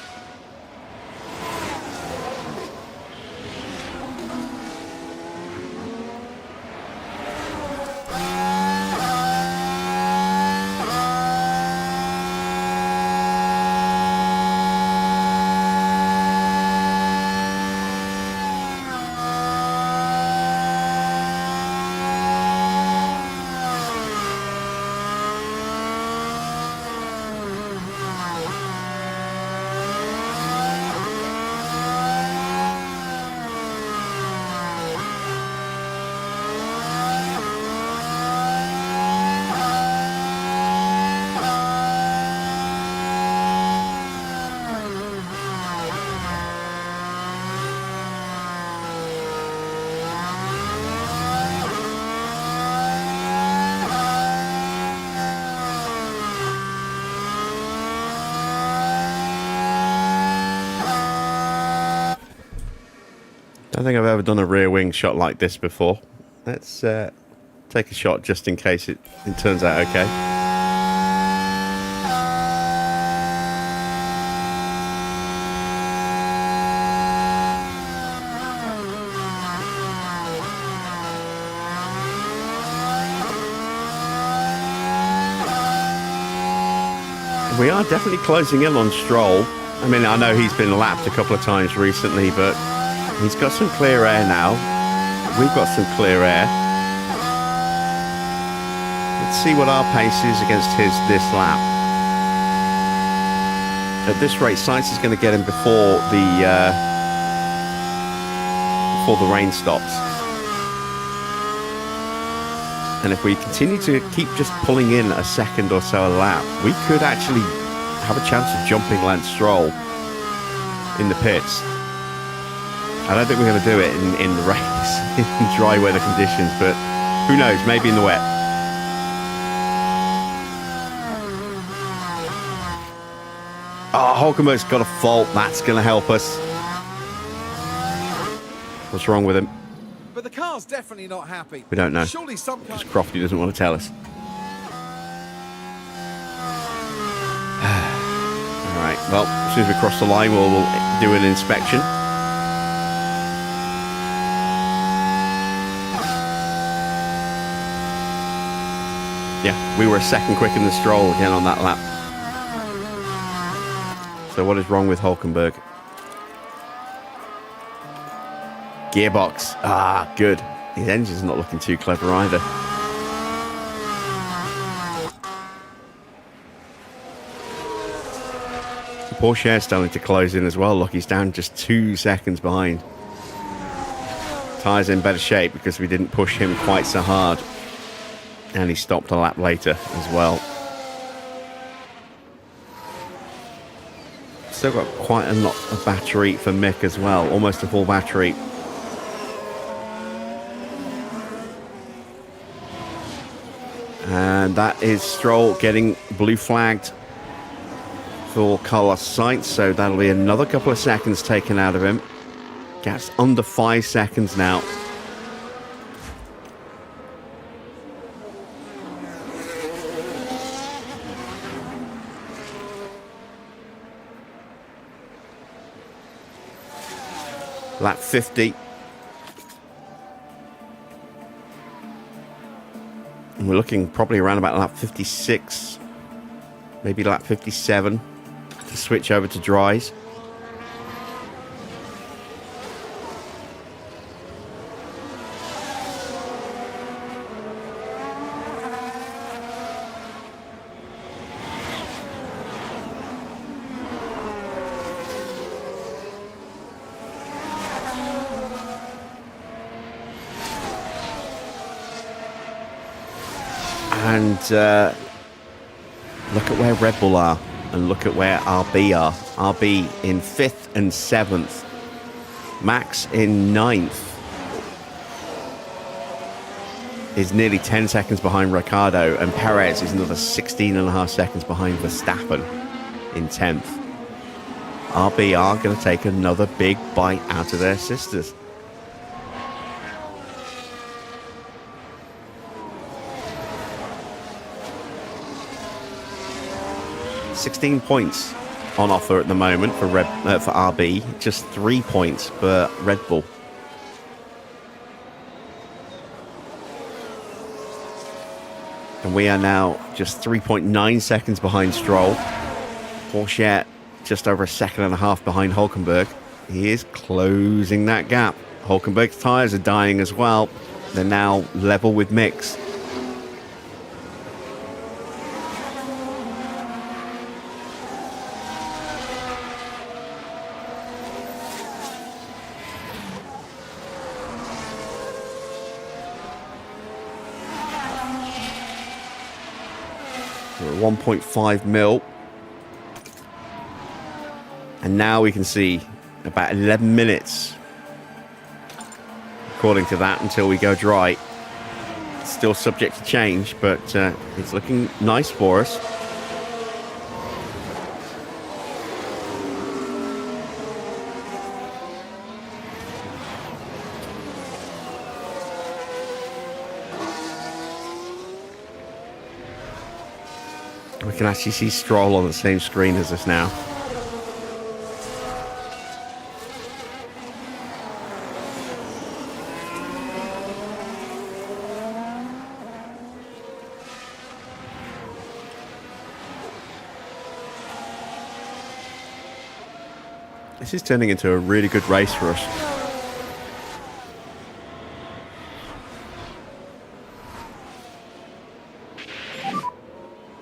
don't think I've ever done a rear wing shot like this before. Let's take a shot just in case it turns out okay. We are definitely closing in on Stroll. I mean, I know he's been lapped a couple of times recently, but he's got some clear air now. We've got some clear air. Let's see what our pace is against his this lap. At this rate, Sainz is going to get him before the rain stops. And if we continue to keep just pulling in a second or so a lap, we could actually have a chance of jumping Lance Stroll in the pits. I don't think we're going to do it in the race, in dry weather conditions, but who knows, maybe in the wet. Oh, Hulkenberg's got a fault. That's going to help us. What's wrong with him? But the car's definitely not happy. We don't know. Surely some kind Because Crofty doesn't want to tell us. All right, well, as soon as we cross the line, we'll do an inspection. Yeah, we were a second quicker than Stroll again on that lap. So what is wrong with Hulkenberg? Gearbox. Ah, good. His engine's not looking too clever either. Porsche is starting to close in as well. Look, he's down just 2 seconds behind. Tyres in better shape because we didn't push him quite so hard. And he stopped a lap later as well. Still got quite a lot of battery for Mick as well. Almost a full battery. And that is Stroll getting blue flagged for Carlos Sainz, so that'll be another couple of seconds taken out of him. Gap's under 5 seconds now. Lap 50. And we're looking probably around about lap 56, maybe lap 57 to switch over to dries. And look at where Red Bull are and look at where RB are. RB in 5th and 7th. Max in 9th. Is nearly 10 seconds behind Ricciardo, and Perez is another 16.5 seconds behind Verstappen in 10th. RB are going to take another big bite out of their sisters. 16 points on offer at the moment for RB, just 3 points for Red Bull. And we are now just 3.9 seconds behind Stroll. Porsche just over 1.5 seconds behind Hulkenberg. He is closing that gap. Hulkenberg's tyres are dying as well. They're now level with Mick's. We're at 1.5 mil. And now we can see about 11 minutes, according to that, until we go dry. It's still subject to change, but it's looking nice for us. We can actually see Stroll on the same screen as us now. This is turning into a really good race for us.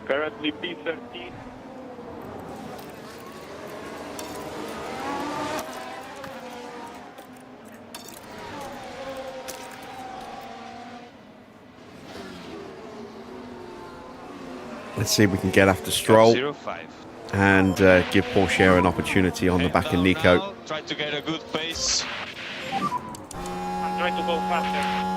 Currently P13. Let's see if we can get after Stroll 05. and give Porsche an opportunity on the back of Nico. Now, try to get a good pace. I'm trying to go faster.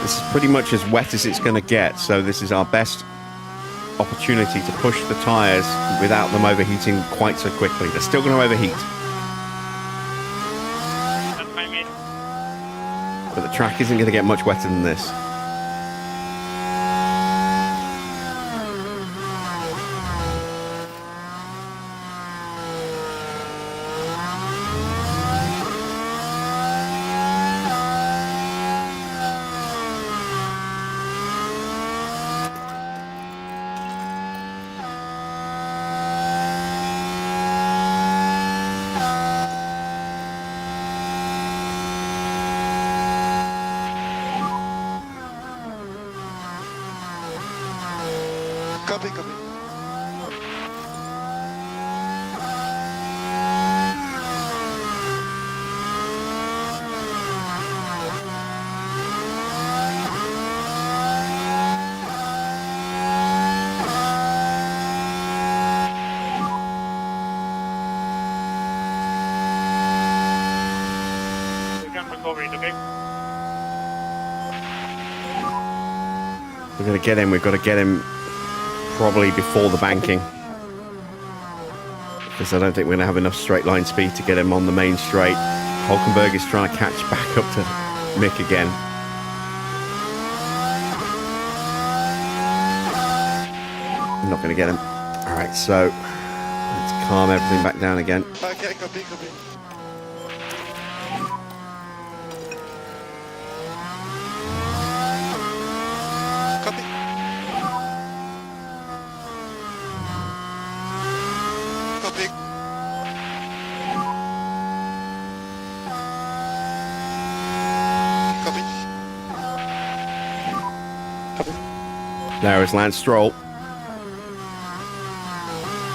This is pretty much as wet as it's going to get, so this is our best opportunity to push the tyres without them overheating quite so quickly. They're still going to overheat, That's my mid. but the track isn't going to get much wetter than this. Copy, copy. We can recover it, okay? We're going to get him. We've got to get him probably before the banking, because I don't think we're going to have enough straight line speed to get him on the main straight. Hulkenberg is trying to catch back up to Mick again. I'm not going to get him. All right, so let's calm everything back down again. Okay, copy, copy. Copy. Copy. Copy. Copy. There is Lance Stroll.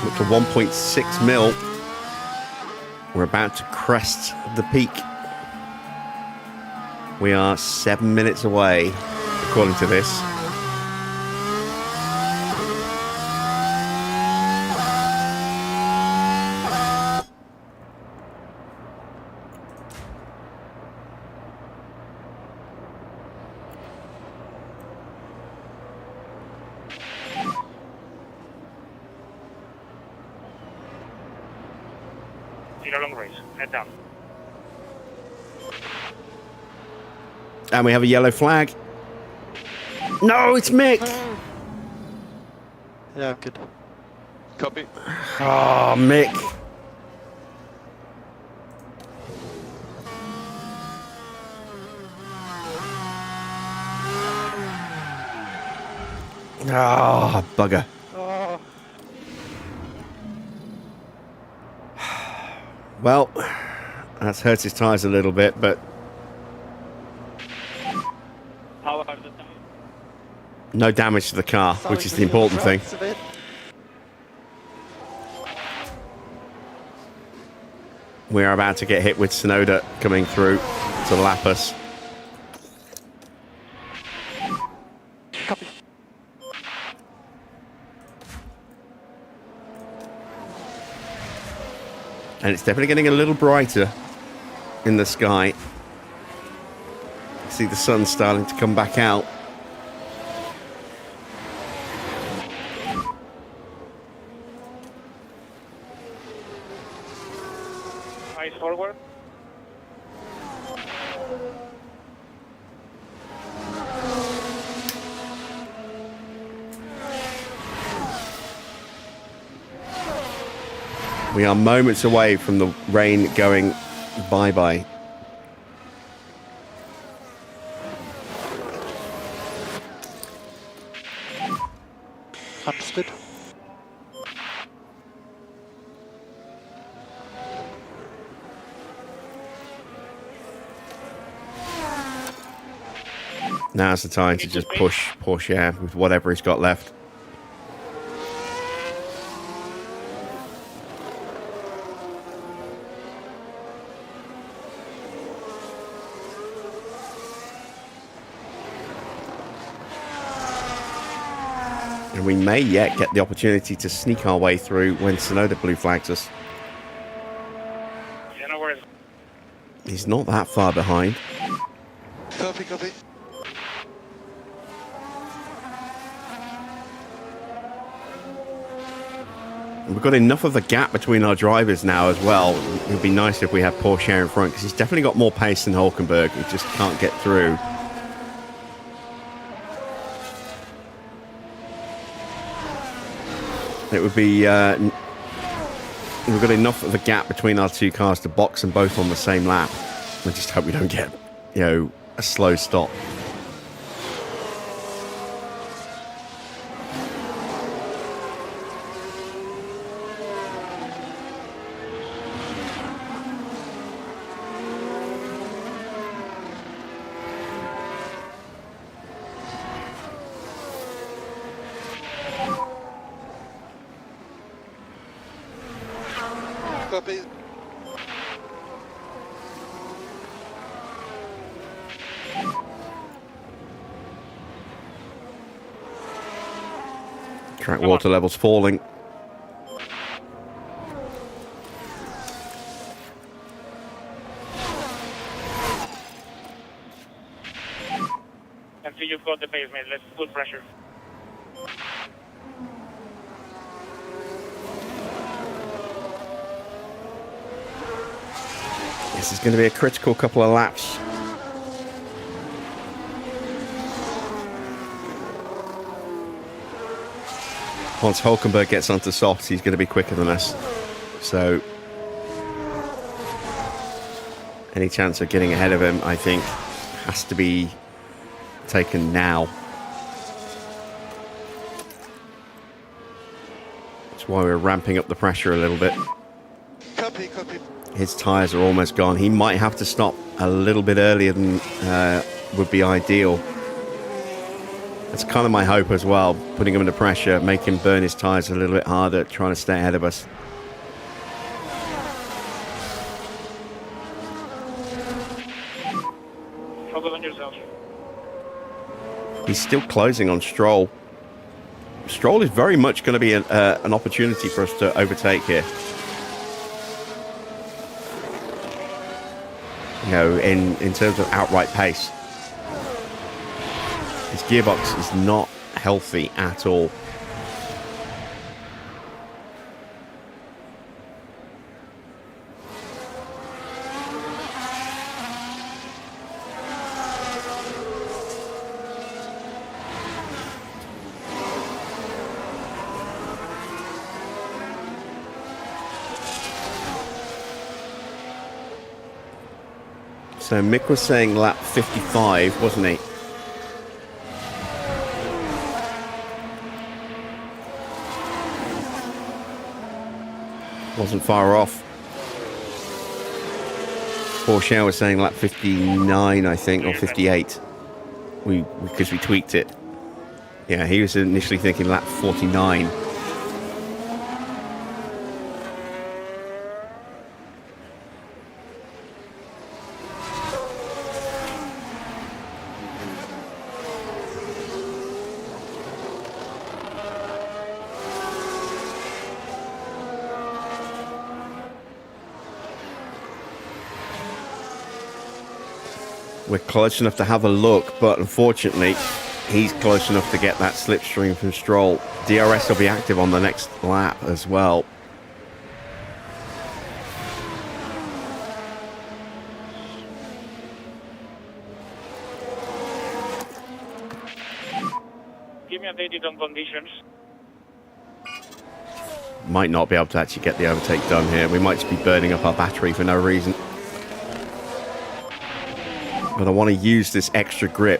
Up to 1.6 mil. We're about to crest the peak. We are 7 minutes away, according to this. In a long race. Head down. And we have a yellow flag. No, it's Mick. Yeah, good. Copy. Oh, Mick. Oh, bugger. Oh, Well, that's hurt his tyres a little bit, but How about the time? no damage to the car, which is the important thing. It's a bit. We are about to get hit with Tsunoda coming through to lap us. Copy. And it's definitely getting a little brighter in the sky. See the sun starting to come back out. Eyes forward. We are moments away from the rain going bye-bye. Understood. Now's the time to just push Porsche with whatever he's got left. And we may yet get the opportunity to sneak our way through when Sonoda blue flags us. Yeah, no worries. He's not that far behind. Copy, copy. We've got enough of a gap between our drivers now as well. It would be nice if we had Porsche in front, because he's definitely got more pace than Hulkenberg. He just can't get through. It would be... we've got enough of a gap between our two cars to box them both on the same lap. We just hope we don't get, you know, a slow stop. Copy. Track water levels falling. And see you've got the pace, mate. Let's full pressure. This is going to be a critical couple of laps. Once Hulkenberg gets onto softs, he's going to be quicker than us. So, any chance of getting ahead of him, I think, has to be taken now. That's why we're ramping up the pressure a little bit. Copy, copy. His tyres are almost gone. He might have to stop a little bit earlier than would be ideal. That's kind of my hope as well, putting him under pressure, make him burn his tyres a little bit harder, trying to stay ahead of us. Focus on yourself. He's still closing on Stroll. Stroll is very much going to be an opportunity for us to overtake here. You know, in terms of outright pace. His gearbox is not healthy at all. So Mick was saying lap 55, wasn't he? Wasn't far off. Porsche was saying lap 59, I think, or 58. Because we tweaked it. Yeah, he was initially thinking lap 49. We're close enough to have a look, but unfortunately, he's close enough to get that slipstream from Stroll. DRS will be active on the next lap as well. me updated on conditions. Might not be able to actually get the overtake done here. We might just be burning up our battery for no reason. But I want to use this extra grip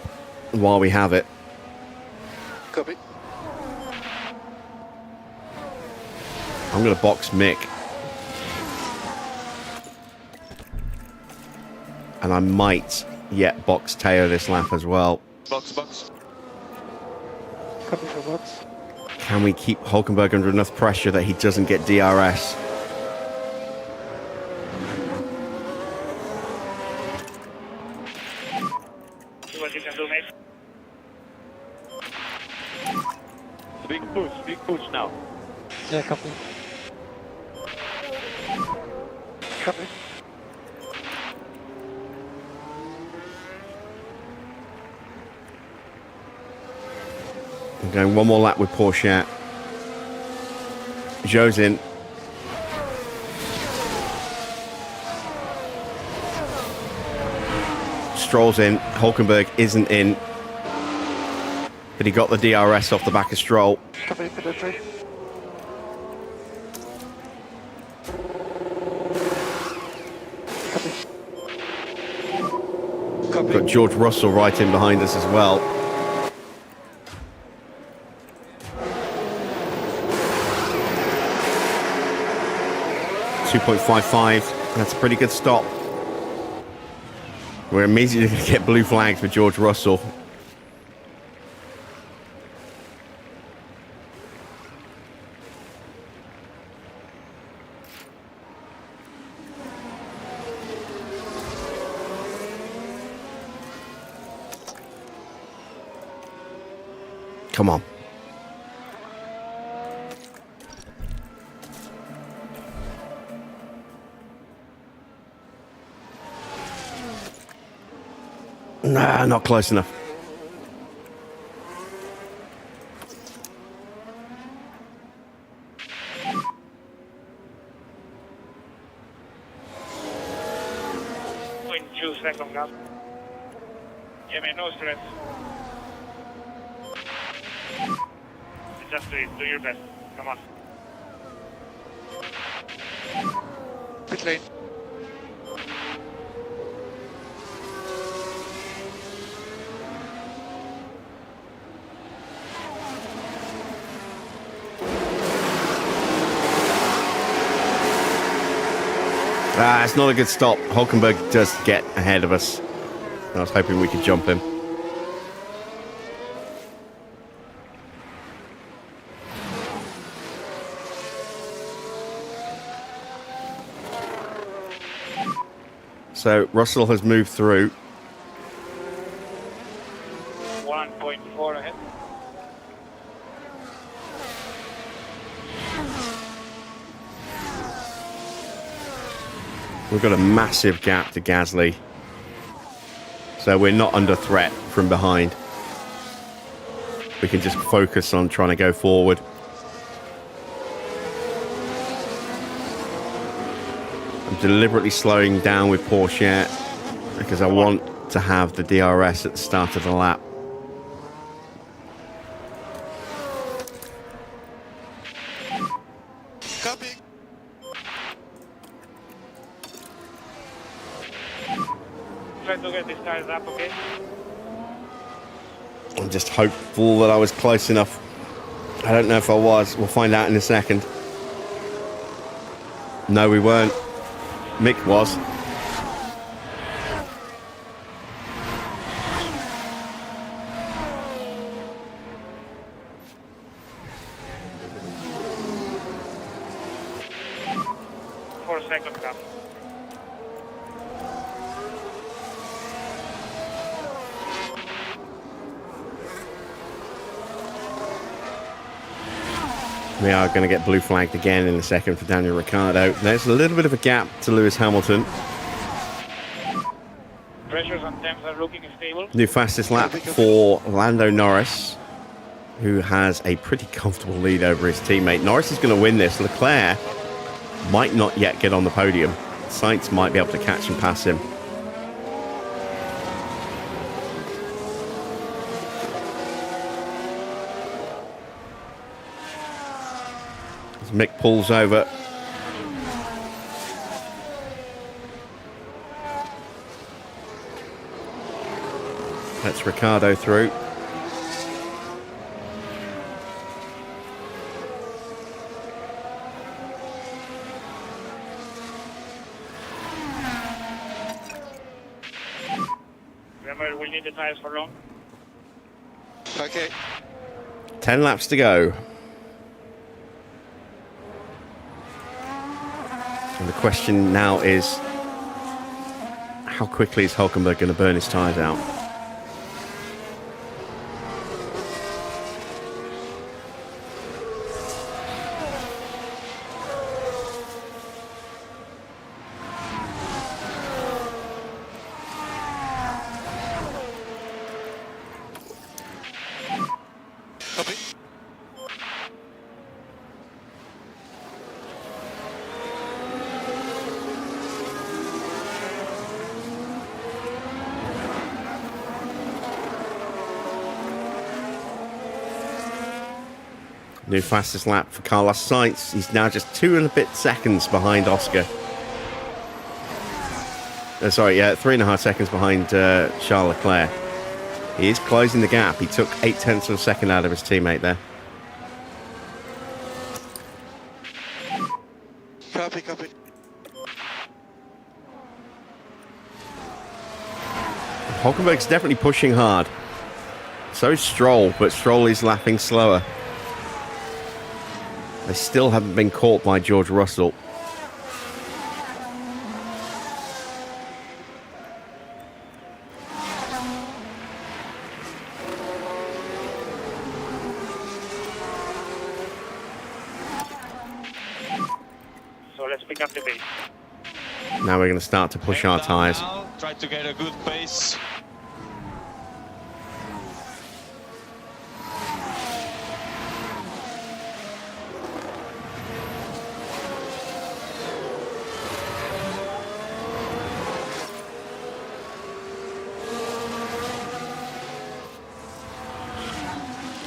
while we have it. Copy. I'm going to box Mick. And I might yet box Teo this lap as well. Box, box. Copy for box. Can we keep Hulkenberg under enough pressure that he doesn't get DRS? See what you can do, mate. Big push now. Yeah, copy. Copy. I'm going one more lap with Porsche. Zhou's in. Stroll's in. Hulkenberg isn't in. But he got the DRS off the back of Stroll. Copy, penetrate. Copy. Got George Russell right in behind us as well. .55. That's a pretty good stop. We're immediately going to get blue flags with George Russell. Come on. Nah, not close enough. In 2 seconds, guys. Yeah, man, no stress. Just do it. Do your best. Come on. Pit lane. It's not a good stop. Hulkenberg does get ahead of us. I was hoping we could jump him. So Russell has moved through. 1.4 ahead. We've got a massive gap to Gasly. So we're not under threat from behind. We can just focus on trying to go forward. I'm deliberately slowing down with Porsche because I want to have the DRS at the start of the lap. Copy. Try to get these tires up, okay? I'm just hopeful that I was close enough. I don't know if I was. We'll find out in a second. No, we weren't. Mick was. For a second, cap. We are going to get blue flagged again in a second for Daniel Ricciardo. There's a little bit of a gap to Lewis Hamilton. Pressures and temps are looking stable. New fastest lap for Lando Norris, who has a pretty comfortable lead over his teammate. Norris is going to win this. Leclerc might not yet get on the podium. Sainz might be able to catch and pass him. Mick pulls over. Lets Ricardo through. Remember, we need the tires for long. Okay. 10 laps to go. And the question now is, how quickly is Hulkenberg going to burn his tyres out? Copy. New fastest lap for Carlos Sainz. He's now just 2 and a bit seconds behind Oscar. Sorry, 3.5 seconds behind Charles Leclerc. He is closing the gap. He took 0.8 of a second out of his teammate there. Copy, copy. Hulkenberg's definitely pushing hard. So is Stroll, but Stroll is lapping slower. They still haven't been caught by George Russell. So let's pick up the pace. Now we're going to start to push our tyres. Now, try to get a good pace.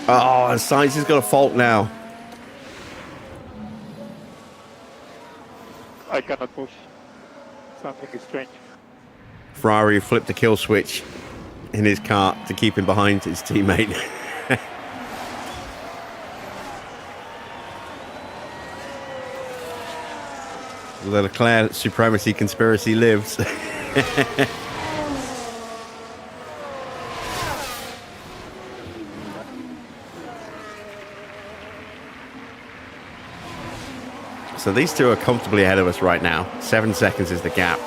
Oh, and Sainz has got a fault now. I cannot push. Something is strange. Ferrari flipped the kill switch in his car to keep him behind his teammate. The Leclerc supremacy conspiracy lives. So these two are comfortably ahead of us right now. 7 seconds is the gap.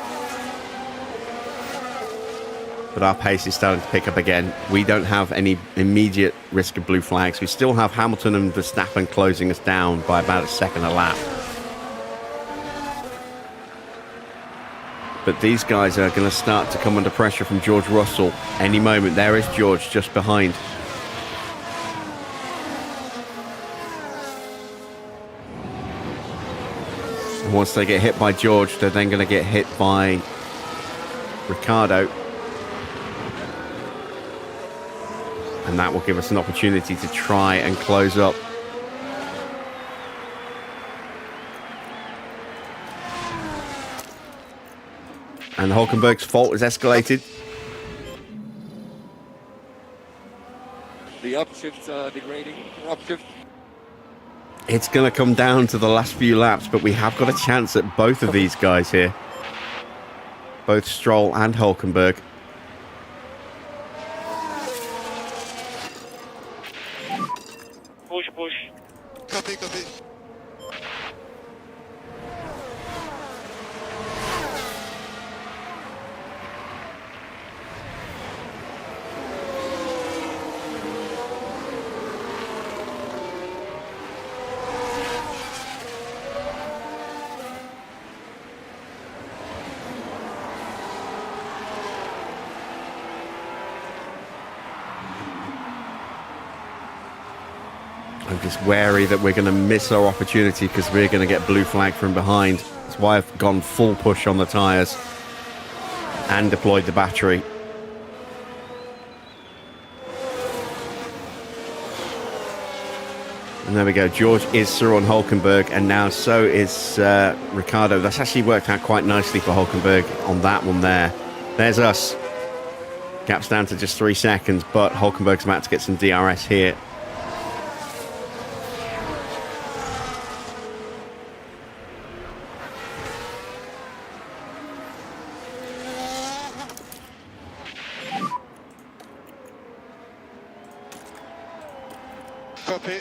But our pace is starting to pick up again. We don't have any immediate risk of blue flags. We still have Hamilton and Verstappen closing us down by about a second a lap. But these guys are going to start to come under pressure from George Russell any moment. There is George just behind. And once they get hit by George, they're then going to get hit by Ricardo. And that will give us an opportunity to try and close up. And Hulkenberg's fault is escalated. The upshift's degrading. Upshift. It's going to come down to the last few laps, but we have got a chance at both of these guys here. Both Stroll and Hulkenberg. Push, push. Copy, copy. I'm just wary that we're going to miss our opportunity because we're going to get blue flag from behind. That's why I've gone full push on the tyres and deployed the battery. And there we go. George is through on Hulkenberg, and now so is Ricardo. That's actually worked out quite nicely for Hulkenberg on that one there. There's us. Gap's down to just 3 seconds, but Hulkenberg's about to get some DRS here. Copy.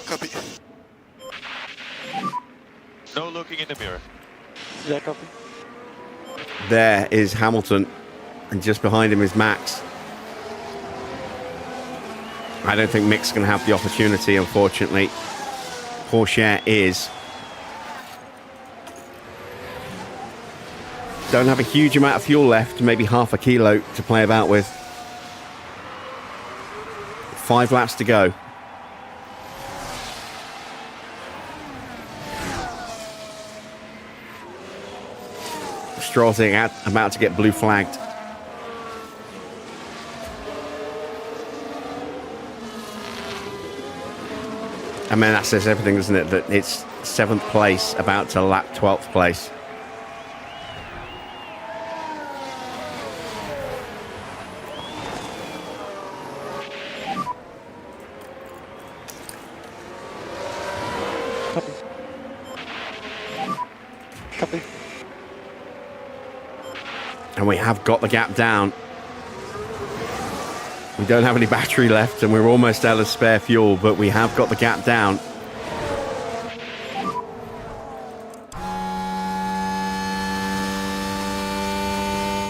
Copy. No looking in the mirror. Yeah, copy. There is Hamilton, and just behind him is Max. I don't think Mick's going to have the opportunity, unfortunately. Porsche is. Don't have a huge amount of fuel left, maybe half a kilo to play about with. 5 laps to go. Stroll's about to get blue flagged. I mean, that says everything, doesn't it? That it's 7th place, about to lap 12th place. Copy. Copy. And we have got the gap down. We don't have any battery left, and we're almost out of spare fuel, but we have got the gap down.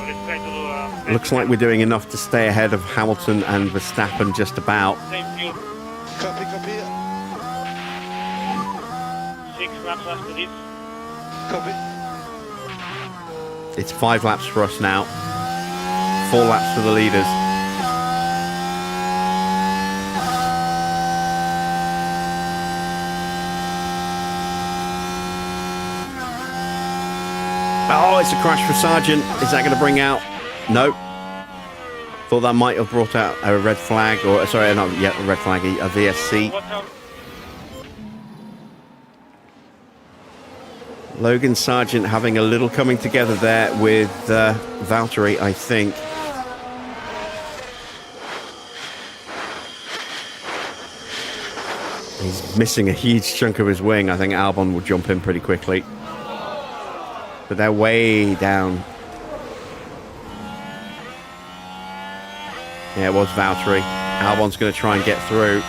Let's try to do Looks like we're doing enough to stay ahead of Hamilton and Verstappen just about. same fuel. Copy, copy. 6 laps after this. Copy. It's 5 laps for us now. 4 laps for the leaders. Oh, it's a crash for Sargent. Is that going to bring out? No. Thought that might have brought out a red flag, or sorry, not yet a red flag, a VSC. Watch out. Logan Sargent having a little coming together there with Valtteri, I think. He's missing a huge chunk of his wing. I think Albon will jump in pretty quickly. But they're way down. Yeah, it was Valtteri. Albon's going to try and get through.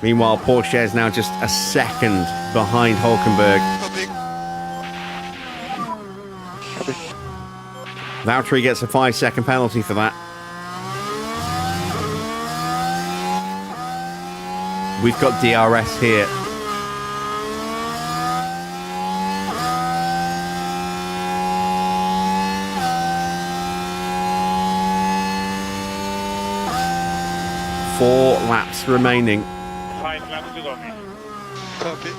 Meanwhile, Porsche is now just a second behind Hulkenberg. Copy. Valtteri gets a 5-second penalty for that. We've got DRS here. Four laps remaining. 5 laps to go, mate. Copy.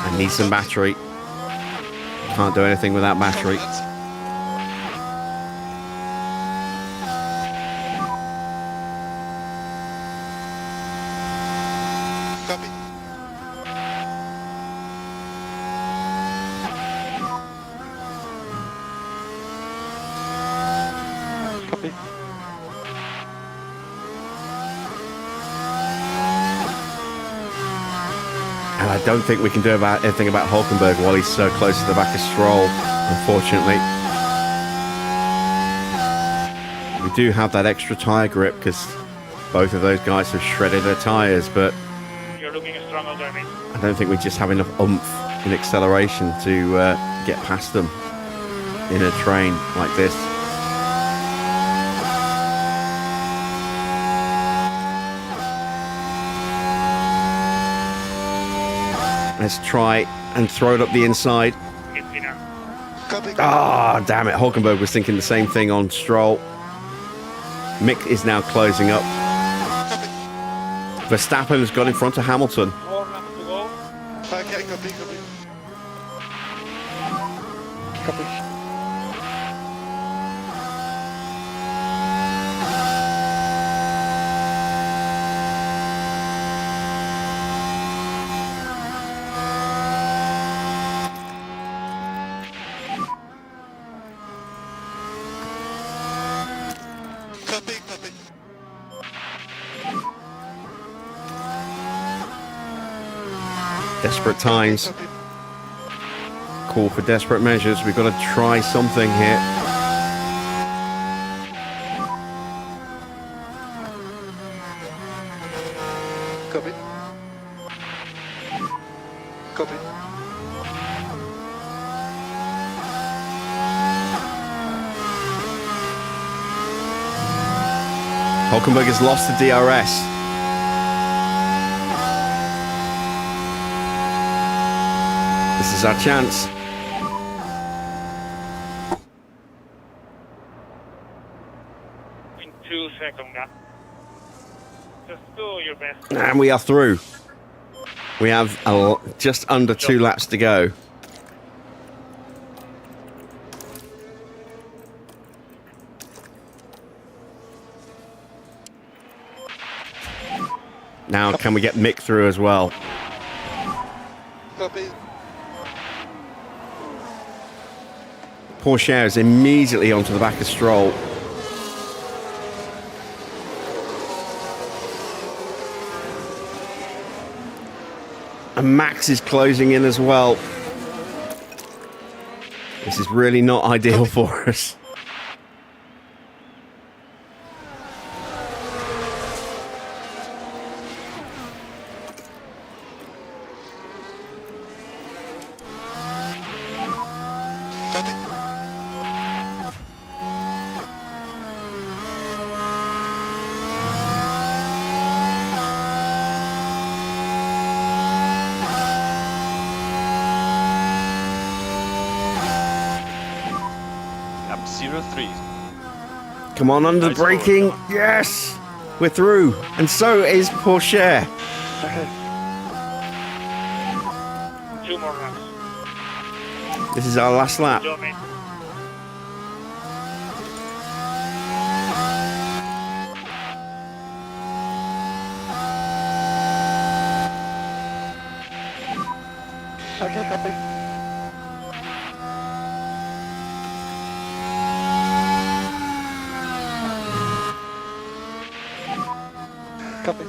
I need some battery. Can't do anything without battery. Copy. Copy. And I don't think we can do anything about Hulkenberg while he's so close to the back of Stroll, unfortunately. We do have that extra tyre grip because both of those guys have shredded their tyres, but You're looking strong out there, mate. I don't think we just have enough oomph in acceleration to get past them in a train like this. Let's try and throw it up the inside. Get winner. Copy. Ah, damn it. Hulkenberg was thinking the same thing on Stroll. Mick is now closing up. Verstappen has got in front of Hamilton. 4 laps to go. Okay, copy, copy. Copy. Copy, copy. Desperate times. Copy. Call for desperate measures. We've got to try something here. Copy. Copy. Hulkenberg has lost the DRS. This is our chance. In 2 seconds now. Just do your best. And we are through. We have just under 2 laps to go. Now, can we get Mick through as well? Copy. Porsche is immediately onto the back of Stroll. And Max is closing in as well. This is really not ideal for us. Copy. Lap 03. Come on, under Nice braking. Yes! We're through. And so is Porsche. Okay. 2 more laps. This is our last lap. Job, mate. Okay, copy. Copy.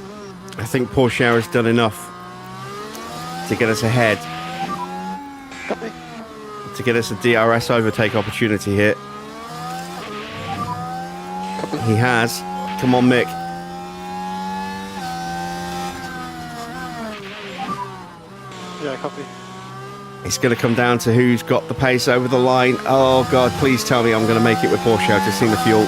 I think Porsche has done enough to get us ahead, Copy. to get us a DRS overtake opportunity here. He has. Come on, Mick. Yeah, copy. It's going to come down to who's got the pace over the line. Oh, God, please tell me I'm going to make it with Porsche. I've just seen the fuel.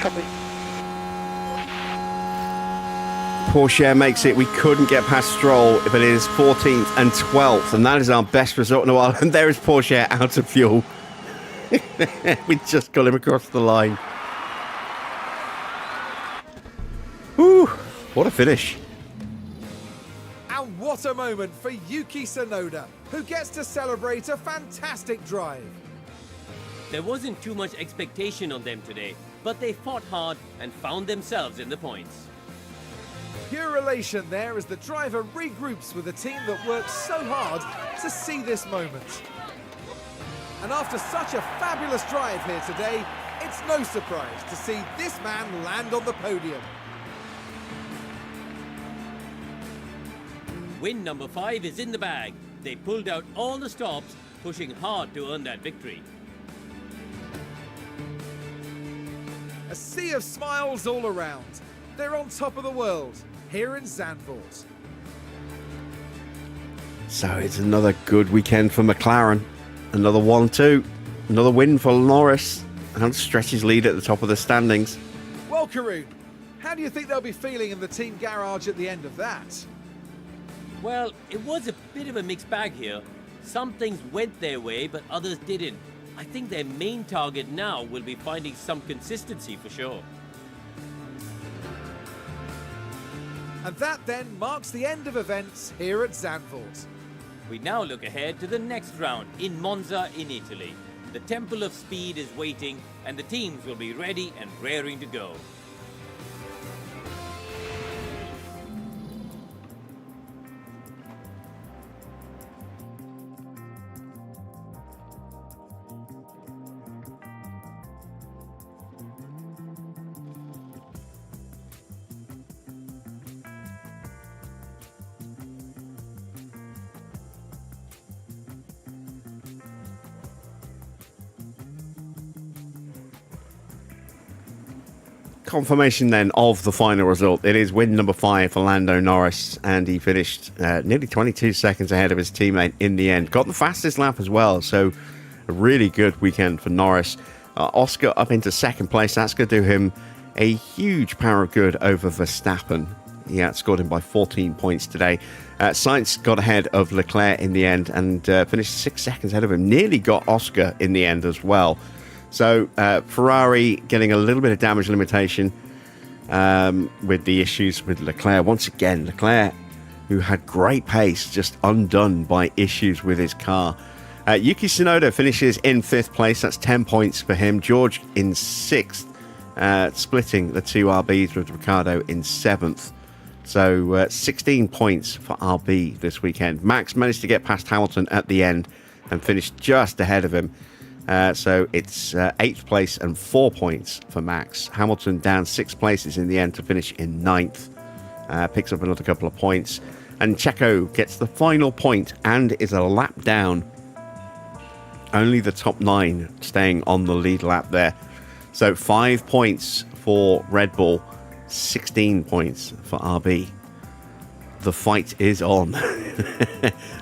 Copy. Porsche makes it. We couldn't get past Stroll, but it is 14th and 12th, and that is our best result in a while. And there is Porsche out of fuel. We just got him across the line. Whew, what a finish. And what a moment for Yuki Tsunoda, who gets to celebrate a fantastic drive. There wasn't too much expectation on them today, but they fought hard and found themselves in the points. Pure elation there as the driver regroups with a team that worked so hard to see this moment. And after such a fabulous drive here today, it's no surprise to see this man land on the podium. Win number 5 is in the bag. They pulled out all the stops, pushing hard to earn that victory. A sea of smiles all around. They're on top of the world, here in Zandvoort. So it's another good weekend for McLaren. Another 1-2. Another win for Norris. And stretches lead at the top of the standings. Well, Karun, how do you think they'll be feeling in the team garage at the end of that? Well, it was a bit of a mixed bag here. Some things went their way, but others didn't. I think their main target now will be finding some consistency for sure. And that then marks the end of events here at Zandvoort. We now look ahead to the next round in Monza in Italy. The Temple of Speed is waiting and the teams will be ready and raring to go. Confirmation then of the final result. It is win number 5 for Lando Norris, and he finished nearly 22 seconds ahead of his teammate in the end. Got the fastest lap as well, so a really good weekend for Norris. Oscar up into second place. That's going to do him a huge power of good over Verstappen. He outscored him by 14 points today. Sainz got ahead of Leclerc in the end and finished 6 seconds ahead of him. Nearly got Oscar in the end as well. So Ferrari getting a little bit of damage limitation with the issues with Leclerc. Once again, Leclerc, who had great pace, just undone by issues with his car. Yuki Tsunoda finishes in 5th place. That's 10 points for him. George in 6th, splitting the two RBs with Ricciardo in 7th. So 16 points for RB this weekend. Max managed to get past Hamilton at the end and finished just ahead of him. So it's 8th place and 4 points for Max. Hamilton down 6 places in the end to finish in 9th. Picks up another couple of points. And Checo gets the final point and is a lap down. Only the top 9 staying on the lead lap there. So 5 points for Red Bull, 16 points for RB. The fight is on.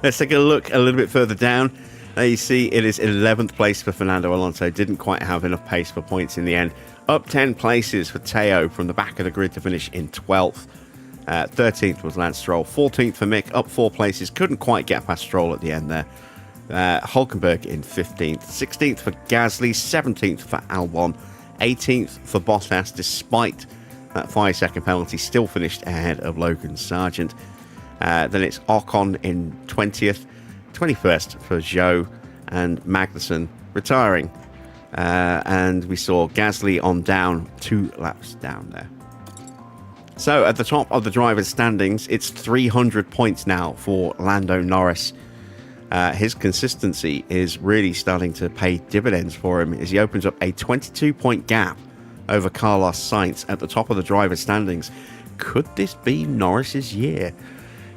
Let's take a look a little bit further down. There you see it is 11th place for Fernando Alonso. Didn't quite have enough pace for points in the end. Up 10 places for Teo from the back of the grid to finish in 12th. 13th was Lance Stroll. 14th for Mick, up 4 places. Couldn't quite get past Stroll at the end there. Hulkenberg in 15th. 16th for Gasly. 17th for Albon. 18th for Bottas, despite that 5-second penalty. Still finished ahead of Logan Sargent. Then it's Ocon in 20th. 21st for Zhou and Magnussen retiring. And we saw Gasly on down, 2 laps down there. So at the top of the drivers' standings, it's 300 points now for Lando Norris. His consistency is really starting to pay dividends for him as he opens up a 22-point gap over Carlos Sainz at the top of the drivers' standings. Could this be Norris's year?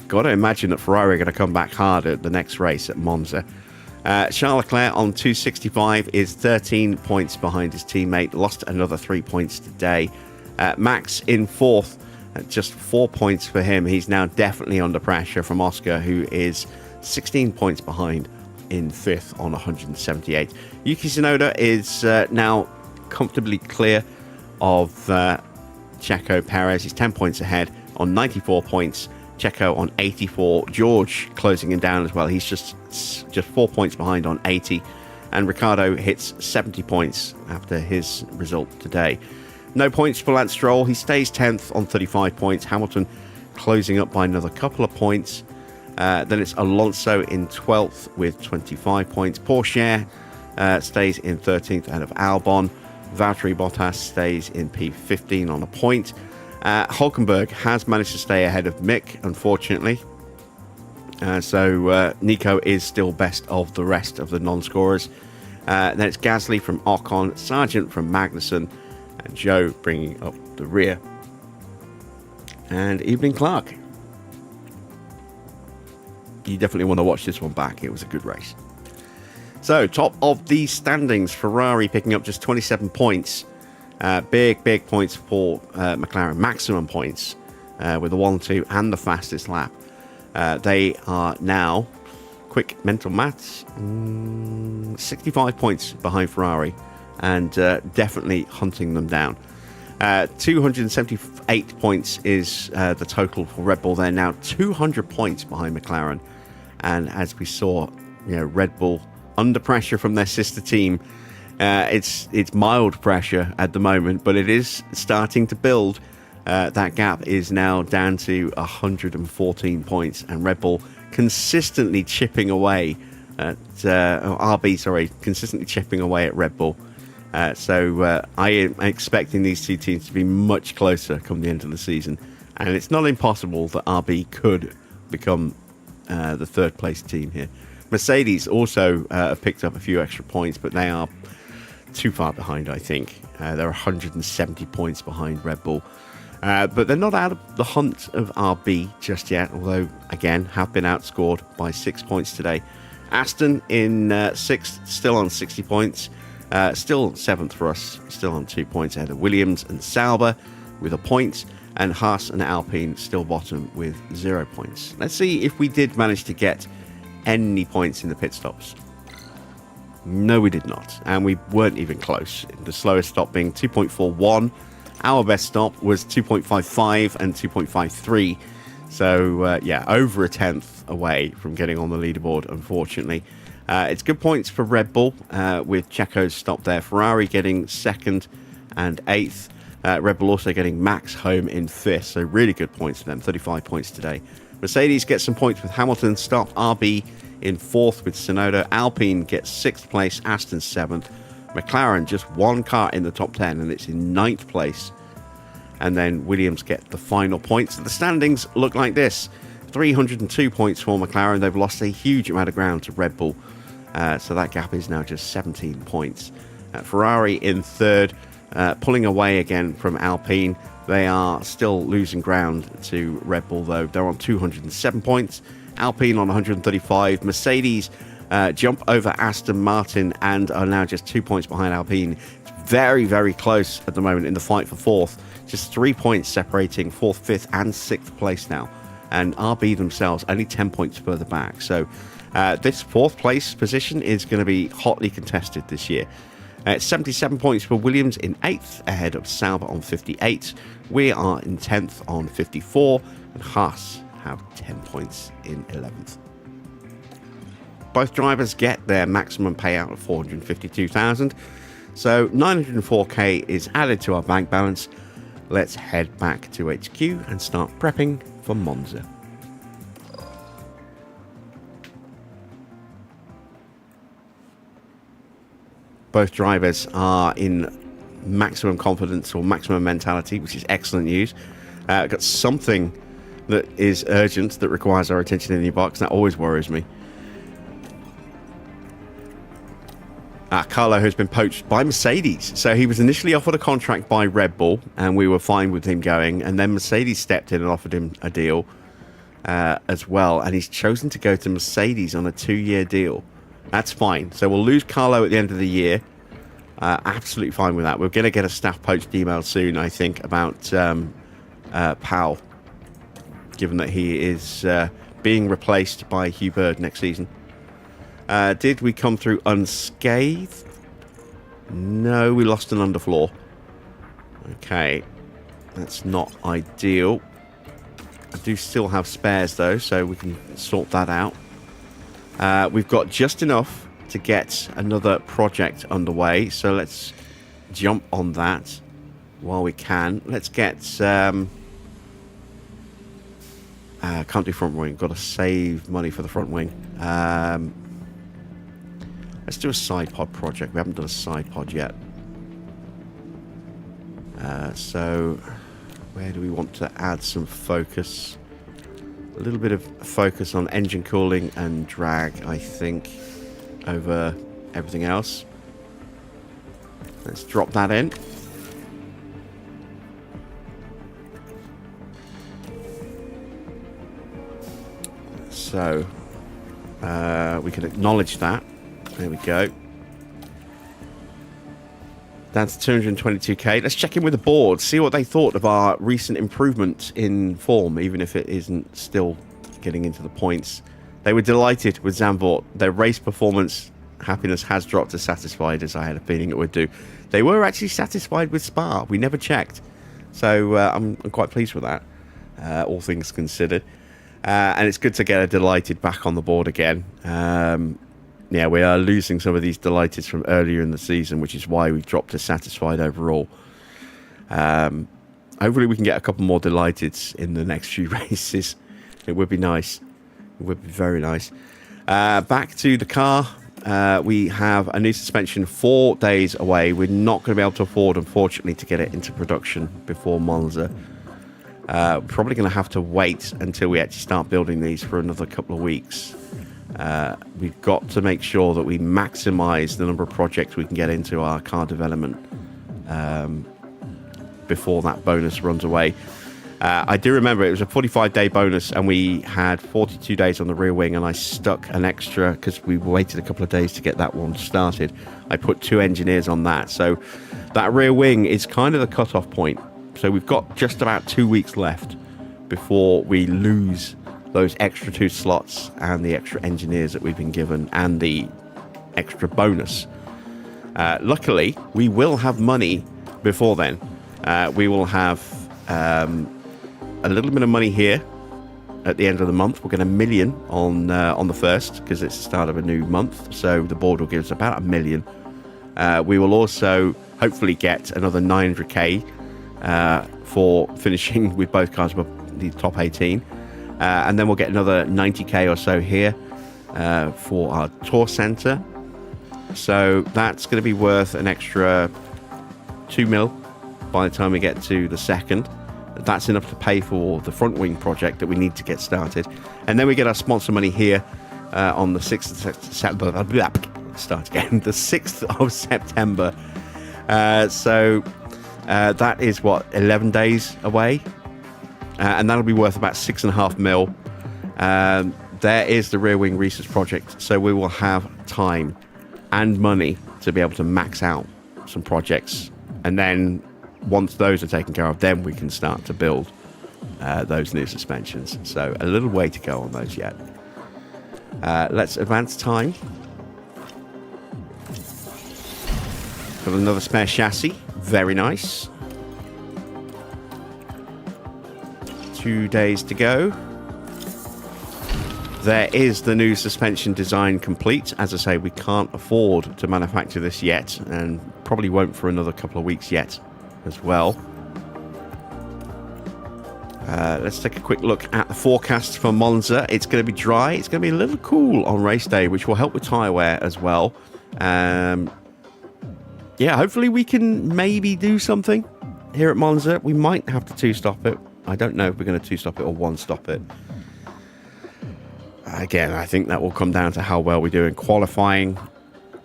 Got to imagine that Ferrari are going to come back hard at the next race at Monza. Charles Leclerc on 265 is 13 points behind his teammate. Lost another 3 points today. Max in 4th, just 4 points for him. He's now definitely under pressure from Oscar, who is 16 points behind in 5th on 178. Yuki Tsunoda is now comfortably clear of Checo Perez. He's 10 points ahead on 94 points. Checo on 84. George closing him down as well. He's just 4 points behind on 80. And Ricciardo hits 70 points after his result today. No points for Lance Stroll. He stays 10th on 35 points. Hamilton closing up by another couple of points. Then it's Alonso in 12th with 25 points. Pourchaire stays in 13th ahead of Albon. Valtteri Bottas stays in P15 on a point. Hulkenberg has managed to stay ahead of Mick, unfortunately. So Nico is still best of the rest of the non-scorers. Then it's Gasly from Ocon, Sargent from Magnussen, and Zhou bringing up the rear. And Evelyn Clark. You definitely want to watch this one back. It was a good race. So, top of the standings, Ferrari picking up just 27 points. Big points for McLaren. Maximum points with the 1-2 and the fastest lap. They are now, quick mental maths, 65 points behind Ferrari and definitely hunting them down. 278 points is the total for Red Bull. They're now 200 points behind McLaren. And as we saw Red Bull under pressure from their sister team. It's mild pressure at the moment, but it is starting to build. That gap is now down to 114 points, and Red Bull consistently chipping away at consistently chipping away at Red Bull. So I am expecting these two teams to be much closer come the end of the season, and it's not impossible that RB could become the third place team here. Mercedes also have picked up a few extra points, but they are too far behind, I think. They're 170 points behind Red Bull. But they're not out of the hunt of RB just yet, although, again, have been outscored by 6 points today. Aston in 6th, still on 60 points. Still 7th for us, still on 2 points ahead of Williams and Sauber with a point. And Haas and Alpine still bottom with 0 points. Let's see if we did manage to get any points in the pit stops. No, we did not. And we weren't even close. The slowest stop being 2.41. Our best stop was 2.55 and 2.53. So, over a tenth away from getting on the leaderboard, unfortunately. It's good points for Red Bull with Checo's stop there. Ferrari getting 2nd and 8th. Red Bull also getting Max home in 5th. So, really good points for them. 35 points today. Mercedes gets some points with Hamilton's stop. RB in 4th with Tsunoda. Alpine gets 6th place. Aston 7th. McLaren just one car in the top 10, and it's in 9th place. And then Williams get the final points. The standings look like this. 302 points for McLaren. They've lost a huge amount of ground to Red Bull. So that gap is now just 17 points. Ferrari in 3rd, pulling away again from Alpine. They are still losing ground to Red Bull, though. They're on 207 points. Alpine on 135. Mercedes jump over Aston Martin and are now just 2 points behind Alpine. It's very, very close at the moment in the fight for 4th. Just 3 points separating 4th, 5th and 6th place now. And RB themselves only 10 points further back. So this 4th place position is going to be hotly contested this year. 77 points for Williams in 8th, ahead of Sauber on 58. We are in 10th on 54. And Haas have 10 points in 11th. Both drivers get their maximum payout of 452,000. So 904k is added to our bank balance. Let's head back to HQ and start prepping for Monza. Both drivers are in maximum confidence or maximum mentality, which is excellent news. Got something that is urgent that requires our attention in the box. That always worries me. Carlo has been poached by Mercedes. So he was initially offered a contract by Red Bull, and we were fine with him going. And then Mercedes stepped in and offered him a deal as well. And he's chosen to go to Mercedes on a 2-year deal. That's fine. So we'll lose Carlo at the end of the year. Absolutely fine with that. We're going to get a staff poached email soon, I think, about Powell, given that he is being replaced by Hugh Bird next season. Did we come through unscathed? No, we lost an underfloor. Okay, that's not ideal. I do still have spares, though, so we can sort that out. We've got just enough to get another project underway, so let's jump on that while we can. Let's get... can't do front wing. Got to save money for the front wing. Let's do a side pod project. We haven't done a side pod yet. So where do we want to add some focus? A little bit of focus on engine cooling and drag, I think, over everything else. Let's drop that in. So we can acknowledge that. There we go. That's 222k. Let's check in with the board, see what they thought of our recent improvement in form, even if it isn't still getting into the points. They were delighted with Zandvoort. Their race performance happiness has dropped to satisfied, as I had a feeling it would do. They were actually satisfied with Spa. We never checked. So I'm quite pleased with that, all things considered. And it's good to get a delighted back on the board again. yeah, we are losing some of these delighteds from earlier in the season, which is why we've dropped to satisfied overall. Hopefully we can get a couple more delighteds in the next few races. It would be nice. It would be very nice. Back to the car. We have a new suspension 4 days away. We're not going to be able to afford, unfortunately, to get it into production before Monza. Probably going to have to wait until we actually start building these for another couple of weeks. We've got to make sure that we maximize the number of projects we can get into our car development before that bonus runs away. I do remember it was a 45-day bonus, and we had 42 days on the rear wing, and I stuck an extra because we waited a couple of days to get that one started. I put 2 engineers on that, so that rear wing is kind of the cutoff point. So we've got just about 2 weeks left before we lose those extra 2 slots and the extra engineers that we've been given and the extra bonus. Luckily, we will have money before then. We will have a little bit of money here at the end of the month. We'll get $1 million on the 1st because it's the start of a new month. So the board will give us about $1 million. We will also hopefully get another 900k for finishing with both cars above the top 18. And then we'll get another 90k or so here for our tour center. So that's going to be worth an extra 2 mil by the time we get to the 2nd. That's enough to pay for the front wing project that we need to get started. And then we get our sponsor money here on the 6th of September. Start again. The 6th of September. So that is, 11 days away? And that'll be worth about 6.5 mil. There is the rear wing research project. So we will have time and money to be able to max out some projects. And then once those are taken care of, then we can start to build those new suspensions. So a little way to go on those yet. Let's advance time. Got another spare chassis. Very nice. 2 days to go. There is the new suspension design complete. As I say, we can't afford to manufacture this yet, and probably won't for another couple of weeks yet as well. Let's take a quick look at the forecast for Monza. It's going to be dry. It's going to be a little cool on race day, which will help with tyre wear as well. Yeah, hopefully we can maybe do something here at Monza. We might have to 2-stop it. I don't know if we're going to 2-stop it or 1-stop it. Again, I think that will come down to how well we do in qualifying.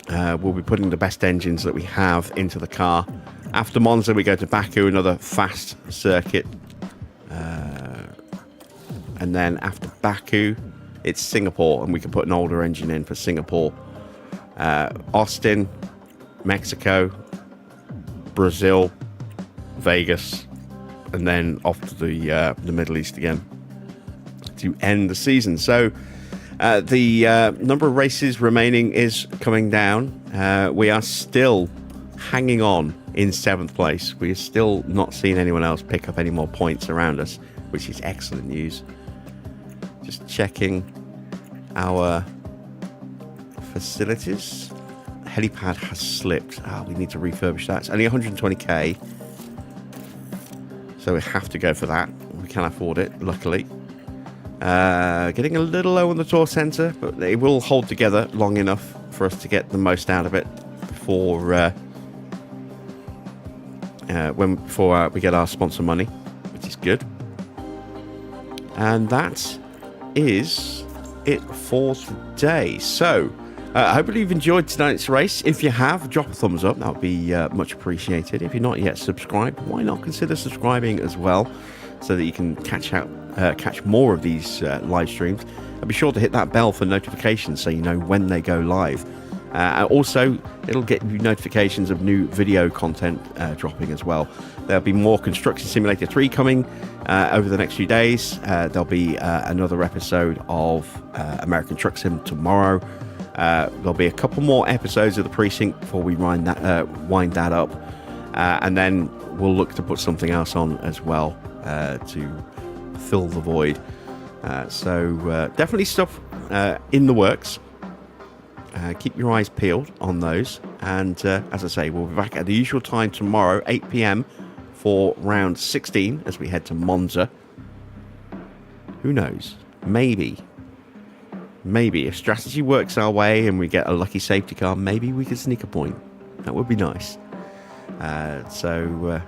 We'll be putting the best engines that we have into the car. After Monza, we go to Baku, another fast circuit. And then after Baku, it's Singapore, and we can put an older engine in for Singapore. Austin, Mexico, Brazil, Vegas, and then off to the Middle East again to end the season. So the number of races remaining is coming down. We are still hanging on in 7th place. We are still not seeing anyone else pick up any more points around us, which is excellent news. Just checking our facilities. Helipad has slipped. We need to refurbish that. It's only 120k, so we have to go for that. We can afford it, luckily. Getting a little low on the tour center, but it will hold together long enough for us to get the most out of it before we get our sponsor money, which is good. And that is it for today. So I hope you've enjoyed tonight's race. If you have, drop a thumbs up. That would be much appreciated. If you're not yet subscribed, why not consider subscribing as well, so that you can catch more of these live streams. And be sure to hit that bell for notifications so you know when they go live. Also, it'll get you notifications of new video content dropping as well. There'll be more Construction Simulator 3 coming over the next few days. There'll be another episode of American Truck Sim tomorrow. There'll be a couple more episodes of the Precinct before we wind that up. And then we'll look to put something else on as well to fill the void. So definitely stuff in the works. Keep your eyes peeled on those. And as I say, we'll be back at the usual time tomorrow, 8 p.m. for round 16 as we head to Monza. Who knows? Maybe if strategy works our way and we get a lucky safety car, maybe we could sneak a point. That would be nice. So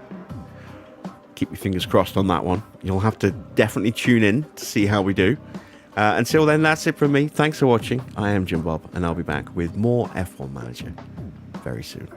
keep your fingers crossed on that one. You'll have to definitely tune in to see how we do. Until then, that's it from me. Thanks for watching. I am Jim Bob, and I'll be back with more F1 Manager very soon.